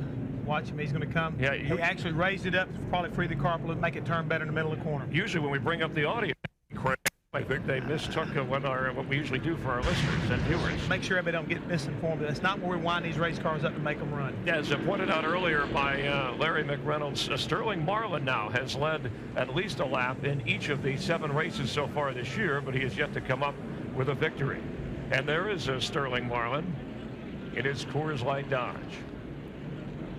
Watch him, he's going to come. Yeah, he actually raised it up to probably free the car up a little, make it turn better in the middle of the corner. Usually when we bring up the audio, I think they mistook what we usually do for our listeners and viewers. Make sure everybody don't get misinformed. That's not where we wind these race cars up to make them run. Yeah, as pointed out earlier by Larry McReynolds, Sterling Marlin now has led at least a lap in each of the 7 races so far this year, but he has yet to come up with a victory. And there is a Sterling Marlin. It is Coors Light Dodge.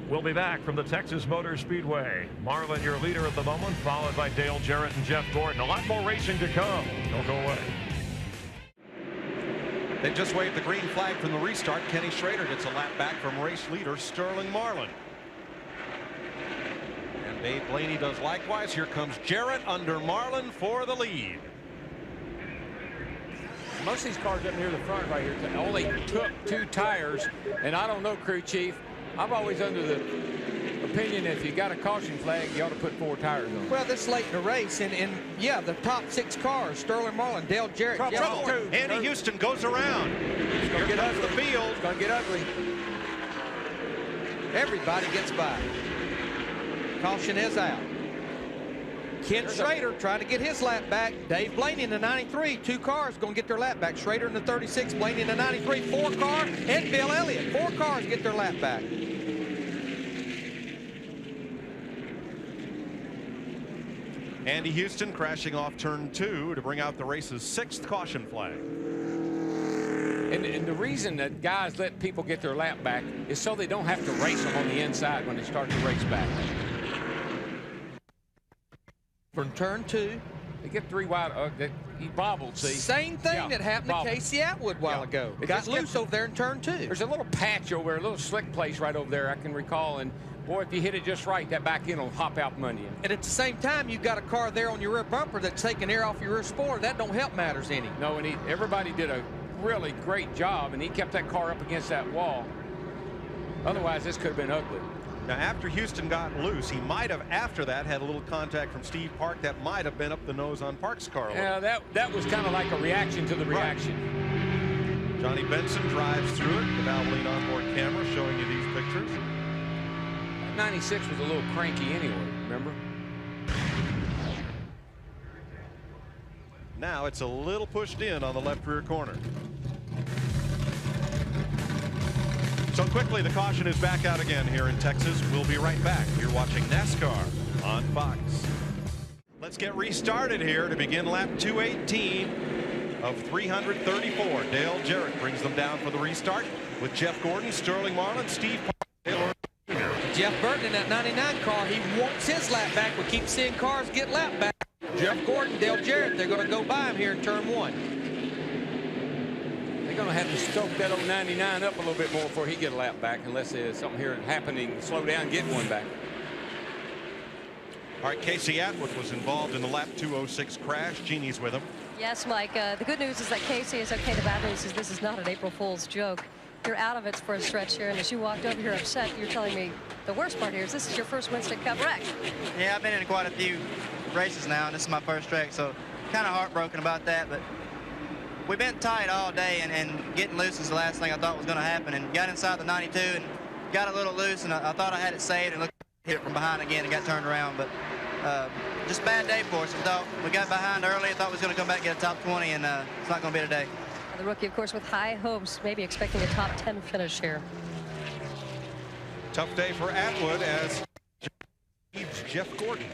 We'll be back from the Texas Motor Speedway. Marlin, your leader at the moment, followed by Dale Jarrett and Jeff Gordon. A lot more racing to come. Don't go away. They just waved the green flag from the restart. Kenny Schrader gets a lap back from race leader Sterling Marlin. And Dave Blaney does likewise. Here comes Jarrett under Marlin for the lead. Most of these cars up near the front right here only took 2 tires, and I don't know, crew chief. I'm always under the opinion if you got a caution flag, you ought to put 4 tires on. Well, this late in the race, and yeah, the top 6 cars, Sterling Marlin, Dale Jarrett, Trouble. Andy Houston goes around. It's going to get ugly. The field. It's going to get ugly. Everybody gets by. Caution is out. Ken Schrader trying to get his lap back. Dave Blaney in the 93. 2 cars going to get their lap back. Schrader in the 36, Blaney in the 93. 4 car, and Bill Elliott. 4 cars get their lap back. Andy Houston crashing off turn 2 to bring out the race's 6th caution flag. And the reason that guys let people get their lap back is so they don't have to race them on the inside when they start to race back. From turn 2. They get 3 wide. He bobbled, see? Same thing that happened to Casey Atwood a while ago. It got loose over there in turn 2. There's a little patch over there, a little slick place right over there I can recall. And boy, if you hit it just right, that back end will hop out Monday. And at the same time, you've got a car there on your rear bumper that's taking air off your rear spoiler. That don't help matters any. No, and everybody did a really great job, and he kept that car up against that wall. Otherwise, this could have been ugly. Now, after Houston got loose, he might have, after that, had a little contact from Steve Park that might have been up the nose on Park's car. Yeah, that was kind of like a reaction to the reaction. Right. Johnny Benson drives through it. The Valvoline onboard camera showing you these pictures. 96 was a little cranky anyway, remember? Now it's a little pushed in on the left rear corner. So quickly, the caution is back out again here in Texas. We'll be right back. You're watching NASCAR on Fox. Let's get restarted here to begin lap 218 of 334. Dale Jarrett brings them down for the restart with Jeff Gordon, Sterling Marlin, Steve Park, Jeff Burton in that 99 car, he wants his lap back. We keep seeing cars get lap back. Jeff Gordon, Dale Jarrett, they're going to go by him here in turn 1. They're going to have to stoke that old 99 up a little bit more before he get a lap back, unless there's something here happening, slow down, get one back. All right, Casey Atwood was involved in the lap 206 crash. Jeannie's with him. Yes, Mike. The good news is that Casey is okay. The bad news is this is not an April Fool's joke. You're out of it for a stretch here, and as you walked over here upset, you're telling me the worst part here is this is your first Winston Cup wreck. Yeah, I've been in quite a few races now, and this is my first wreck, so kind of heartbroken about that. But we've been tight all day, and getting loose is the last thing I thought was going to happen. And got inside the 92 and got a little loose, and I thought I had it saved, and looked, hit it from behind again and got turned around. But just a bad day for us. I thought we got behind early. I thought we was going to come back and get a top 20, and it's not going to be today. The rookie, of course, with high hopes, maybe expecting a top 10 finish here. Tough day for Atwood as Jeff Gordon.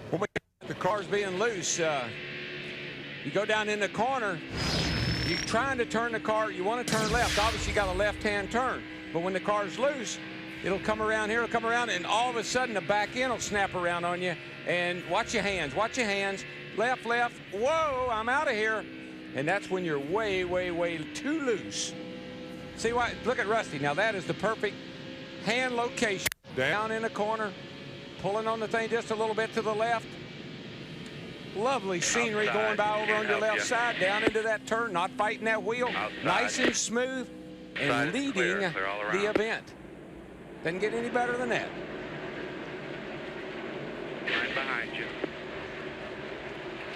Well, the car's being loose. You go down in the corner, you're trying to turn the car, you want to turn left. Obviously, you got a left-hand turn. But when the car's loose, it'll come around here, it'll come around, and all of a sudden the back end will snap around on you. And watch your hands, watch your hands. Left, left, whoa, I'm out of here. And that's when you're way, way, way too loose. See what? Look at Rusty. Now that is the perfect hand location. Down in the corner, pulling on the thing just a little bit to the left. Lovely scenery going by over on your left side, down into that turn, not fighting that wheel. Nice and smooth, and leading the event. Doesn't get any better than that. Right behind you.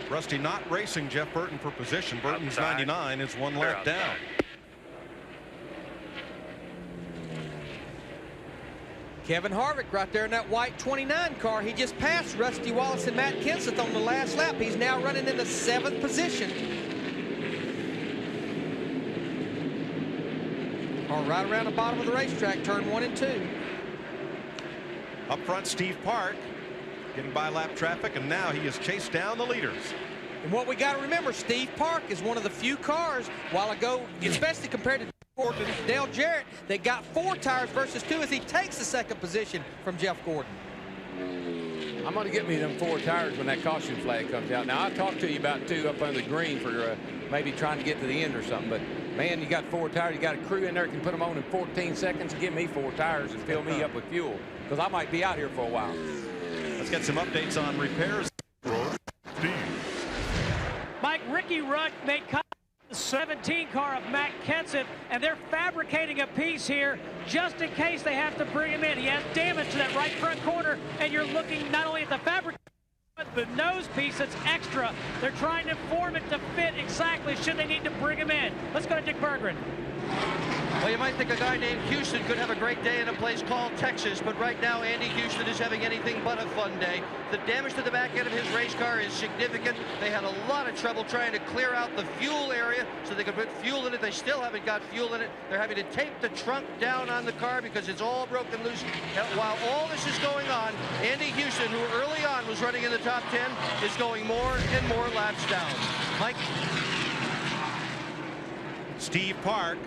Rusty not racing Jeff Burton for position. Burton's 99 is one lap down. Kevin Harvick right there in that white 29 car. He just passed Rusty Wallace and Matt Kenseth on the last lap. He's now running in the 7th position. Or right around the bottom of the racetrack, turn 1 and 2. Up front, Steve Park getting by lap traffic, and now he has chased down the leaders. And what we got to remember, Steve Park is one of the few cars a while ago, especially compared to Dale Jarrett, they got 4 tires versus 2 as he takes the 2nd position from Jeff Gordon. I'm going to get me them 4 tires when that caution flag comes out. Now, I'll talk to you about 2 up under the green for maybe trying to get to the end or something. But, man, you got 4 tires. You got a crew in there that can put them on in 14 seconds and give me 4 tires and fill me up with fuel, because I might be out here for a while. Let's get some updates on repairs. Mike, Ricky Rudd made contact with the 17 car of Matt Kenseth, and they're fabricating a piece here just in case they have to bring him in. He has damage to that right front corner, and you're looking not only at the fabric, but the nose piece that's extra. They're trying to form it to fit exactly should they need to bring him in. Let's go to Dick Berggren. Well, you might think a guy named Houston could have a great day in a place called Texas, but right now Andy Houston is having anything but a fun day. The damage to the back end of his race car is significant. They had a lot of trouble trying to clear out the fuel area so they could put fuel in it. They still haven't got fuel in it. They're having to tape the trunk down on the car because it's all broken loose. While all this is going on, Andy Houston, who early on was running in the top 10, is going more and more laps down. Mike? Steve Park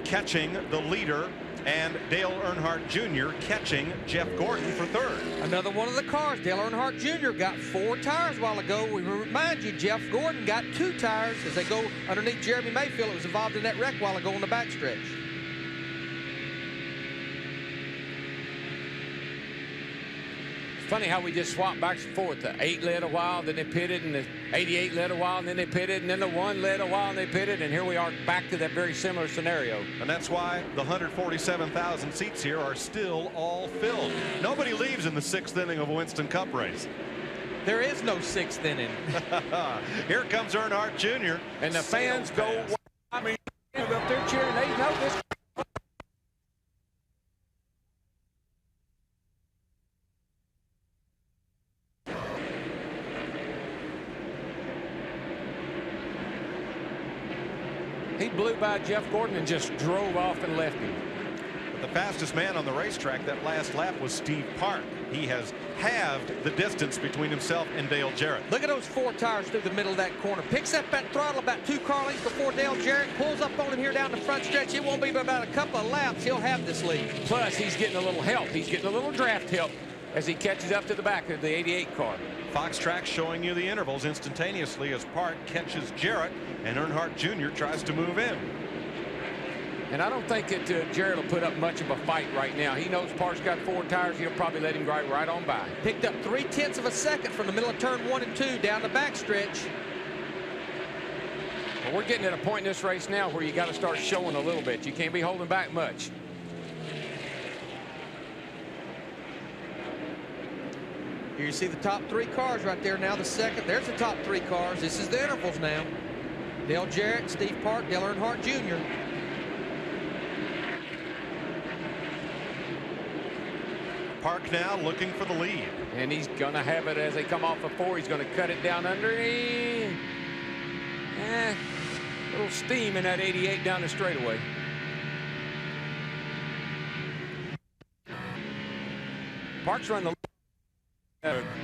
catching the leader, and Dale Earnhardt Jr. catching Jeff Gordon for 3rd. Another one of the cars. Dale Earnhardt Jr. got 4 tires a while ago. We remind you, Jeff Gordon got 2 tires as they go underneath Jeremy Mayfield. It was involved in that wreck a while ago on the backstretch. Funny how we just swapped back and forth. The 8 led a while, then they pitted, and the 88 led a while, and then they pitted, and then the 1 led a while, and they pitted, and here we are back to that very similar scenario. And that's why the 147,000 seats here are still all filled. Nobody leaves in the 6th inning of a Winston Cup race. There is no 6th inning. Here comes Earnhardt Jr. And the fans go, I mean, up there cheering, they know this. He blew by Jeff Gordon and just drove off and left him. But the fastest man on the racetrack that last lap was Steve Park. He has halved the distance between himself and Dale Jarrett. Look at those 4 tires through the middle of that corner. Picks up that throttle about 2 car lengths before Dale Jarrett pulls up on him here down the front stretch. It won't be but about a couple of laps. He'll have this lead. Plus, he's getting a little help. He's getting a little draft help as he catches up to the back of the 88 car. Fox Track showing you the intervals instantaneously as Park catches Jarrett and Earnhardt Jr. tries to move in. And I don't think that Jarrett will put up much of a fight right now. He knows Park's got 4 tires. He'll probably let him drive right on by. Picked up 3/10 of a second from the middle of turn 1 and 2 down the back stretch. Well, we're getting at a point in this race now where you got to start showing a little bit. You can't be holding back much. Here you see the top 3 cars right there now. The second, there's the top 3 cars. This is the intervals now. Dale Jarrett, Steve Park, Dale Earnhardt Jr. Park now looking for the lead. And he's going to have it as they come off of 4. He's going to cut it down underneath. A little steam in that 88 down the straightaway. Park's run the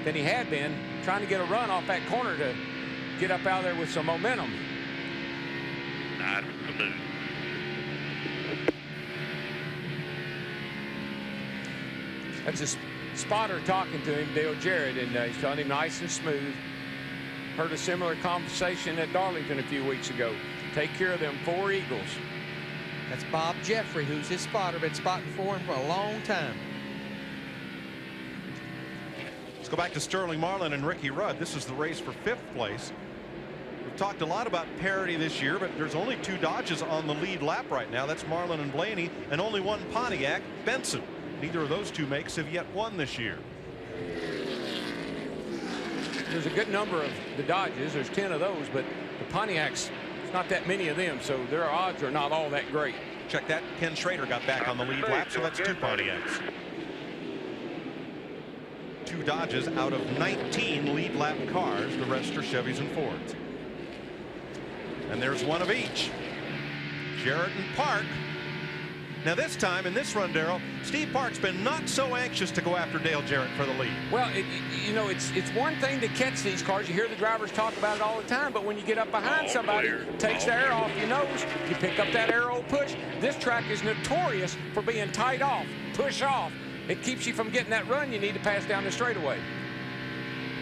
than he had been, trying to get a run off that corner to get up out there with some momentum. Nice smooth. That's a spotter talking to him, Dale Jarrett, and he's telling him nice and smooth. Heard a similar conversation at Darlington a few weeks ago. Take care of them 4 Eagles. That's Bob Jeffrey, who's his spotter, been spotting for him for a long time. Let's go back to Sterling Marlin and Ricky Rudd. This is the race for 5th place. We've talked a lot about parity this year, but there's only 2 Dodges on the lead lap right now. That's Marlin and Blaney, and only 1 Pontiac, Benson. Neither of those 2 makes have yet won this year. There's a good number of the Dodges. There's 10 of those, but the Pontiacs, it's not that many of them, so their odds are not all that great. Check that. Ken Schrader got back on the lead lap, so that's 2 Pontiacs. 2 Dodges out of 19 lead lap cars. The rest are Chevys and Fords. And there's 1 of each. Jarrett and Park. Now this time in this run, Darrell, Steve Park's been not so anxious to go after Dale Jarrett for the lead. Well, you know, it's one thing to catch these cars. You hear the drivers talk about it all the time, but when you get up behind somebody, takes the air off your nose, you pick up that arrow push. This track is notorious for being tight off, push off. It keeps you from getting that run you need to pass down the straightaway.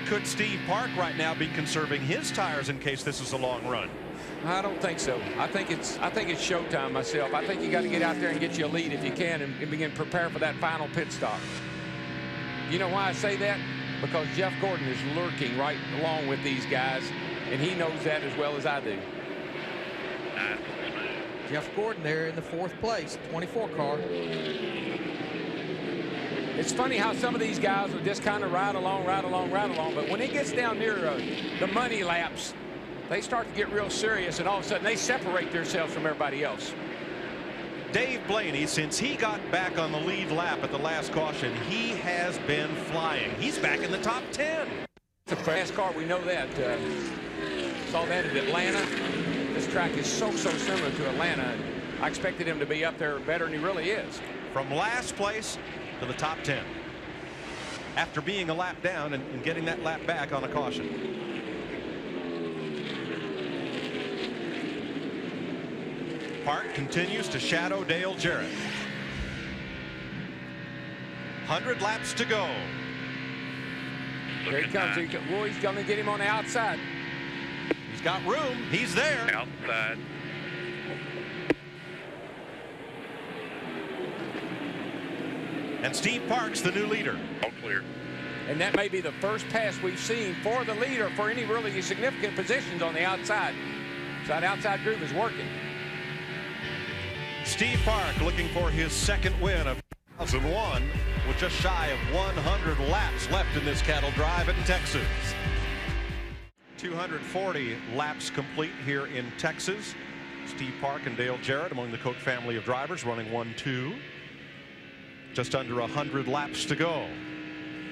Could Steve Park right now be conserving his tires in case this is a long run? I don't think so. I think it's showtime myself. I think you got to get out there and get you a lead if you can and begin to prepare for that final pit stop. You know why I say that? Because Jeff Gordon is lurking right along with these guys, and he knows that as well as I do. Jeff Gordon there in the 4th place, 24 car. It's funny how some of these guys will just kind of ride along, but when it gets down near the money laps, they start to get real serious, and all of a sudden they separate themselves from everybody else. Dave Blaney, since he got back on the lead lap at the last caution, he has been flying. He's back in the top 10. It's a fast car, we know that. Saw that at Atlanta. This track is so similar to Atlanta. I expected him to be up there better than he really is. From last place to the top 10. After being a lap down and getting that lap back on a caution. Park continues to shadow Dale Jarrett. 100 laps to go. Here he comes. Boy, he's going to get him on the outside. He's got room. He's there. Outside. And Steve Park's the new leader. All clear. And that may be the first pass we've seen for the leader for any really significant positions on the outside. So that outside groove is working. Steve Park looking for his 2nd win of 2001 with just shy of 100 laps left in this cattle drive in Texas. 240 laps complete here in Texas. Steve Park and Dale Jarrett among the Koch family of drivers running 1-2. Just under 100 laps to go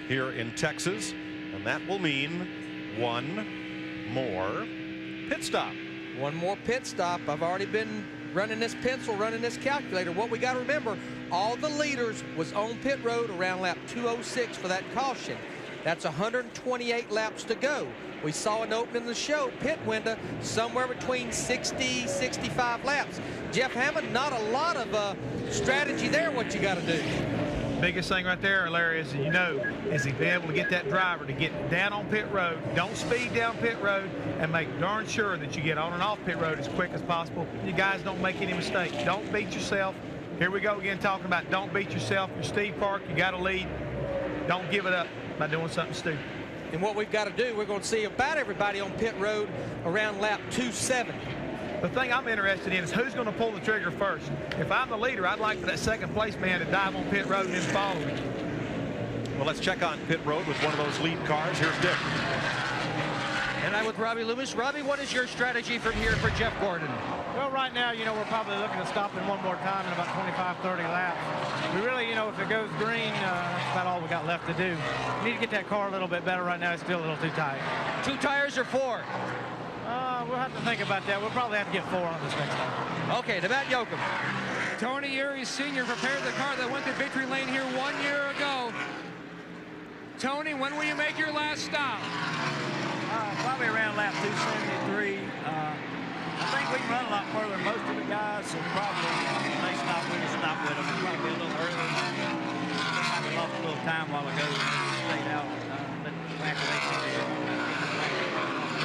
here in Texas, and that will mean 1 more pit stop. 1 more pit stop. I've already been running this pencil, running this calculator. What we got to remember, all the leaders was on pit road around lap 206 for that caution. That's 128 laps to go. We saw an opening in the show pit window somewhere between 60, 65 laps. Jeff Hammond, not a lot of strategy there. What you got to do? Biggest thing right there, Larry, is is he be able to get that driver to get down on pit road, don't speed down pit road, and make darn sure that you get on and off pit road as quick as possible. You guys don't make any mistakes. Don't beat yourself. Here we go again talking about don't beat yourself. You're Steve Park. You got to lead. Don't give it up by doing something stupid. And what we've got to do, we're going to see about everybody on pit road around lap 270. The thing I'm interested in is who's going to pull the trigger first. If I'm the leader, I'd like for that second place man to dive on pit road and then follow me. Well, let's check on pit road with one of those lead cars. Here's Dick. And I'm with Robbie Loomis. Robbie, what is your strategy from here for Jeff Gordon? Well, right now, we're probably looking to stop him one more time in about 25, 30 laps. We really, if it goes green, that's about all we got left to do. We need to get that car a little bit better. Right now, it's still a little too tight. 2 tires or 4? We'll have to think about that. We'll probably have to get 4 on this next time. Okay, to Matt Yoakum. Tony Eury Sr. prepared the car that went to victory lane here 1 year ago. Tony, when will you make your last stop? Probably around lap 273. I think we can run a lot further than most of the guys, so probably they stop with us, stop with them. It'll probably be a little early. We lost a little time while ago. Stayed out, but after they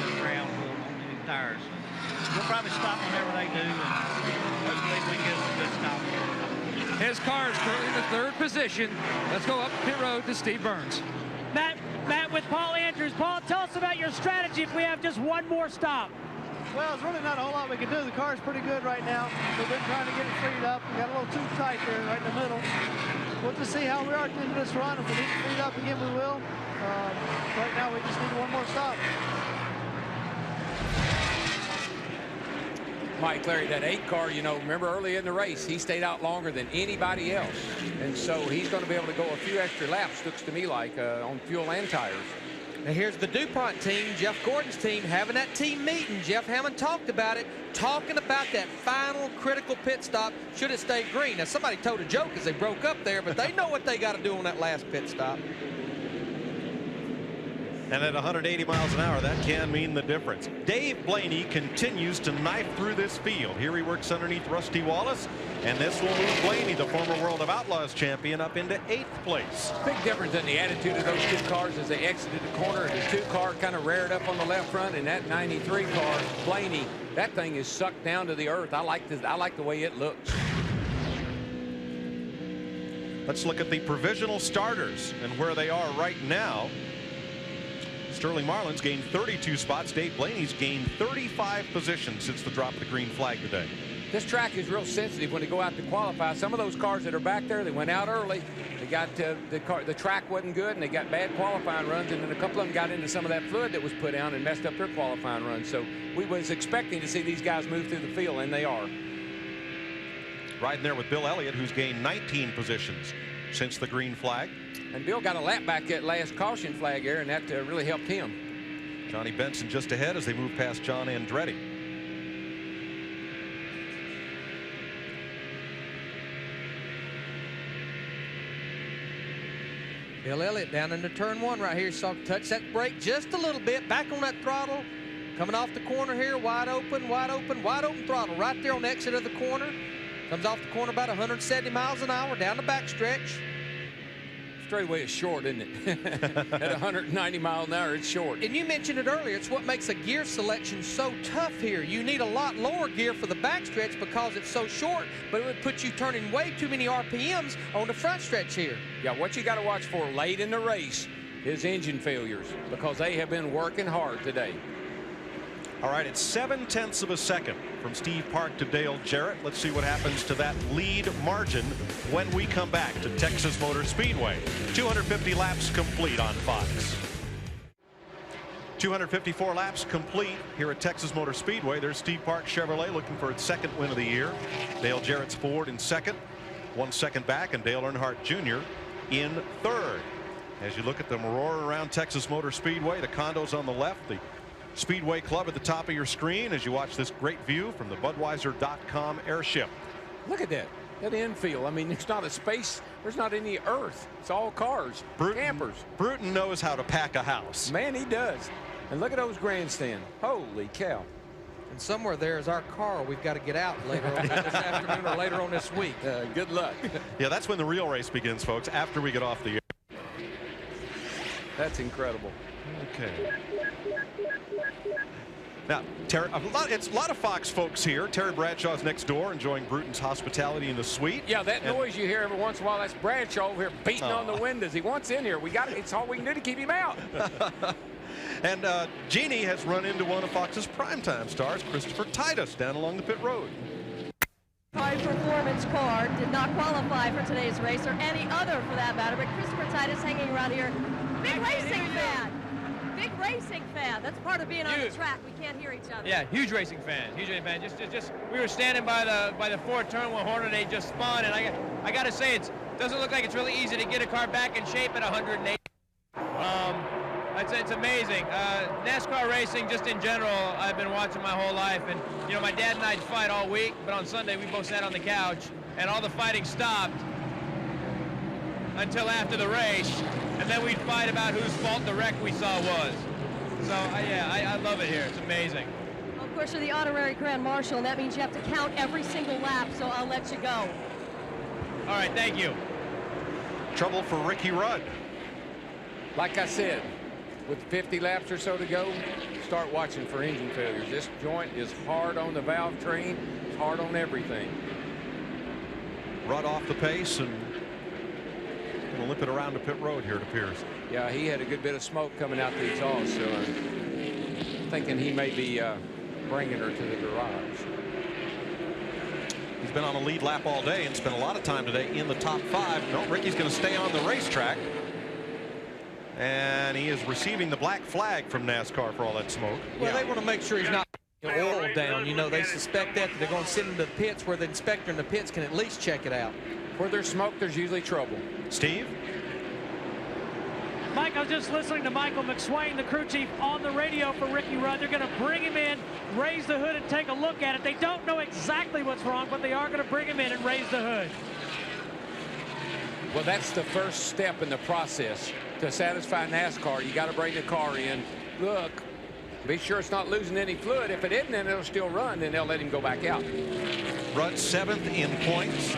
did ground on the new tires. We'll probably stop whenever they do, and hopefully we get a good stop. His car is currently in the 3rd position. Let's go up pit road to Steve Burns. Matt, with Paul Andrews. Paul, tell us about your strategy if we have just one more stop. Well, it's really not a whole lot we can do. The car's pretty good right now. We've been trying to get it freed up. We got a little too tight there right in the middle. We'll just see how we are at the end of this run. If we need to free it up again, we will. Right now, we just need one more stop. Mike, Larry, that 8 car, remember early in the race, he stayed out longer than anybody else. And so he's going to be able to go a few extra laps, looks to me like, on fuel and tires. Now here's the DuPont team, Jeff Gordon's team, having that team meeting. Jeff Hammond talked about it, talking about that final critical pit stop should it stay green. Now somebody told a joke as they broke up there, but they know what they got to do on that last pit stop. And at 180 miles an hour, that can mean the difference. Dave Blaney continues to knife through this field. Here he works underneath Rusty Wallace, and this will move Blaney, the former World of Outlaws champion, up into 8th place. Big difference in the attitude of those 2 cars as they exited the corner. The 2 car kind of reared up on the left front, and that 93 car, Blaney, that thing is sucked down to the earth. I like the way it looks. Let's look at the provisional starters and where they are right now. Sterling Marlin's gained 32 spots. Dave Blaney's gained 35 positions since the drop of the green flag today. This track is real sensitive when they go out to qualify. Some of those cars that are back there, they went out early. They got the track wasn't good, and they got bad qualifying runs, and then a couple of them got into some of that fluid that was put down and messed up their qualifying runs. So we was expecting to see these guys move through the field, and they are. Riding there with Bill Elliott, who's gained 19 positions since the green flag. And Bill got a lap back at last caution flag there, and that really helped him. Johnny Benson just ahead as they move past John Andretti. Bill Elliott down into turn 1 right here. Saw touch that brake just a little bit. Back on that throttle. Coming off the corner here. Wide open, wide open, wide open throttle. Right there on the exit of the corner. Comes off the corner about 170 miles an hour down the backstretch. Straightaway is short, isn't it? At 190 miles an hour, it's short. And you mentioned it earlier. It's what makes a gear selection so tough here. You need a lot lower gear for the backstretch because it's so short, but it would put you turning way too many RPMs on the front stretch here. Yeah, what you got to watch for late in the race is engine failures because they have been working hard today. All right, it's 0.7 of a second from Steve Park to Dale Jarrett. Let's see what happens to that lead margin when we come back to Texas Motor Speedway. 250 laps complete on Fox. 254 laps complete here at Texas Motor Speedway. There's Steve Park Chevrolet looking for its 2nd win of the year. Dale Jarrett's Ford in 2nd, 1 second back, and Dale Earnhardt Jr. in 3rd. As you look at them roar around Texas Motor Speedway, the condos on the left, the Speedway Club at the top of your screen as you watch this great view from the Budweiser.com airship. Look at that. that infield. I mean, there's not a space. There's not any earth. It's all cars, campers. Bruton knows how to pack a house. Man, he does. And look at those grandstands. Holy cow. And somewhere there is our car we've got to get out later on this afternoon or later on this week. Good luck. Yeah, that's when the real race begins, folks, after we get off the air. That's incredible. Okay. Now, Terry, it's a lot of Fox folks here. Terry Bradshaw's next door enjoying Bruton's hospitality in the suite. Yeah, that noise you hear every once in a while, that's Bradshaw over here beating on the windows. He wants in here. It's all we can do to keep him out. And Jeannie has run into one of Fox's primetime stars, Christopher Titus, down along the pit road. High performance car did not qualify for today's race, or any other for that matter, but Christopher Titus hanging around here. Big racing fan. Big racing fan. That's part of being on the track. We can't hear each other. Yeah, huge racing fan. Huge racing fan. Just we were standing by the Ford turn when Hornaday just spun, and I got to say, it doesn't look like it's really easy to get a car back in shape at 108. It's amazing. NASCAR racing, just in general, I've been watching my whole life, and you know, my dad and I'd fight all week, but on Sunday we both sat on the couch, and all the fighting stopped until after the race, and then we'd fight about whose fault the wreck we saw was. So I love it here. It's amazing. Of course, you're the honorary Grand Marshal, and that means you have to count every single lap, so I'll let you go. All right, thank you. Trouble for Ricky Rudd. Like I said, with 50 laps or so to go, start watching for engine failures. This joint is hard on the valve train. It's hard on everything. Rudd off the pace and going to limp it around the pit road here, it appears. Yeah, he had a good bit of smoke coming out the exhaust, so I'm thinking he may be bringing her to the garage. He's been on a lead lap all day and spent a lot of time today in the top 5. No, Ricky's going to stay on the racetrack. And he is receiving the black flag from NASCAR for all that smoke. Well, they want to make sure he's not oil down. You know, they suspect that they're going to send him to the pits where the inspector in the pits can at least check it out. Where there's smoke, there's usually trouble. Steve? Mike, I was just listening to Michael McSwain, the crew chief, on the radio for Ricky Rudd. They're going to bring him in, raise the hood, and take a look at it. They don't know exactly what's wrong, but they are going to bring him in and raise the hood. Well, that's the first step in the process. To satisfy NASCAR, you got to bring the car in. Look, be sure it's not losing any fluid. If it isn't, then it'll still run. Then they'll let him go back out. Rudd 7th in points.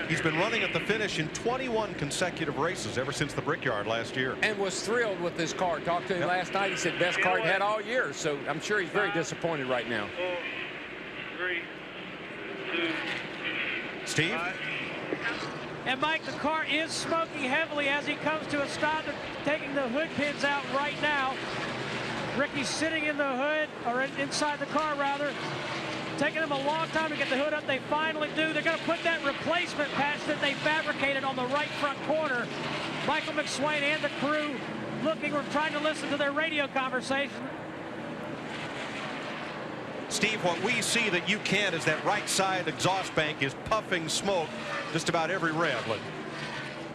He's been running at the finish in 21 consecutive races ever since the Brickyard last year. And was thrilled with this car. Talked to him last night. He said best car he had all year. So I'm sure he's very disappointed right now. 4, 3, 2. Steve? And Mike, the car is smoking heavily as he comes to a stop. They're taking the hood pins out right now. Ricky's sitting in the hood, or inside the car rather. Taking them a long time to get the hood up. They finally do. They're going to put that replacement patch that they fabricated on the right front corner. Michael McSwain and the crew looking, or trying to listen to their radio conversation. Steve, what we see that you can't is that right side exhaust bank is puffing smoke just about every rev.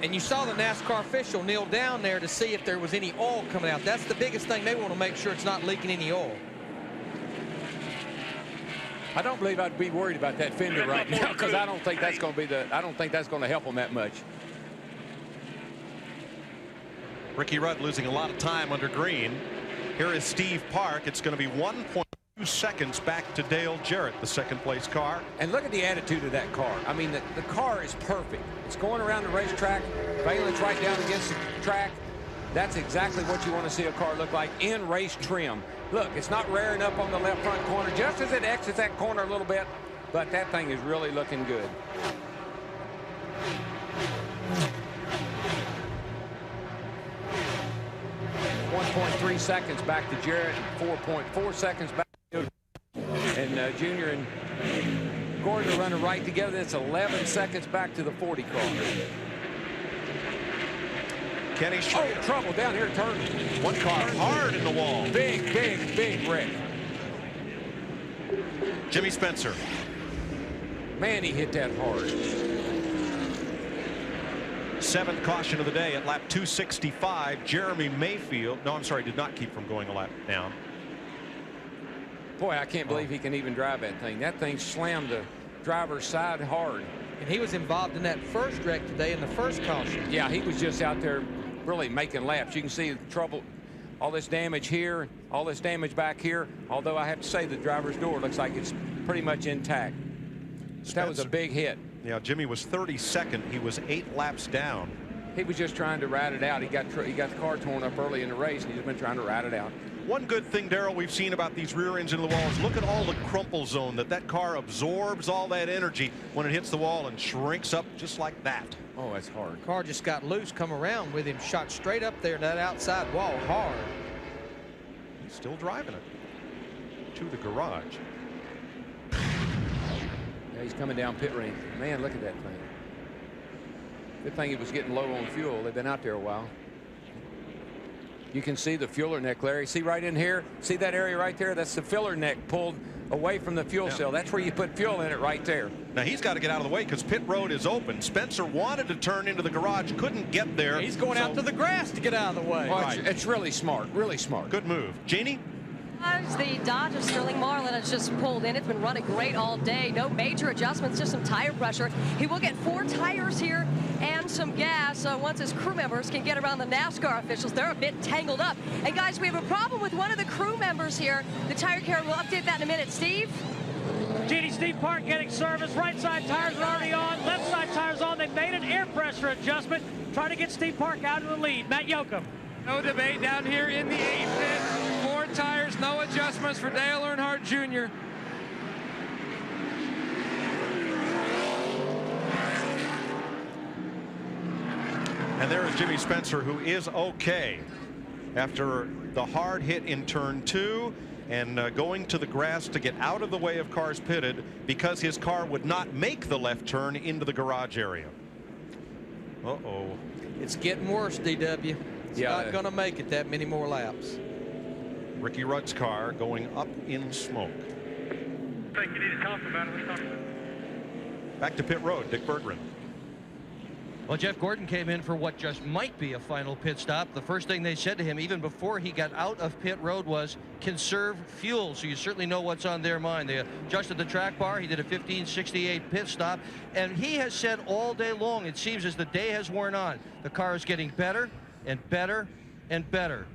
And you saw the NASCAR official kneel down there to see if there was any oil coming out. That's the biggest thing. They want to make sure it's not leaking any oil. I don't believe I'd be worried about that fender right now, because I don't think that's going to be I don't think that's going to help them that much. Ricky Rudd losing a lot of time under green. Here is Steve Park. It's going to be 1.2 seconds back to Dale Jarrett, the second place car. And look at the attitude of that car. I mean, the car is perfect. It's going around the racetrack. Valence right down against the track. That's exactly what you want to see a car look like in race trim. Look, it's not rearing up on the left front corner just as it exits that corner a little bit, but that thing is really looking good. .3 seconds back to Jarrett, 4.4 seconds back to and Junior and Gordon are running right together. It's 11 seconds back to the 40 car. Kenny Schrader. Oh, trouble down here turning. One car hard in the wall. Big, big, big wreck. Jimmy Spencer. Man, he hit that hard. 7th caution of the day at lap 265. Jeremy Mayfield. No, I'm sorry, did not keep from going a lap down. Boy, I can't believe he can even drive that thing. That thing slammed the driver's side hard. And he was involved in that first wreck today in the first caution. Yeah, he was just out there really making laps. You can see the trouble, all this damage here, all this damage back here. Although I have to say the driver's door looks like it's pretty much intact. That was a big hit. Yeah, Jimmy was 32nd. He was 8 laps down. He was just trying to ride it out. He got the car torn up early in the race, and he's been trying to ride it out. One good thing, Darrell, we've seen about these rear ends in the walls. Look at all the crumple zone that car absorbs all that energy when it hits the wall and shrinks up just like that. Oh, that's hard. Car just got loose, come around with him, shot straight up there, that outside wall, hard. He's still driving it to the garage. Yeah, he's coming down pit lane. Man, look at that thing. Good thing it was getting low on fuel. They've been out there a while. You can see the fueler neck, Larry. See right in here? See that area right there? That's the filler neck pulled away from the fuel cell. That's where you put fuel in it right there. Now he's got to get out of the way because pit road is open. Spencer wanted to turn into the garage, couldn't get there. He's going out to the grass to get out of the way. Oh, it's really smart, really smart. Good move. Jeannie? The Dodge of Sterling Marlin has just pulled in. It's been running great all day. No major adjustments, just some tire pressure. He will get 4 tires here and some gas once his crew members can get around the NASCAR officials. They're a bit tangled up. And guys, we have a problem with one of the crew members here. The tire carrier will update that in a minute. Steve? Jeannie, Steve Park getting service. Right side tires are already on. Left side tires on. They made an air pressure adjustment. Trying to get Steve Park out of the lead. Matt Yoakum. No debate down here in the 8th pit. 4 tires, no adjustments for Dale Earnhardt Jr. And there is Jimmy Spencer, who is okay after the hard hit in turn 2 and going to the grass to get out of the way of cars pitted because his car would not make the left turn into the garage area. Uh-oh. It's getting worse, DW. It's not going to make it that many more laps. Ricky Rudd's car going up in smoke. I think you need to talk about it. Let's talk about it. Back to pit road, Dick Berggren. Well, Jeff Gordon came in for what just might be a final pit stop. The first thing they said to him, even before he got out of pit road, was conserve fuel. So you certainly know what's on their mind. They adjusted the track bar. He did a 15:68 pit stop. And he has said all day long, it seems as the day has worn on, the car is getting better and better and better.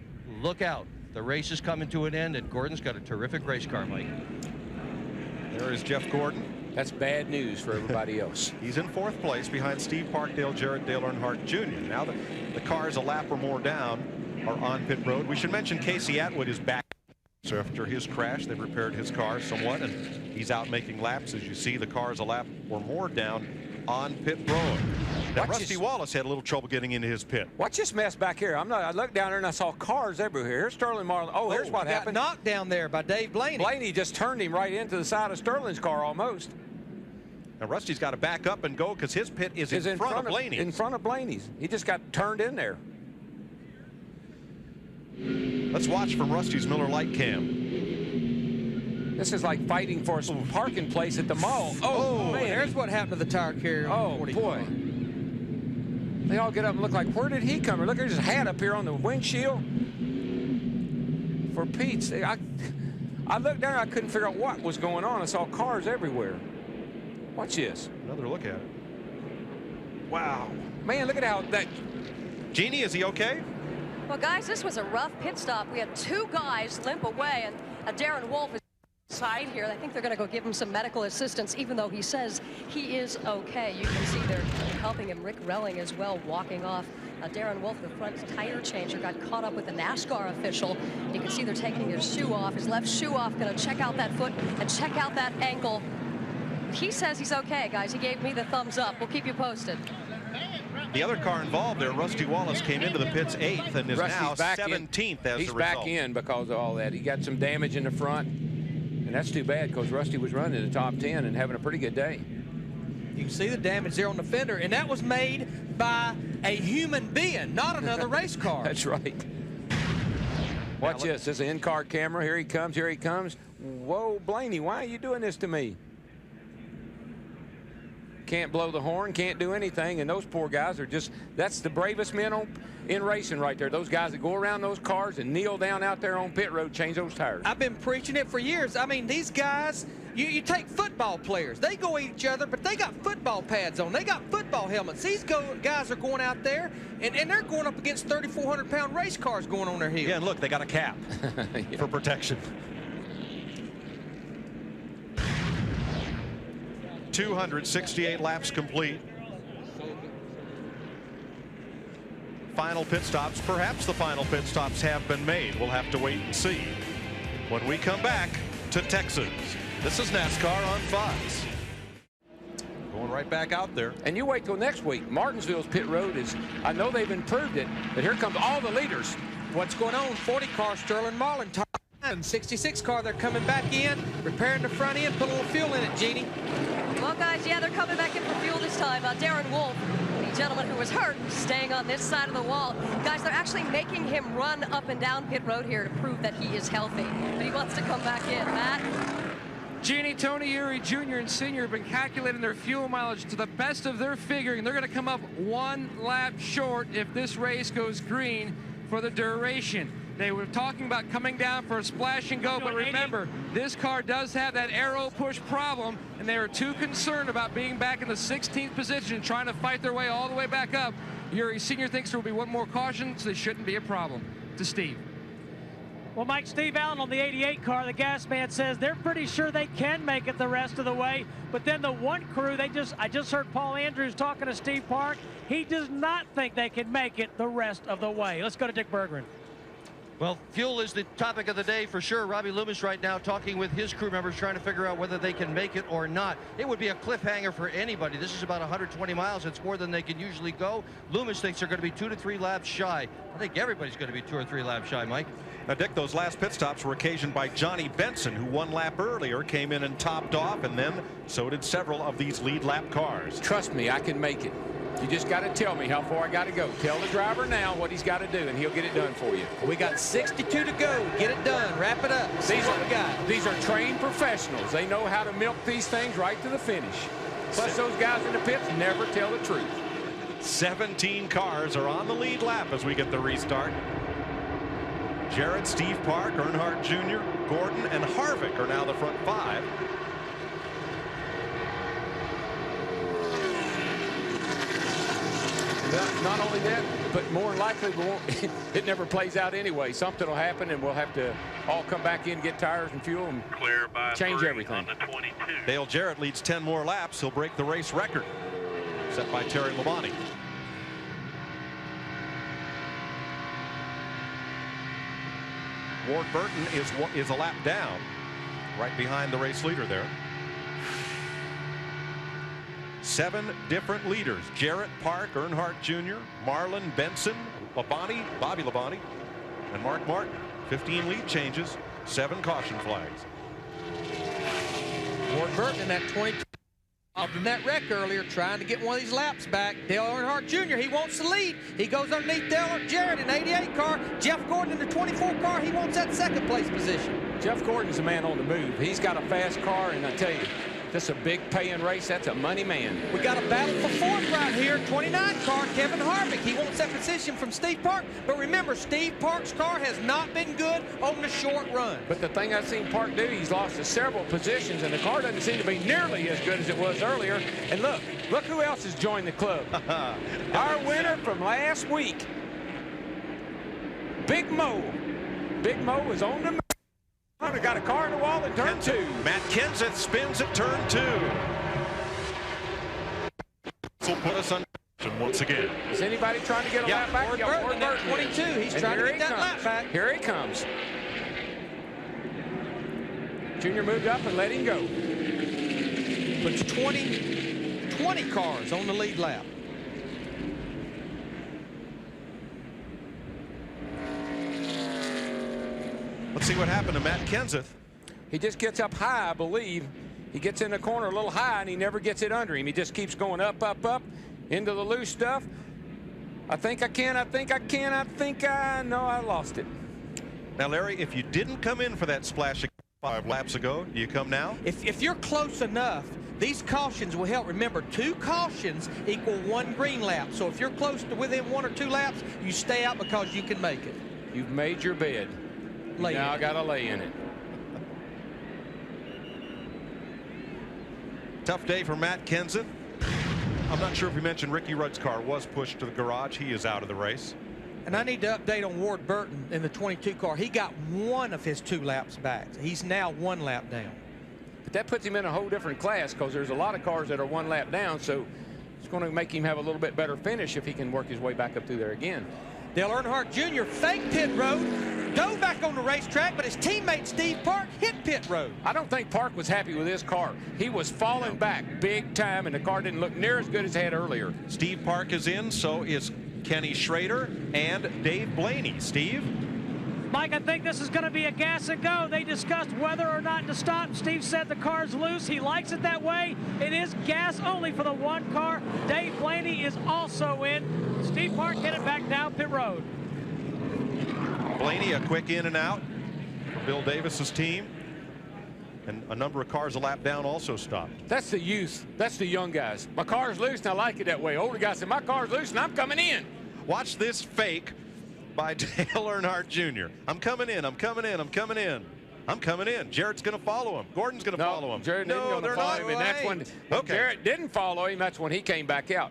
Look out. The race is coming to an end, and Gordon's got a terrific race car, Mike. There is Jeff Gordon. That's bad news for everybody else. He's in 4th place behind Steve Parkdale, Jarrett Dale Earnhardt Jr. Now the cars a lap or more down are on pit road. We should mention Casey Atwood is back. So after his crash, they've repaired his car somewhat, and he's out making laps. As you see, the cars a lap or more down on pit road. Now, Rusty Wallace had a little trouble getting into his pit. Watch this mess back here. I looked down there and I saw cars everywhere. Here's Sterling Marlin. Oh, here's what happened. Got knocked down there by Dave Blaney. Blaney just turned him right into the side of Sterling's car almost. Now Rusty's got to back up and go because his pit is in front of Blaney's. In front of Blaney's. He just got turned in there. Let's watch from Rusty's Miller Lite cam. This is like fighting for some parking place at the mall. Oh, man. There's what happened to the tire carrier. Oh, boy. They all get up and look like, where did he come from? Look, there's his hat up here on the windshield. For Pete's sake, I looked down, I couldn't figure out what was going on. I saw cars everywhere. Watch this. Another look at it. Wow. Man, look at how that... Jeannie, is he okay? Well, guys, this was a rough pit stop. We had 2 guys limp away, and Darren Wolf is side here. I think they're going to go give him some medical assistance, even though he says he is okay. You can see they're helping him. Rick Relling as well, walking off. Darren Wolf, the front tire changer, got caught up with the NASCAR official. You can see they're taking his shoe off, his left shoe off, going to check out that foot and check out that ankle. He says he's okay, guys. He gave me the thumbs up. We'll keep you posted. The other car involved there, Rusty Wallace, came into the pits 8th and is now 17th as a result. He's back in because of all that. He got some damage in the front, and that's too bad because Rusty was running the top 10 and having a pretty good day. You can see the damage there on the fender, and that was made by a human being, not another race car. That's right. Watch this. This is an in-car camera. Here he comes. Here he comes. Whoa, Blaney, why are you doing this to me? Can't blow the horn, can't do anything, and those poor guys are just, that's the bravest men in racing right there. Those guys that go around those cars and kneel down out there on pit road, change those tires. I've been preaching it for years. I mean, these guys, You take football players. They go at each other, but they got football pads on. They got football helmets. These guys are going out there, and they're going up against 3,400-pound race cars going on their heels. Yeah, and look, they got a cap for protection. 268 laps complete. Final pit stops. Perhaps the final pit stops have been made. We'll have to wait and see. When we come back to Texas, this is NASCAR on Fox. Going right back out there. And you wait till next week. Martinsville's pit road is, I know they've improved it, but here comes all the leaders. What's going on? 40 car, Sterling Marlin, top 66 car, they're coming back in, repairing the front end, put a little fuel in it, Jeannie. Well, guys, yeah, they're coming back in for fuel this time. Darren Wolf, the gentleman who was hurt, staying on this side of the wall. Guys, they're actually making him run up and down pit road here to prove that he is healthy. But he wants to come back in. Matt? Jeannie, Tony Eury Jr. and Sr. have been calculating their fuel mileage to the best of their figuring. They're going to come up 1 lap short if this race goes green for the duration. They were talking about coming down for a splash and go, but remember, this car does have that aero push problem, and they are too concerned about being back in the 16th position and trying to fight their way all the way back up. Eury Sr. thinks there will be one more caution, so this shouldn't be a problem. To Steve. Well, Mike, Steve Allen on the 88 car, the gas man says they're pretty sure they can make it the rest of the way. But then the one crew, I just heard Paul Andrews talking to Steve Park. He does not think they can make it the rest of the way. Let's go to Dick Berggren. Well, fuel is the topic of the day for sure. Robbie Loomis right now talking with his crew members, trying to figure out whether they can make it or not. It would be a cliffhanger for anybody. This is about 120 miles. It's more than they can usually go. Loomis thinks they're going to be 2 to 3 laps shy. I think everybody's going to be 2 or 3 laps shy, Mike. Now, Dick, those last pit stops were occasioned by Johnny Benson, who 1 lap earlier came in and topped off, and then so did several of these lead lap cars. Trust me, I can make it. You just got to tell me how far I got to go. Tell the driver now what he's got to do, and he'll get it done for you. We got 62 to go. Get it done. Wrap it up. These are trained professionals. They know how to milk these things right to the finish. Plus, those guys in the pits never tell the truth. 17 cars are on the lead lap as we get the restart. Jarrett, Steve Park, Earnhardt Jr., Gordon, and Harvick are now the front 5. Not only that, but more likely we won't, it never plays out anyway. Something will happen, and we'll have to all come back in, get tires and fuel, and change everything. Dale Jarrett leads 10 more laps. He'll break the race record set by Terry Labonte. Ward Burton is a lap down, right behind the race leader there. 7 different leaders: Jarrett, Park, Earnhardt Jr., Marlin, Benson, Labonte, Bobby Labonte, and Mark Martin. 15 lead changes, 7 caution flags. Ward Burton in that 22 in that wreck earlier, trying to get one of these laps back. Dale Earnhardt Jr., he wants the lead. He goes underneath Dale Jarrett in the 88 car. Jeff Gordon in the 24 car. He wants that second place position. Jeff Gordon's a man on the move. He's got a fast car, and I tell you, this is a big paying race. That's a money man. We got a battle for 4th right here. 29 car, Kevin Harvick. He wants that position from Steve Park. But remember, Steve Park's car has not been good on the short run. But the thing I've seen Park do, he's lost to several positions, and the car doesn't seem to be nearly as good as it was earlier. And look who else has joined the club. Our winner from last week, Big Mo. Big Mo was on the move. Got a car in the wall in turn 2. Matt Kenseth spins at turn 2. This will put us on once again. Is anybody trying to get a lap back? Ward Burton at 22. He's trying to get that lap back. Here he comes. Junior moved up and let him go. Puts 20 cars on the lead lap. Let's see what happened to Matt Kenseth. He just gets up high, I believe. He gets in the corner a little high, and he never gets it under him. He just keeps going up, up, up into the loose stuff. I think I can. No, I lost it. Now, Larry, if you didn't come in for that splash 5 laps ago, do you come now? If you're close enough, these cautions will help. Remember, 2 cautions equal 1 green lap. So if you're close to within 1 or 2 laps, you stay out because you can make it. You've made your bed. Now I got to lay in it. Tough day for Matt Kenseth. I'm not sure if we mentioned Ricky Rudd's car was pushed to the garage. He is out of the race. And I need to update on Ward Burton in the 22 car. He got one of his 2 laps back. He's now 1 lap down. But that puts him in a whole different class because there's a lot of cars that are 1 lap down, so it's going to make him have a little bit better finish if he can work his way back up through there again. Dale Earnhardt Jr. fake pit road, dove back on the racetrack, but his teammate Steve Park hit pit road. I don't think Park was happy with his car. He was falling back big time, and the car didn't look near as good as it had earlier. Steve Park is in, so is Kenny Schrader and Dave Blaney. Steve? Mike, I think this is going to be a gas and go. They discussed whether or not to stop. Steve said the car's loose. He likes it that way. It is gas only for the 1 car. Dave Blaney is also in. Steve Park headed back down pit road. Blaney, a quick in and out for Bill Davis's team. And a number of cars a lap down also stopped. That's the youth. That's the young guys. My car's loose, and I like it that way. Older guys say, my car's loose, and I'm coming in. Watch this fake by Dale Earnhardt Jr. I'm coming in, I'm coming in, I'm coming in. I'm coming in. Jarrett's going to follow him. Gordon's going to follow him. Jarrett didn't no, they're follow not. him, and that's when Jarrett didn't follow him. That's when he came back out.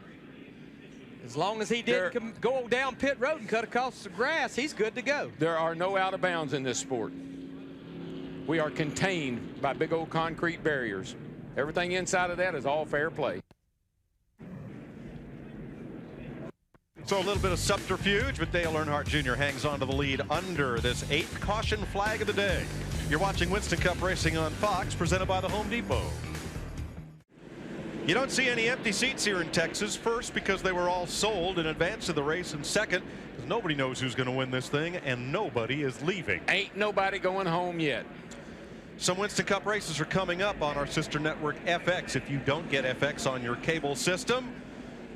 As long as he didn't go down pit road and cut across the grass, he's good to go. There are no out of bounds in this sport. We are contained by big old concrete barriers. Everything inside of that is all fair play. So a little bit of subterfuge, but Dale Earnhardt Jr. hangs on to the lead under this 8th caution flag of the day. You're watching Winston Cup Racing on Fox, presented by the Home Depot. You don't see any empty seats here in Texas. First, because they were all sold in advance of the race, and second, because nobody knows who's going to win this thing, and nobody is leaving. Ain't nobody going home yet. Some Winston Cup races are coming up on our sister network FX. If you don't get FX on your cable system,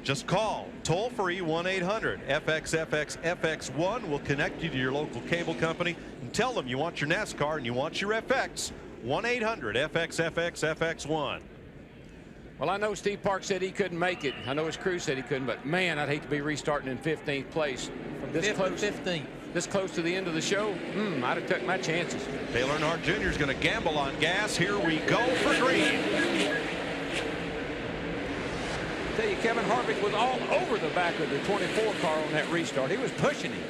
just call toll-free 1-800-FX-FX-FX1. We'll connect you to your local cable company and tell them you want your NASCAR and you want your FX. 1-800-FX-FX-FX1. Well, I know Steve Park said he couldn't make it. I know his crew said he couldn't, but man, I'd hate to be restarting in 15th place. From this close to 15th. This close to the end of the show, I'd have took my chances. Dale Earnhardt Jr. is going to gamble on gas. Here we go for green. I tell you, Kevin Harvick was all over the back of the 24 car on that restart. He was pushing him.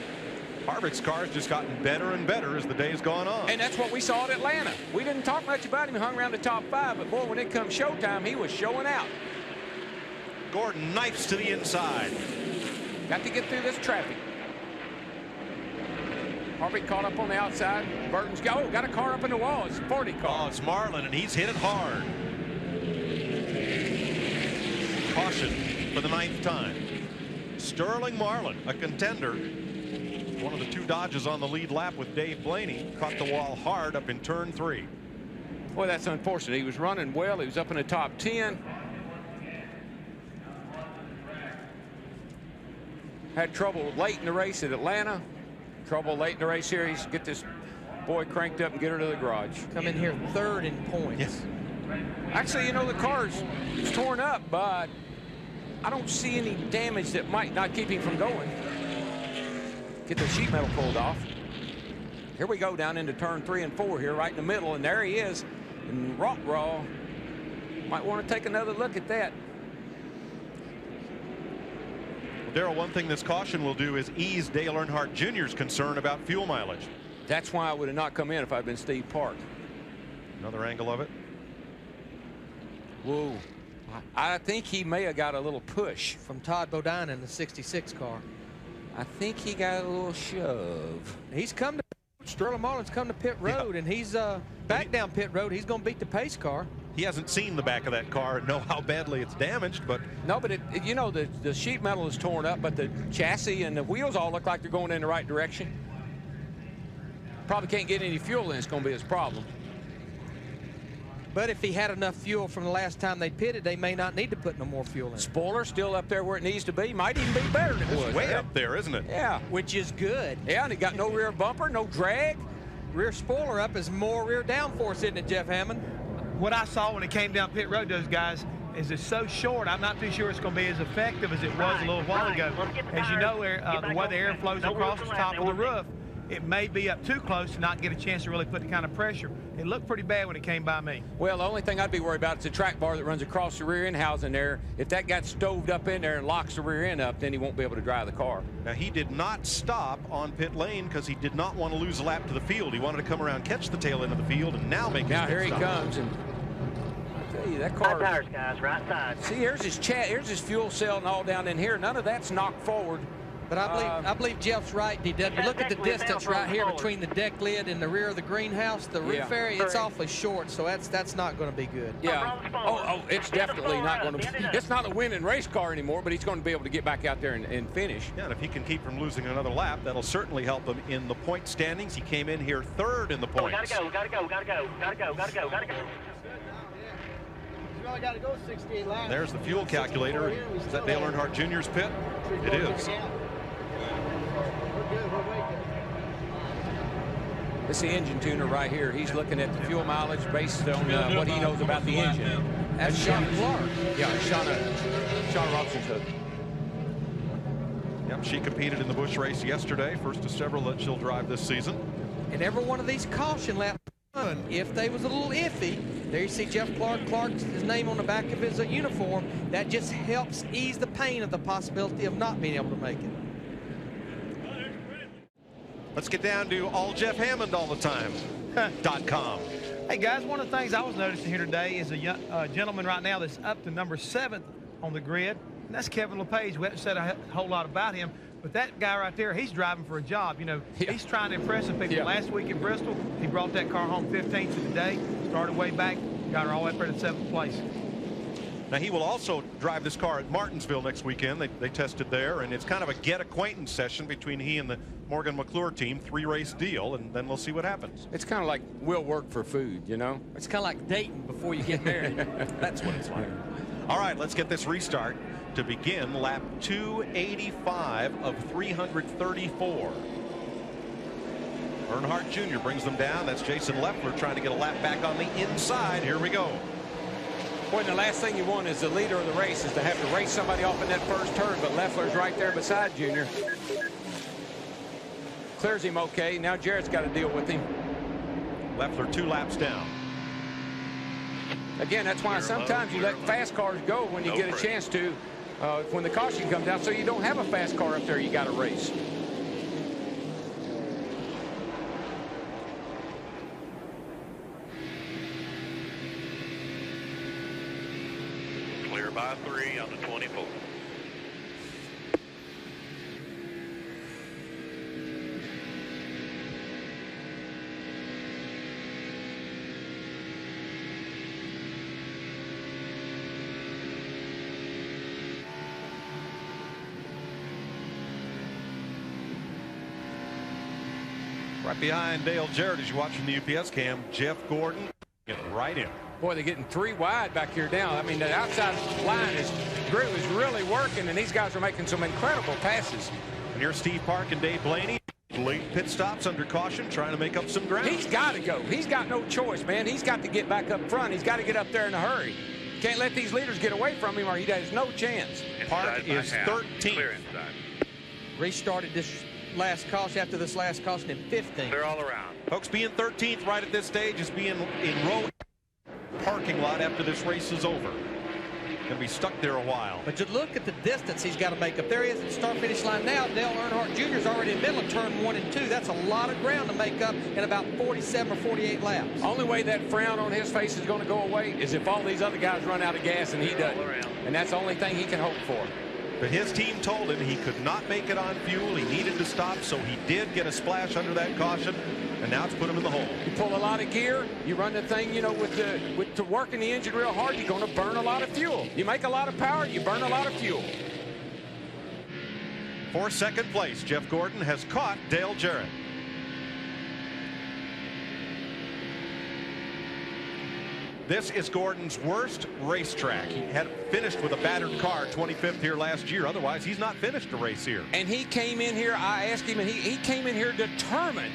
Harvick's car's just gotten better and better as the day's gone on. And that's what we saw at Atlanta. We didn't talk much about him. He hung around the top 5, but boy, when it comes showtime, he was showing out. Gordon knifes to the inside. Got to get through this traffic. Harvick caught up on the outside. Burton's got a car up in the wall. It's a 40 car. Oh, it's Marlin, and he's hit it hard. Caution for the 9th time. Sterling Marlin, a contender. One of the 2 dodges on the lead lap with Dave Blaney. Caught the wall hard up in turn 3. Boy, that's unfortunate. He was running well. He was up in the top 10. Had trouble late in the race at Atlanta. Trouble late in the race here. He's get this boy cranked up and get her to the garage. Come in here 3rd in points. Yes. Actually, you know, the car's torn up, but I don't see any damage that might not keep him from going. Get the sheet metal pulled off. Here we go down into turn 3 and 4 here, right in the middle, and there he is. And Rockraw might want to take another look at that. Darrell, one thing this caution will do is ease Dale Earnhardt Jr.'s concern about fuel mileage. That's why I would have not come in if I'd been Steve Park. Another angle of it. Whoa. I think he may have got a little push. From Todd Bodine in the 66 car. I think he got a little shove. He's come to Sterling Marlin's come to pit road, and he's back down pit road. He's going to beat the pace car. He hasn't seen the back of that car and know how badly it's damaged, but no, but you know, the sheet metal is torn up, but the chassis and the wheels all look like they're going in the right direction. Probably can't get any fuel in. It's going to be his problem. But if he had enough fuel from the last time they pitted, they may not need to put no more fuel in. Spoiler still up there where it needs to be. Might even be better than it was. It's way up there, isn't it? Yeah. Which is good. Yeah, and it got no rear bumper, no drag. Rear spoiler up is more rear downforce, isn't it, Jeff Hammond? What I saw when it came down pit road, those guys, is it's so short, I'm not too sure it's going to be as effective as it was a little while ago. As you know, the way the air flows across the top of the roof, it may be up too close to not get a chance to really put the kind of pressure. It looked pretty bad when it came by me. Well, the only thing I'd be worried about is the track bar that runs across the rear end housing there. If that got stoved up in there and locks the rear end up, then he won't be able to drive the car. Now, he did not stop on pit lane because he did not want to lose a lap to the field. He wanted to come around, catch the tail end of the field, and now make his Now pit here he stop. comes, and I tell you, that car. Right tires, guys, right side. See, here's his fuel cell and all down in here. None of that's knocked forward. But I believe Jeff's right. He does. Look at the distance right here between the deck lid and the rear of the greenhouse. The roof area, it's awfully short, so that's not going to be good. Yeah. Oh, it's definitely not going to be. It's not a winning race car anymore, but he's going to be able to get back out there and finish. Yeah, and if he can keep from losing another lap, that'll certainly help him in the point standings. He came in here third in the points. Gotta go. Really got to go 68 laps. There's the fuel calculator. Is that Dale Earnhardt Jr.'s pit? It is. This is the engine tuner right here. He's looking at the fuel mileage based on what he knows about the engine. That's Sean Clark. Yeah, Shauna Robson's hook. Yep, she competed in the Busch race yesterday. First of several that she'll drive this season. And every one of these caution laps, if they was a little iffy, there you see Jeff Clark's his name on the back of his uniform. That just helps ease the pain of the possibility of not being able to make it. Let's get down to alljeffhammondallthetime.com. Hey guys, one of the things I was noticing here today is a gentleman right now that's up to number 7 on the grid, and that's Kevin LePage. We haven't said a whole lot about him, but that guy right there, he's driving for a job. You know, he's trying to impress some people. Last week in Bristol, he brought that car home 15th today, started way back, got her all the way up there to 7th place. Now, he will also drive this car at Martinsville next weekend. They tested there, and it's kind of a get acquaintance session between he and the Morgan McClure team, 3-race deal, and then we'll see what happens. It's kind of like we'll work for food, you know? It's kind of like dating before you get married. That's what it's like. All right, let's get this restart to begin lap 285 of 334. Earnhardt Jr. brings them down. That's Jason Leffler trying to get a lap back on the inside. Here we go. Boy, the last thing you want as the leader of the race is to have to race somebody off in that first turn, but Leffler's right there beside Junior. Clears him okay. Now Jarrett's got to deal with him. Leffler 2 laps down. Again, that's why sometimes you let fast cars go when you get a chance to, when the caution comes out, so you don't have a fast car up there you got to race. Clear by 3 on the 24. Right behind Dale Jarrett as you're watching the UPS cam, Jeff Gordon getting right in. Boy, they're getting 3 wide back here now. I mean, the outside line group is really working, and these guys are making some incredible passes. And here's Steve Park and Dave Blaney. Late pit stops under caution, trying to make up some ground. He's got to go. He's got no choice, man. He's got to get back up front. He's got to get up there in a hurry. Can't let these leaders get away from him or he has no chance. Park is 13th. Restarted this last caution after this last caution in 15th. They're all around. Folks, being 13th right at this stage is being in row parking lot after this race is over. Going to be stuck there a while. But you look at the distance he's got to make up. There he is at the start-finish line now. Dale Earnhardt Jr. is already in the middle of turn 1 and 2. That's a lot of ground to make up in about 47 or 48 laps. Only way that frown on his face is going to go away is if all these other guys run out of gas and he doesn't. And that's the only thing he can hope for. But his team told him he could not make it on fuel. He needed to stop, so he did get a splash under that caution, and now it's put him in the hole. You pull a lot of gear, you run the thing, you know, with working the engine real hard, you're going to burn a lot of fuel. You make a lot of power, you burn a lot of fuel. For second place, Jeff Gordon has caught Dale Jarrett. This is Gordon's worst racetrack. He had finished with a battered car, 25th here last year. Otherwise, he's not finished a race here. And he came in here, I asked him, and he came in here determined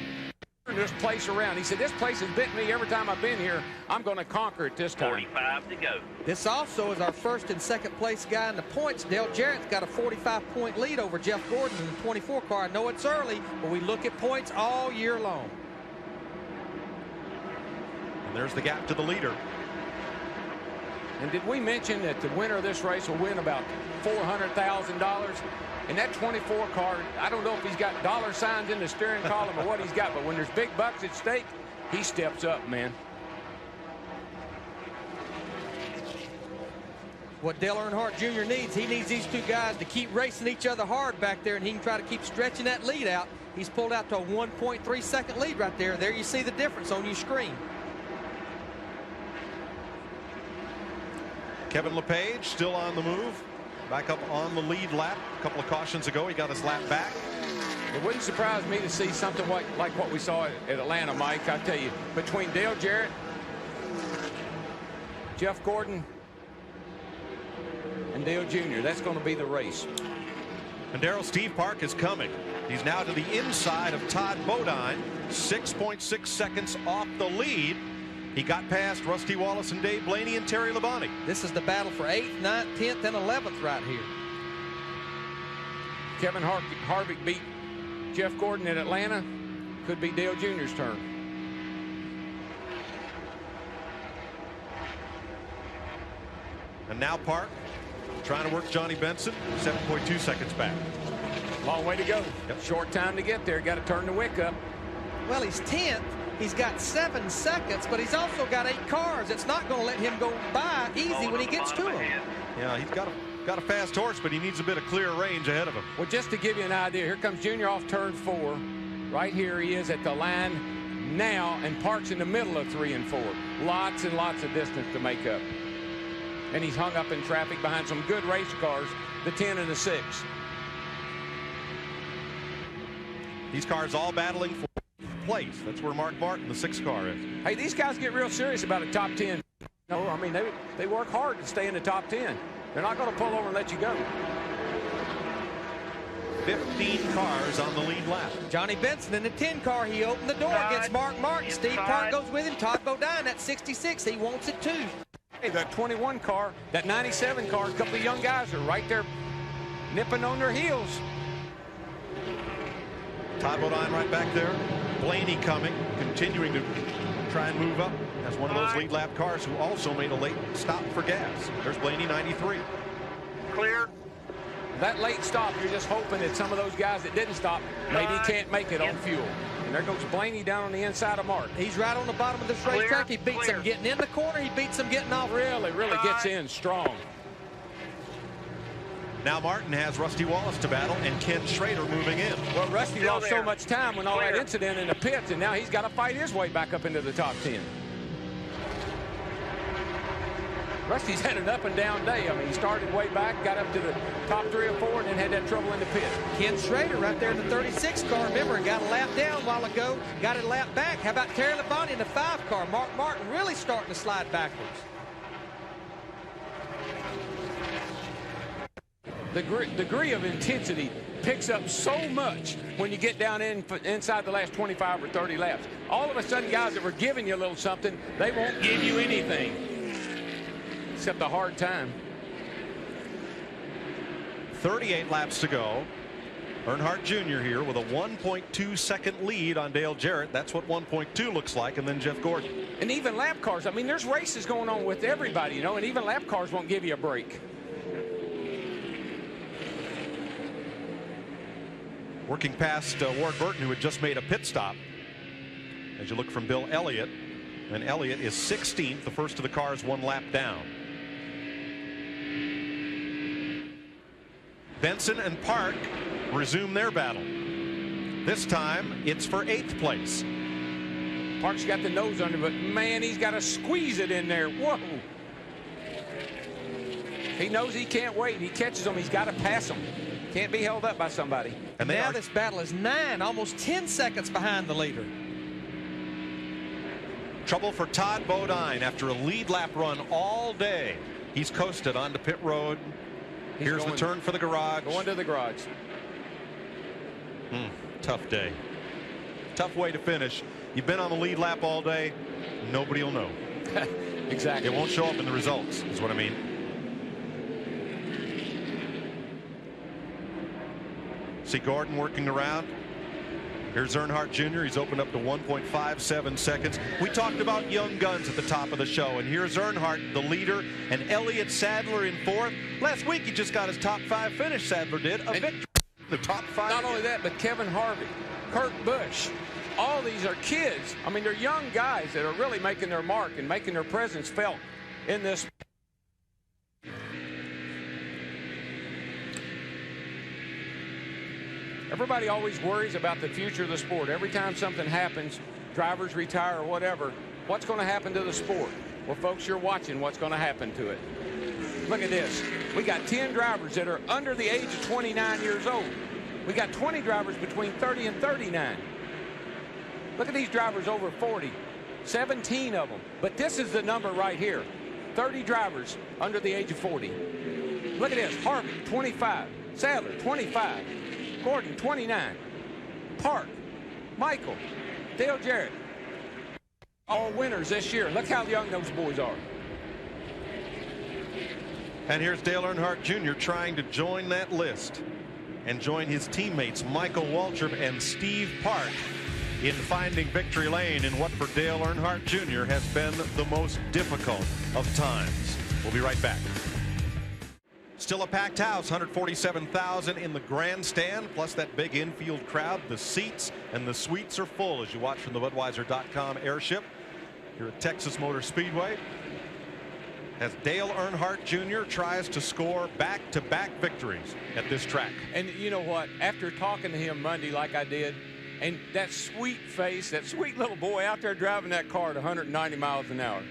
this place around. He said, this place has bit me every time I've been here. I'm going to conquer it this time. 45 to go. This also is our first and second place guy in the points. Dale Jarrett's got a 45-point lead over Jeff Gordon in the 24 car. I know it's early, but we look at points all year long. And there's the gap to the leader. And did we mention that the winner of this race will win about $400,000? And that 24 car, I don't know if he's got dollar signs in the steering column or what he's got, but when there's big bucks at stake, he steps up, man. What Dale Earnhardt Jr. needs, he needs these two guys to keep racing each other hard back there, and he can try to keep stretching that lead out. He's pulled out to a 1.3 second lead right there. There you see the difference on your screen. Kevin LePage still on the move. Back up on the lead lap. A couple of cautions ago, he got his lap back. It wouldn't surprise me to see something like what we saw at Atlanta, Mike. I tell you, between Dale Jarrett, Jeff Gordon, and Dale Jr., that's going to be the race. And Darrell, Steve Park is coming. He's now to the inside of Todd Bodine, 6.6 seconds off the lead. He got past Rusty Wallace and Dave Blaney and Terry Labonte. This is the battle for 8th, 9th, 10th, and 11th right here. Kevin Harvick beat Jeff Gordon in Atlanta. Could be Dale Jr.'s turn. And now Park trying to work Johnny Benson, 7.2 seconds back. Long way to go. Yep. Short time to get there. Got to turn the wick up. Well, he's 10th. He's got 7 seconds, but he's also got 8 cars. It's not going to let him go by easy when he gets to him. Yeah, he's got a fast horse, but he needs a bit of clear range ahead of him. Well, just to give you an idea, here comes Junior off turn 4. Right here he is at the line now, and Park's in the middle of 3 and 4. Lots and lots of distance to make up. And he's hung up in traffic behind some good race cars, the 10 and the 6. These cars all battling for place. That's where Mark Martin, the 6 car, is. Hey, these guys get real serious about a top 10. No, I mean, they work hard to stay in the top 10. They're not going to pull over and let you go. 15 cars on the lead lap. Johnny Benson in the 10 car. He opened the door against Mark Martin. Steve Park goes with him. Todd Bodine at 66. He wants it too. Hey, that 21 car, that 97 car, a couple of young guys are right there nipping on their heels. Todd Bodine right back there. Blaney coming, continuing to try and move up as one of those lead lap cars who also made a late stop for gas. There's Blaney, 93. Clear. That late stop, you're just hoping that some of those guys that didn't stop maybe can't make it on fuel. And there goes Blaney down on the inside of Mark. He's right on the bottom of this racetrack. He beats him getting in the corner. He beats him getting off. Really gets in strong. Now Martin has Rusty Wallace to battle and Ken Schrader moving in. Well, Rusty lost so much time when all that incident in the pits, and now he's got to fight his way back up into the top 10. Rusty's had an up and down day. I mean, he started way back, got up to the top 3 or 4, and then had that trouble in the pit. Ken Schrader right there in the 36 car. Remember, got a lap down a while ago, got a lap back. How about Terry Labonte in the 5 car? Mark Martin really starting to slide backwards. The degree of intensity picks up so much when you get down inside the last 25 or 30 laps. All of a sudden, guys that were giving you a little something, they won't give you anything except a hard time. 38 laps to go. Earnhardt Jr. here with a 1.2 second lead on Dale Jarrett. That's what 1.2 looks like, and then Jeff Gordon. And even lap cars, I mean, there's races going on with everybody, you know, and even lap cars won't give you a break. Working past Ward Burton, who had just made a pit stop. As you look from Bill Elliott, and Elliott is 16th, the first of the cars 1 lap down. Benson and Park resume their battle. This time it's for 8th place. Park's got the nose under, but man, he's got to squeeze it in there. Whoa. He knows he can't wait. He catches them. He's got to pass them. Can't be held up by somebody. And now this battle is 9, almost 10 seconds behind the leader. Trouble for Todd Bodine after a lead lap run all day. He's coasted onto pit road. Here's the turn for the garage. Going to the garage. Tough day. Tough way to finish. You've been on the lead lap all day. Nobody will know. Exactly. It won't show up in the results, is what I mean. See Gordon working around. Here's Earnhardt Jr. He's opened up to 1.57 seconds. We talked about young guns at the top of the show, and here's Earnhardt, the leader, and Elliott Sadler in fourth. Last week he just got his top 5 finish. Sadler did a victory. The top 5. Not only that, but Kevin Harvick, Kurt Busch, all these are kids. I mean, they're young guys that are really making their mark and making their presence felt in this. Everybody always worries about the future of the sport. Every time something happens, drivers retire or whatever, what's going to happen to the sport? Well, folks, you're watching what's going to happen to it. Look at this. We got 10 drivers that are under the age of 29 years old. We got 20 drivers between 30 and 39. Look at these drivers over 40, 17 of them. But this is the number right here, 30 drivers under the age of 40. Look at this, Harvick, 25, Sadler, 25, Gordon, 29, Park, Michael, Dale Jarrett, all winners this year. Look how young those boys are. And here's Dale Earnhardt Jr. trying to join that list and join his teammates Michael Waltrip and Steve Park in finding victory lane in what for Dale Earnhardt Jr. has been the most difficult of times. We'll be right back. Still a packed house, 147,000 in the grandstand, plus that big infield crowd. The seats and the suites are full as you watch from the Budweiser.com airship here at Texas Motor Speedway, as Dale Earnhardt Jr. tries to score back-to-back victories at this track. And you know what? After talking to him Monday like I did, and that sweet face, that sweet little boy out there driving that car at 190 miles an hour.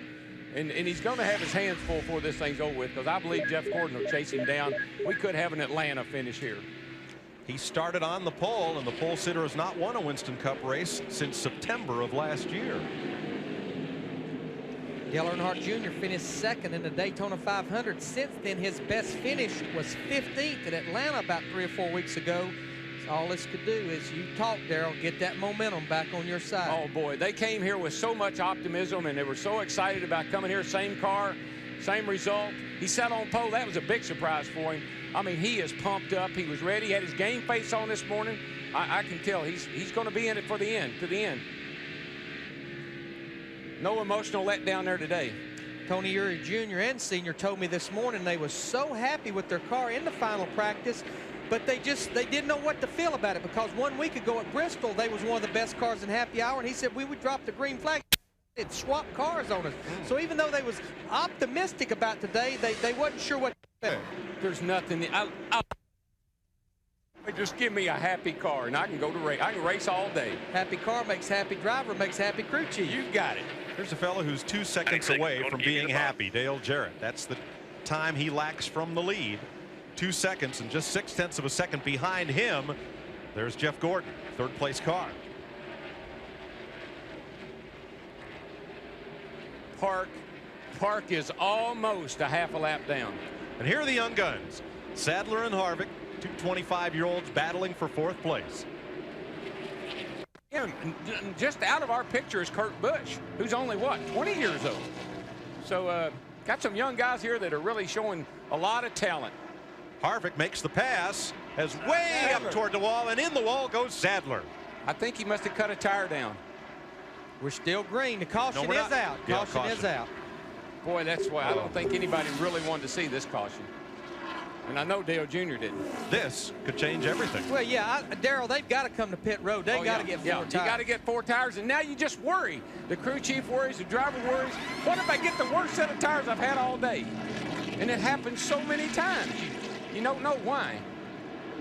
And he's going to have his hands full before this thing's over with, because I believe Jeff Gordon will chase him down. We could have an Atlanta finish here. He started on the pole, and the pole sitter has not won a Winston Cup race since September of last year. Dale Earnhardt Jr. finished second in the Daytona 500. Since then, his best finish was 15th at Atlanta about 3 or 4 weeks ago. So all this could do is you talk, Darrell, get that momentum back on your side. Oh, boy, they came here with so much optimism, and they were so excited about coming here. Same car, same result. He sat on pole. That was a big surprise for him. I mean, he is pumped up. He was ready. He had his game face on this morning. I can tell he's going to be in it for the end, to the end. No emotional letdown there today. Tony Eury Jr. and Sr. told me this morning they were so happy with their car in the final practice, but they didn't know what to feel about it, because 1 week ago at Bristol, they was one of the best cars in happy hour, and he said we would drop the green flag. They'd swap cars on us. So even though they was optimistic about today, they wasn't sure what to do. There's nothing. Just give me a happy car, and I can go to race. I can race all day. Happy car makes happy driver, makes happy crew chief. You got it. Here's a fellow who's 2 seconds away from being happy, Dale Jarrett. That's the time he lacks from the lead. 2 seconds, and just 0.6 of a second behind him. There's Jeff Gordon, third place car. Park is almost a half a lap down. And here are the young guns, Sadler and Harvick, 2 25-year-olds battling for 4th place. Yeah, just out of our picture is Kurt Busch, who's only, what, 20 years old. So got some young guys here that are really showing a lot of talent. Harvick makes the pass, as way up toward the wall, and in the wall goes Sadler. I think he must have cut a tire down. We're still green. The caution is out. Caution is out. Boy, that's why I don't think anybody really wanted to see this caution. And I know Dale Jr. didn't. This could change everything. Well, yeah, Darrell, they've got to come to pit road. They got to get 4 tires. You got to get 4 tires, and now you just worry. The crew chief worries, the driver worries. What if I get the worst set of tires I've had all day? And it happens so many times. You don't know why.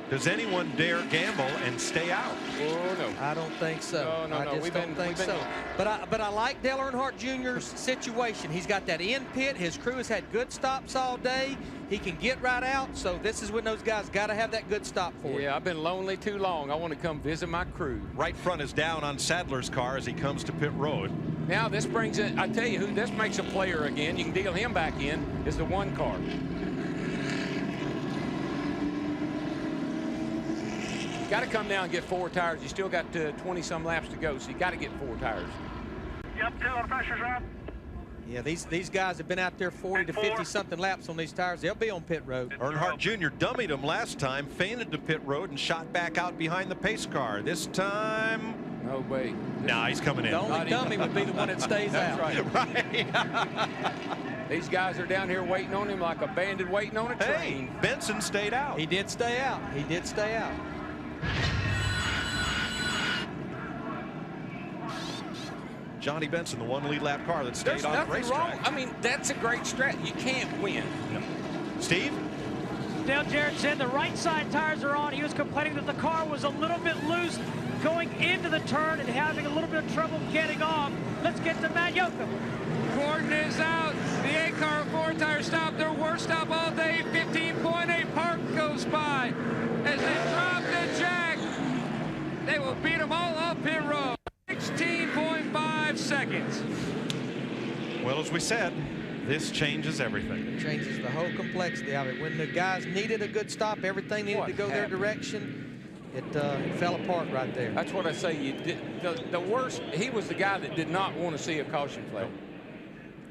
Does anyone dare gamble and stay out? Oh, no. I don't think so. No. I just don't think so. But I like Dale Earnhardt Jr.'s situation. He's got that in pit. His crew has had good stops all day. He can get right out. So this is when those guys got to have that good stop for him. Yeah, I've been lonely too long. I want to come visit my crew. Right front is down on Sadler's car as he comes to pit road. Now this brings it. I tell you who this makes a player again. You can deal him back in. Is the 1 car. You got to come down and get 4 tires. You still got 20-some laps to go, so you got to get 4 tires. Yep, tail the pressure's up. Yeah, these guys have been out there 40 to 50-something laps on these tires. They'll be on pit road. Earnhardt Jr. dummied him last time, feinted to pit road, and shot back out behind the pace car. This time... No way. Nah, he's coming in. The only dummy would be the one that stays out. That's right. These guys are down here waiting on him like a bandit waiting on a train. Hey, Benson stayed out. He did stay out. He did stay out. Johnny Benson, the one lead lap car that stayed There's on the nothing racetrack. wrong. I mean, that's a great strat. You can't win. No. Steve? Dale Jarrett said the right side tires are on. He was complaining that the car was a little bit loose going into the turn and having a little bit of trouble getting off. Let's get to Matt Yoakum. Gordon is out. The 8-car 4-tire stop, their worst stop all day. 15.8. Park goes by. As they drop the jack, they will beat them all up pit road. 16.5 seconds. Well, as we said, this changes everything. It changes the whole complexity of it. When the guys needed a good stop, everything needed to go their direction. It fell apart right there. That's what I say. You did, the worst, he was the guy that did not want to see a caution flag.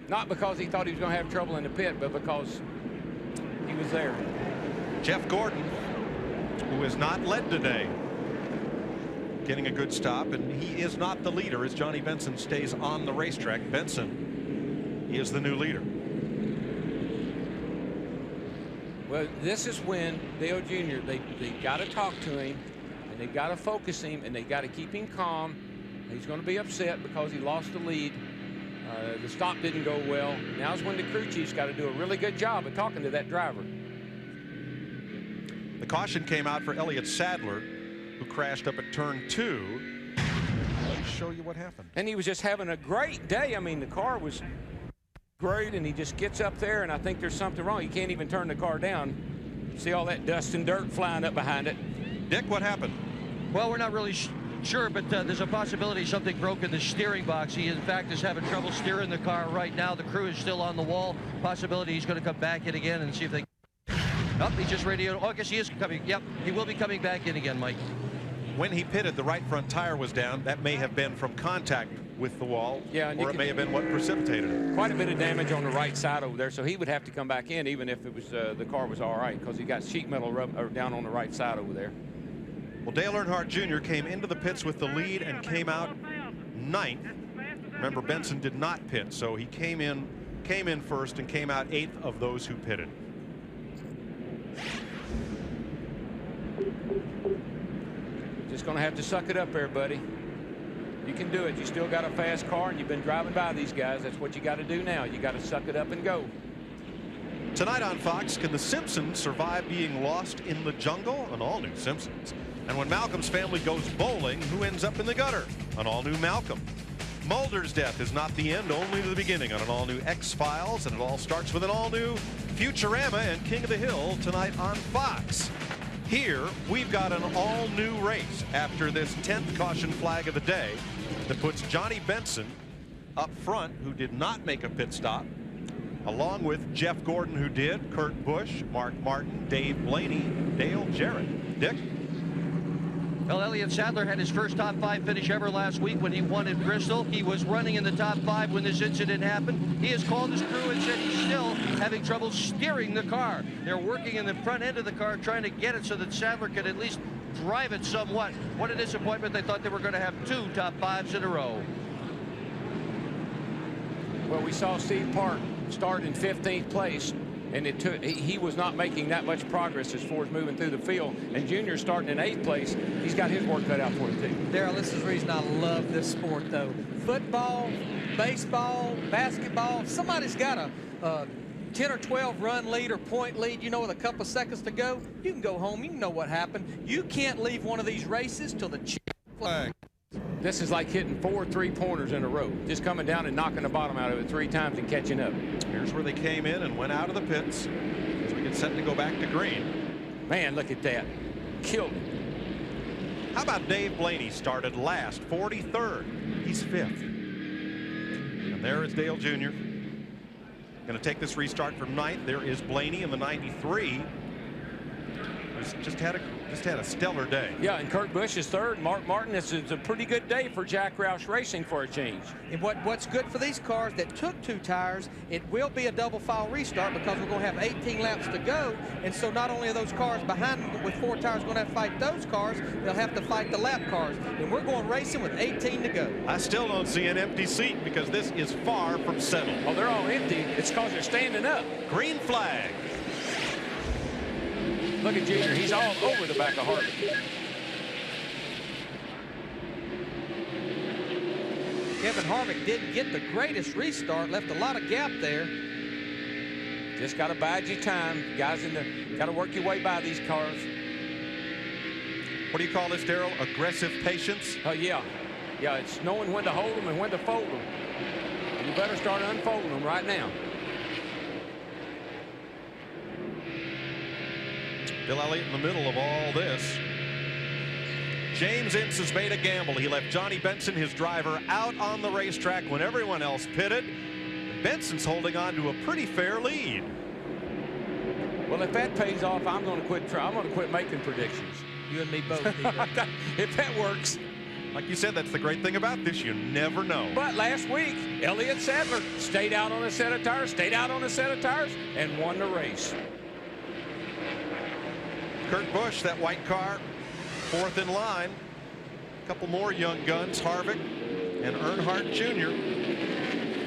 Not because he thought he was going to have trouble in the pit, but because he was there. Jeff Gordon, who has not led today, getting a good stop, and he is not the leader as Johnny Benson stays on the racetrack. Benson is the new leader. Well, this is when Dale Jr., they got to talk to him, and they got to focus him, and they got to keep him calm. He's going to be upset because he lost the lead. The stop didn't go well. Now's when the crew chief's got to do a really good job of talking to that driver. The caution came out for Elliott Sadler, who crashed up at turn 2. Let's show you what happened. And he was just having a great day. I mean, the car was great, and he just gets up there, and I think there's something wrong. He can't even turn the car down. See all that dust and dirt flying up behind it. Dick, what happened? Well, we're not really sure, but there's a possibility something broke in the steering box. He, in fact, is having trouble steering the car right now. The crew is still on the wall. Possibility he's going to come back in again and see if they... Oh, he just radioed. Oh, I guess he is coming. Yep, he will be coming back in again, Mike. When he pitted, the right front tire was down. That may have been from contact with the wall, yeah, or it may have been what precipitated it. Quite a bit of damage on the right side over there, so he would have to come back in even if it was the car was all right, because he got sheet metal down on the right side over there. Well, Dale Earnhardt Jr. came into the pits with the lead and came out 9th. Remember, Benson did not pit, so he came in first and came out 8th of those who pitted. Just going to have to suck it up there, buddy. You can do it. You still got a fast car, and you've been driving by these guys. That's what you got to do now. You got to suck it up and go. Tonight on Fox, can the Simpsons survive being lost in the jungle? An all-new Simpsons. And when Malcolm's family goes bowling, who ends up in the gutter? An all-new Malcolm. Mulder's death is not the end, only the beginning on an all-new X-Files, and it all starts with an all-new Futurama and King of the Hill tonight on Fox. Here, we've got an all-new race after this 10th caution flag of the day that puts Johnny Benson up front, who did not make a pit stop, along with Jeff Gordon, who did, Kurt Busch, Mark Martin, Dave Blaney, Dale Jarrett. Dick? Well, Elliott Sadler had his first top 5 finish ever last week when he won at Bristol. He was running in the top 5 when this incident happened. He has called his crew and said he's still having trouble steering the car. They're working in the front end of the car trying to get it so that Sadler could at least drive it somewhat. What a disappointment. They thought they were going to have 2 top 5s in a row. Well, we saw Steve Park start in 15th place, and he was not making that much progress as far as moving through the field. And Junior starting in 8th place, he's got his work cut out for him too. Darrell, this is the reason I love this sport, though. Football, baseball, basketball. If somebody's got a 10 or 12 run lead or point lead, you know, with a couple of seconds to go, you can go home. You know what happened. You can't leave one of these races till the flag. This is like hitting 4 3-pointers in a row, just coming down and knocking the bottom out of it 3 times and catching up. Here's where they came in and went out of the pits as we get set to go back to green. Man, look at that. Killed him. How about Dave Blaney? Started last, 43rd. He's 5th. And there is Dale Jr. Going to take this restart from 9th. There is Blaney in the 93. just had a stellar day. Yeah, and Kurt Busch is third. Mark Martin, this is a pretty good day for Jack Roush Racing for a change. And what's good for these cars that took 2 tires, it will be a double file restart because we're going to have 18 laps to go. And so not only are those cars behind them with 4 tires going to have to fight those cars, they'll have to fight the lap cars. And we're going racing with 18 to go. I still don't see an empty seat because this is far from settled. Oh, they're all empty. It's because they're standing up. Green flag. Look at Junior. He's all over the back of Harvey. Kevin Harvick didn't get the greatest restart, left a lot of gap there. Just got to bide your time. Guys got to work your way by these cars. What do you call this, Darrell? Aggressive patience? Oh, yeah. Yeah, it's knowing when to hold them and when to fold them. And you better start unfolding them right now. Bill Elliott in the middle of all this. James Ince has made a gamble. He left Johnny Benson, his driver, out on the racetrack when everyone else pitted. Benson's holding on to a pretty fair lead. Well, if that pays off, I'm going to quit. I'm going to quit making predictions. You and me both. If that works. Like you said, that's the great thing about this. You never know. But last week, Elliott Sadler stayed out on a set of tires, and won the race. Kurt Busch, that white car, 4th in line. A couple more young guns, Harvick and Earnhardt Jr.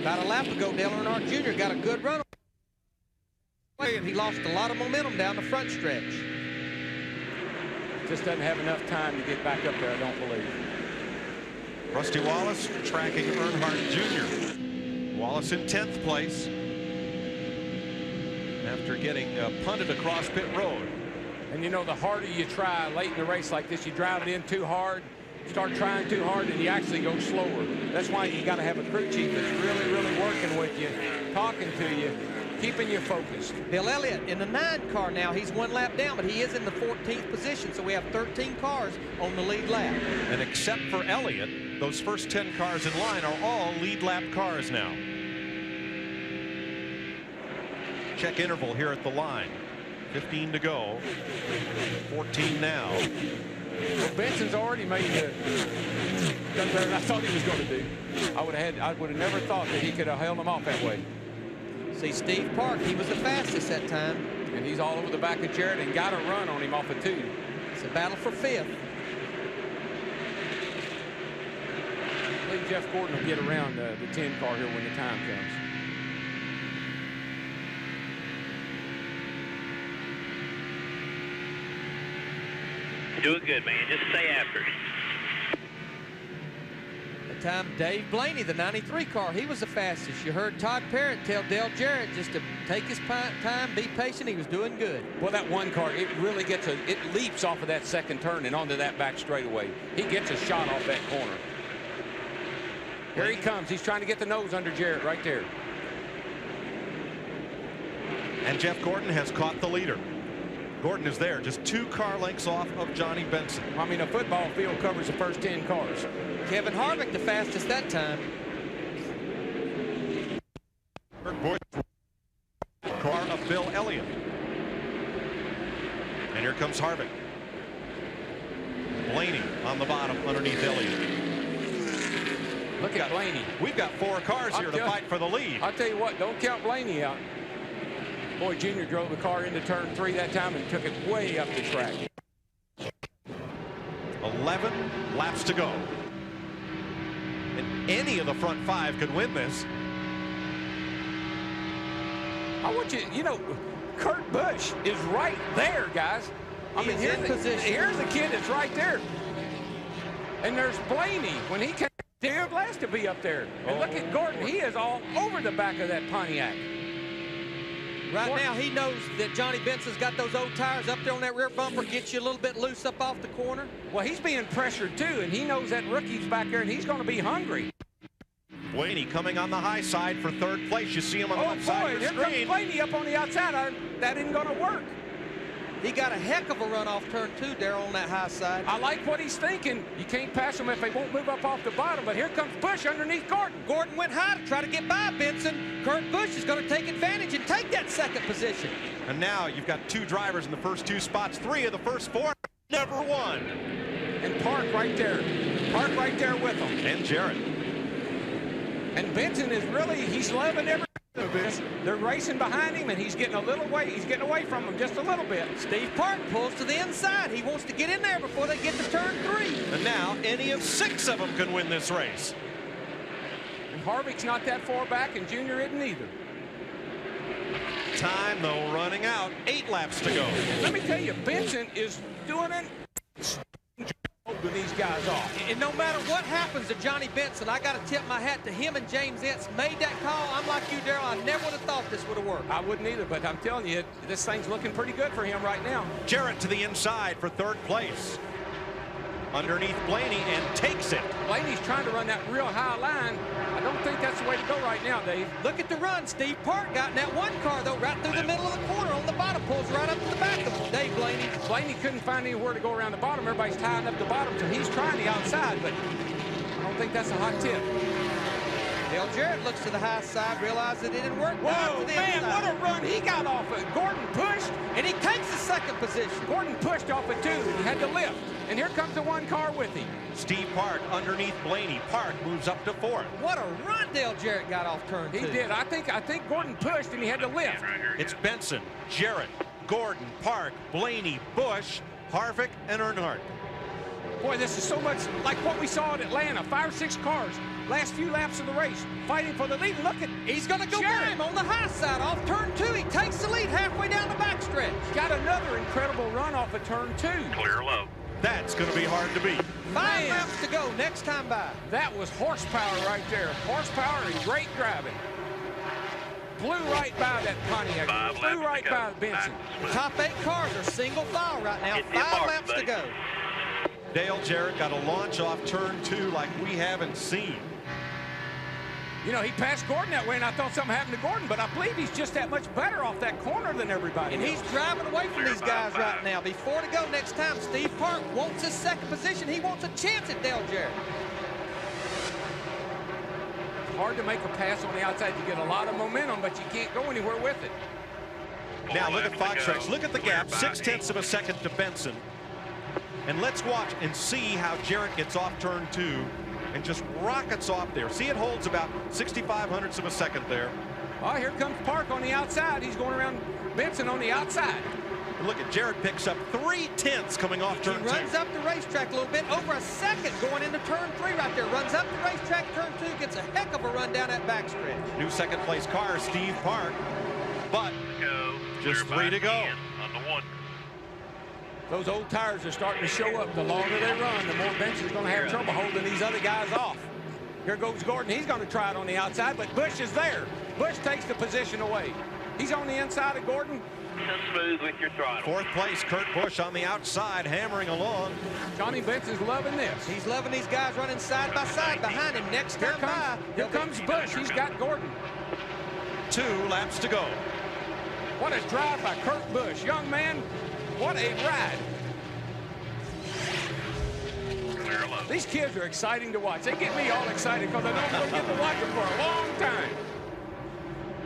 About a lap ago, Dale Earnhardt Jr. got a good run. And he lost a lot of momentum down the front stretch. Just doesn't have enough time to get back up there, I don't believe. Rusty Wallace tracking Earnhardt Jr. Wallace in 10th place after getting punted across pit road. And you know, the harder you try late in the race like this, you drive it in too hard, start trying too hard, and you actually go slower. That's why you got to have a crew chief that's really, really working with you, talking to you, keeping you focused. Bill Elliott in the 9 car now. He's 1 lap down, but he is in the 14th position, so we have 13 cars on the lead lap. And except for Elliott, those first 10 cars in line are all lead lap cars now. Check interval here at the line. 15 to go. 14 now. Well, Benson's already made it. Done better than I thought he was going to do. I would have never thought that he could have held him off that way. See, Steve Park, he was the fastest that time. And he's all over the back of Jarrett and got a run on him off of 2. It's a battle for 5th. I believe Jeff Gordon will get around the 10 car here when the time comes. Doing good, man. Just stay after it. The time Dave Blaney, the 93 car, he was the fastest. You heard Todd Parrott tell Dale Jarrett just to take his time, be patient. He was doing good. Well, that 1 car, it really it leaps off of that second turn and onto that back straightaway. He gets a shot off that corner. Here he comes. He's trying to get the nose under Jarrett right there. And Jeff Gordon has caught the leader. Gordon is there, just 2 car lengths off of Johnny Benson. I mean, a football field covers the first 10 cars. Kevin Harvick the fastest that time. Car of Bill Elliott. And here comes Harvick. Blaney on the bottom underneath Elliott. Look at Blaney. We've got 4 cars here to fight for the lead. I'll tell you what, don't count Blaney out. Boy, Junior drove the car into turn 3 that time and took it way up the track. 11 laps to go. And any of the front 5 could win this. I want you know, Kurt Busch is right there, guys. I mean, here's the kid that's right there. And there's Blaney. When he came, they're blessed to be up there. And look at Gordon. He is all over the back of that Pontiac. Right now, he knows that Johnny Benson's got those old tires up there on that rear bumper, gets you a little bit loose up off the corner. Well, he's being pressured, too, and he knows that rookie's back there, and he's going to be hungry. Blaney coming on the high side for 3rd place. You see him on the left side of the screen. Here comes Blaney up on the outside. That isn't going to work. He got a heck of a run off turn 2 there on that high side. I like what he's thinking. You can't pass them if they won't move up off the bottom, but here comes Busch underneath Gordon. Gordon went high to try to get by Benson. Kurt Busch is going to take advantage and take that second position. And now you've got 2 drivers in the first 2 spots. 3 of the first 4 never won. And Park right there. Park right there with him. And Jarrett. And Benson is really, he's loving every bit of this. They're racing behind him, and he's getting a little away. He's getting away from them just a little bit. Steve Park pulls to the inside. He wants to get in there before they get to turn 3. And now any of 6 of them can win this race. And Harvick's not that far back, and Junior isn't either. Time, though, running out. 8 laps to go. Let me tell you, Benson is doing it. Holding these guys off. And no matter what happens to Johnny Benson, I got to tip my hat to him and James Ince. Made that call. I'm like you, Darrell. I never would have thought this would have worked. I wouldn't either, but I'm telling you, this thing's looking pretty good for him right now. Jarrett to the inside for 3rd place. Underneath Blaney and takes it. Blaney's trying to run that real high line. I don't think that's the way to go right now, Dave. Look at the run. Steve Park got in that one car, though, right through the middle of the corner on the bottom. Pulls right up to the back of Dave Blaney. Blaney couldn't find anywhere to go around the bottom. Everybody's tying up the bottom, so he's trying the outside, but I don't think that's a hot tip. Dale Jarrett looks to the high side, realizes it didn't work. Whoa, man, what a run he got off it. Gordon pushed. And he takes the second position. Gordon pushed off it, too. He had to lift. And here comes the 1 car with him. Steve Park underneath Blaney. Park moves up to 4th. What a run Dale Jarrett got off turn 2. He did. I think Gordon pushed and he had to lift. It's Benson, Jarrett, Gordon, Park, Blaney, Busch, Harvick, and Earnhardt. Boy, this is so much like what we saw at Atlanta. 5 or 6 cars, last few laps of the race, fighting for the lead. Look at, he's going to go by him on the high side off turn 2. He takes the lead halfway down the backstretch. Got another incredible run off of turn 2. Clear low. That's going to be hard to beat. 5 laps to go next time by. That was horsepower right there. Horsepower and great driving. Blew right by that Pontiac. Blew right by Benson. The top 8 cars are single file right now. 5 laps to go. Dale Jarrett got a launch off turn 2 like we haven't seen. You know, he passed Gordon that way, and I thought something happened to Gordon, but I believe he's just that much better off that corner than everybody And else. He's driving away from these guys right now. Before to go next time, Steve Park wants his second position. He wants a chance at Dale Jarrett. It's hard to make a pass on the outside. You get a lot of momentum, but you can't go anywhere with it. Now look at Fox Tracks. Look at the gap. 0.6 of a second to Benson. And let's watch and see how Jarrett gets off turn 2 and just rockets off there. See, it holds about 0.65 of a second there. Oh, here comes Park on the outside. He's going around Benson on the outside. And look at Jarrett picks up 0.3 coming off turn 2. He runs up the racetrack a little bit, over a second going into turn 3 right there. Runs up the racetrack, turn 2, gets a heck of a run down that backstretch. New 2nd place car, Steve Park. But just 3 to go. On the 1. Those old tires are starting to show up. The longer they run, the more Benson's going to have trouble holding these other guys off. Here goes Gordon. He's going to try it on the outside, but Busch is there. Busch takes the position away. He's on the inside of Gordon. Smooth with your throttle. 4th place, Kurt Busch on the outside, hammering along. Johnny Benson's loving this. He's loving these guys running side by side behind him. Next time by, here comes Busch. He's got Gordon. 2 laps to go. What a drive by Kurt Busch. Young man, what a ride. These kids are exciting to watch. They get me all excited because I know I'm going to get to watch them for a long time.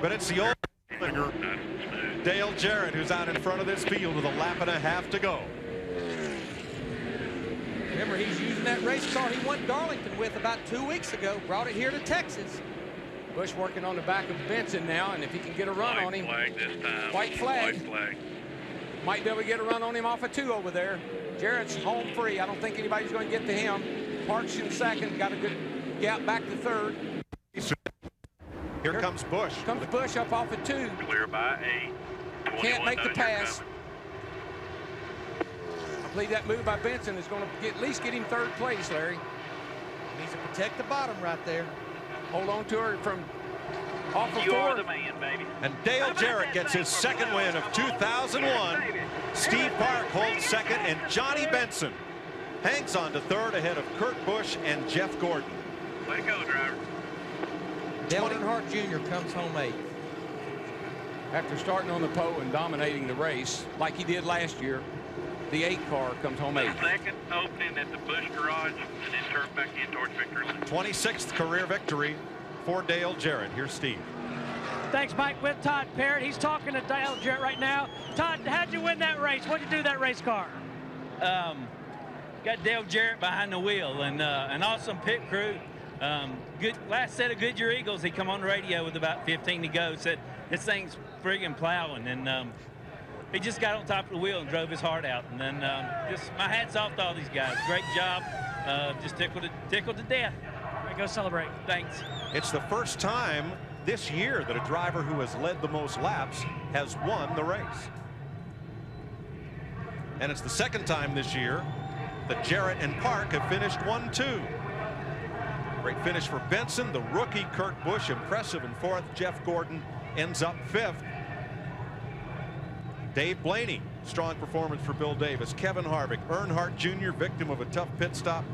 But it's the old Dale Jarrett who's out in front of this field with a lap and a half to go. Remember, he's using that race car he won Darlington with about 2 weeks ago. Brought it here to Texas. Busch working on the back of Benson now, and if he can get a run on him. White flag this time. White flag. White flag. Might be able to get a run on him off a 2 over there. Jarrett's home free. I don't think anybody's going to get to him. Parks in 2nd. Got a good gap back to 3rd. Here comes Busch. Comes Busch up off a 2. Clear by 8. Can't make the pass. I believe that move by Benson is going to at least get him 3rd place, Larry. Needs to protect the bottom right there. Hold on to her from off of 4. You are the man, baby. And Dale Jarrett gets his 2nd win of 2001. Steve Park holds 2nd, and Johnny Benson hangs on to 3rd ahead of Kurt Busch and Jeff Gordon. Way to go, driver. Dale Earnhardt Jr. comes home 8th. After starting on the pole and dominating the race like he did last year, the 8 car comes home 8th. Second opening at the Busch Garage and then turn back in towards victory. 26th career victory for Dale Jarrett. Here's Steve. Thanks, Mike. With Todd Parrott. He's talking to Dale Jarrett right now. Todd, how'd you win that race? What'd you do that race car? Got Dale Jarrett behind the wheel and an awesome pit crew. Good last set of Goodyear Eagles. He come on the radio with about 15 to go. Said this thing's friggin' plowing, and he just got on top of the wheel and drove his heart out. And then just my hat's off to all these guys. Great job. Just tickled to death. All right, go celebrate. Thanks. It's the first time this year that a driver who has led the most laps has won the race. And it's the second time this year that Jarrett and Park have finished 1-2. Great finish for Benson. The rookie Kurt Busch impressive in 4th. Jeff Gordon ends up 5th. Dave Blaney, strong performance for Bill Davis. Kevin Harvick, Earnhardt Jr., victim of a tough pit stop,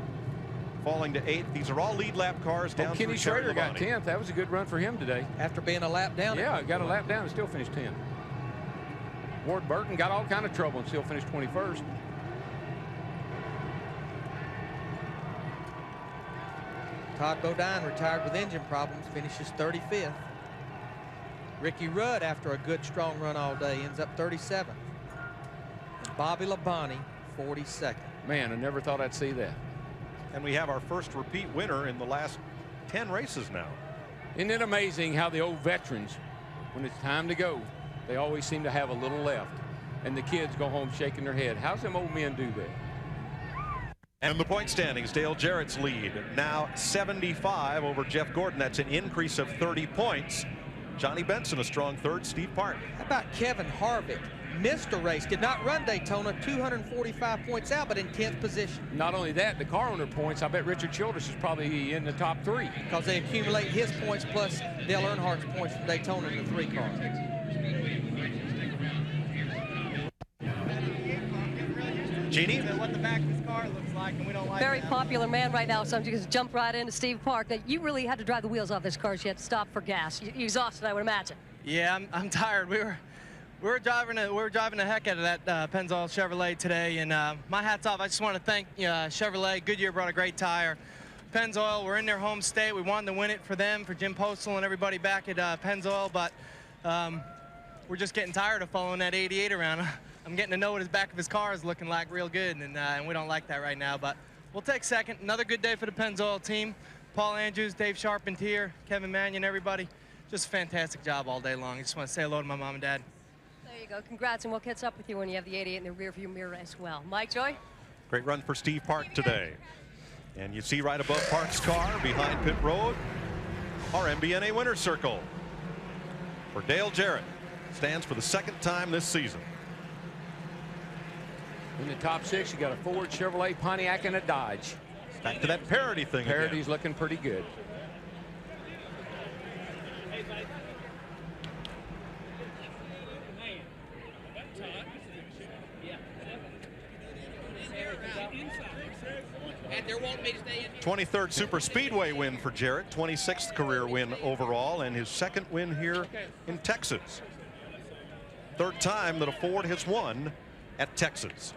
falling to 8th. These are all lead lap cars down. Kenny Schrader got 10th. That was a good run for him today. After being a lap down. Yeah, got a lap down and still finished 10th. Ward Burton got all kind of trouble and still finished 21st. Todd Bodine, retired with engine problems, finishes 35th. Ricky Rudd, after a good strong run all day, ends up 37th. And Bobby Labonte, 42nd. Man, I never thought I'd see that. And we have our first repeat winner in the last 10 races now. Isn't it amazing how the old veterans, when it's time to go, they always seem to have a little left, and the kids go home shaking their head. How's them old men do that? And the point standings, Dale Jarrett's lead now 75 over Jeff Gordon. That's an increase of 30 points. Johnny Benson a strong 3rd. Steve Park. How about Kevin Harvick? Missed a race, did not run Daytona, 245 points out, but in 10th position. Not only that, the car owner points, I bet Richard Childress is probably in the top 3. Because they accumulate his points plus Dale Earnhardt's points from Daytona in the 3 cars. Jeannie? What the back of his car looks like, and we don't like Very that. popular man right now, so I'm just jump right into Steve Park. Now, you really had to drive the wheels off this car. You had to stop for gas. You're exhausted, I would imagine. Yeah, I'm tired. We were driving the heck out of that Pennzoil Chevrolet today, and my hat's off. I just want to thank Chevrolet. Goodyear brought a great tire. Pennzoil, we're in their home state. We wanted to win it for them, for Jim Postal and everybody back at Pennzoil, but we're just getting tired of following that 88 around. I'm getting to know what his back of his car is looking like real good, and we don't like that right now. But we'll take second. Another good day for the Pennzoil team. Paul Andrews, Dave Charpentier, Kevin Mannion, everybody. Just a fantastic job all day long. I just want to say hello to my mom and dad. There you go. Congrats, and we'll catch up with you when you have the 88 in the rearview mirror as well. Mike Joy? Great run for Steve Park today. And you see right above Park's car, behind pit road, our MBNA winner's circle for Dale Jarrett. Stands for the 2nd time this season. In the top 6, you got a Ford, Chevrolet, Pontiac, and a Dodge. Back to that parity thing. Parity's looking pretty good. And they're wanting me to stay in. 23rd Super Speedway win for Jarrett, 26th career win overall, and his 2nd win here in Texas. 3rd time that a Ford has won at Texas.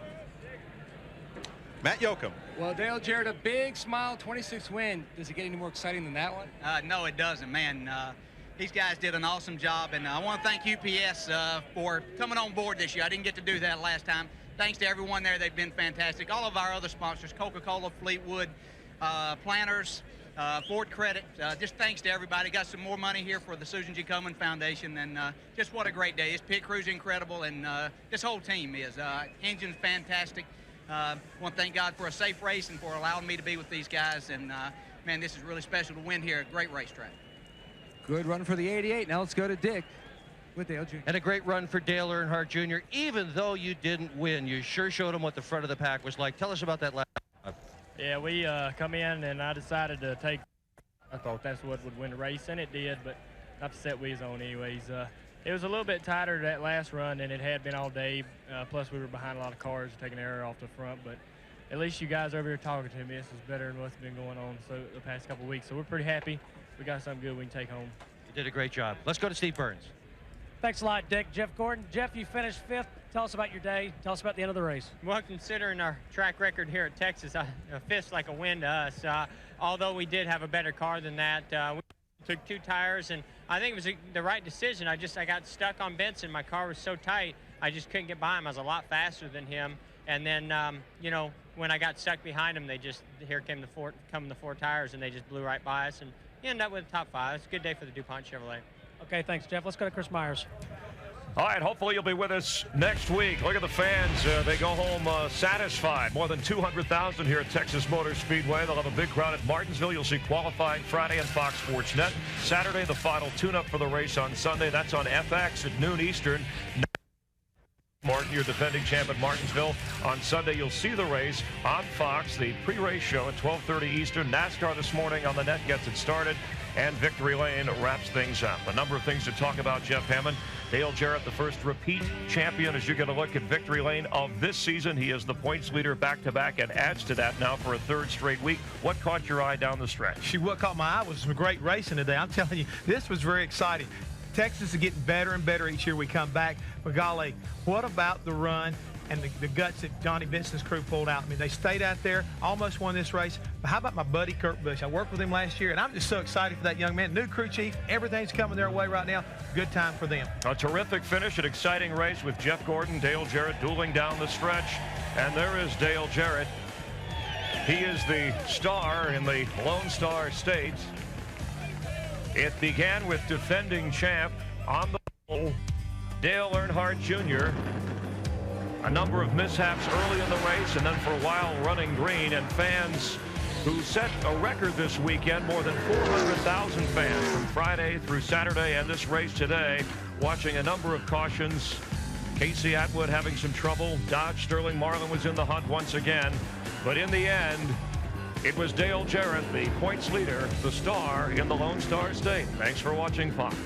Matt Yoakum. Well, Dale Jarrett, a big smile, 26th win. Does it get any more exciting than that one? No, it doesn't, man. These guys did an awesome job, and I want to thank UPS for coming on board this year. I didn't get to do that last time. Thanks to everyone there. They've been fantastic. All of our other sponsors, Coca-Cola, Fleetwood, Planters, Ford Credit. Just thanks to everybody. Got some more money here for the Susan G. Komen Foundation, and just what a great day. This pit crew's incredible, and this whole team is. Engine's fantastic. Want to thank God for a safe race and for allowing me to be with these guys. And, man, this is really special to win here. A great racetrack. Good run for the 88. Now let's go to Dick with Dale Jr. And a great run for Dale Earnhardt Jr. Even though you didn't win, you sure showed him what the front of the pack was like. Tell us about that lap. Yeah, we come in, and I decided to take – I thought that's what would win the race, and it did, but not to set we on anyways. It was a little bit tighter that last run than it had been all day. Plus, we were behind a lot of cars, taking air off the front. But at least you guys over here talking to me, this is better than what's been going on the past couple of weeks. So we're pretty happy. We got something good we can take home. You did a great job. Let's go to Steve Burns. Thanks a lot, Dick. Jeff Gordon. Jeff, you finished 5th. Tell us about your day. Tell us about the end of the race. Well, considering our track record here at Texas, a 5th's like a win to us. Although we did have a better car than that. We took 2 tires, and I think it was the right decision. I got stuck on Benson. My car was so tight, I just couldn't get by him. I was a lot faster than him. And then, you know, when I got stuck behind him, here came the 4 tires, and they just blew right by us, and you end up with a top 5. It's a good day for the DuPont Chevrolet. Okay, thanks, Jeff. Let's go to Chris Myers. All right, hopefully you'll be with us next week. Look at the fans. They go home satisfied. More than 200,000 here at Texas Motor Speedway. They'll have a big crowd at Martinsville. You'll see qualifying Friday on Fox Sports Net. Saturday, the final tune-up for the race on Sunday. That's on FX at noon Eastern. Martin, your defending champ at Martinsville. On Sunday, you'll see the race on Fox, the pre-race show at 12:30 Eastern. NASCAR this morning on the net gets it started, and Victory Lane wraps things up. A number of things to talk about, Jeff Hammond. Dale Jarrett, the first repeat champion, as you get a look at Victory Lane of this season. He is the points leader back-to-back and adds to that now for a 3rd straight week. What caught your eye down the stretch? What caught my eye was some great racing today. I'm telling you, this was very exciting. Texas is getting better and better each year we come back. But golly, what about the run and the guts that Johnny Benson's crew pulled out? I mean, they stayed out there, almost won this race. But how about my buddy Kurt Busch? I worked with him last year, and I'm just so excited for that young man. New crew chief, everything's coming their way right now. Good time for them. A terrific finish, an exciting race with Jeff Gordon, Dale Jarrett dueling down the stretch. And there is Dale Jarrett. He is the star in the Lone Star State. It began with defending champ on the pole, Dale Earnhardt Jr. A number of mishaps early in the race, and then for a while running green, and fans who set a record this weekend, more than 400,000 fans from Friday through Saturday and this race today, watching a number of cautions. Casey Atwood having some trouble. Dodge Sterling Marlin was in the hunt once again, but in the end, it was Dale Jarrett, the points leader, the star in the Lone Star State. Thanks for watching Fox.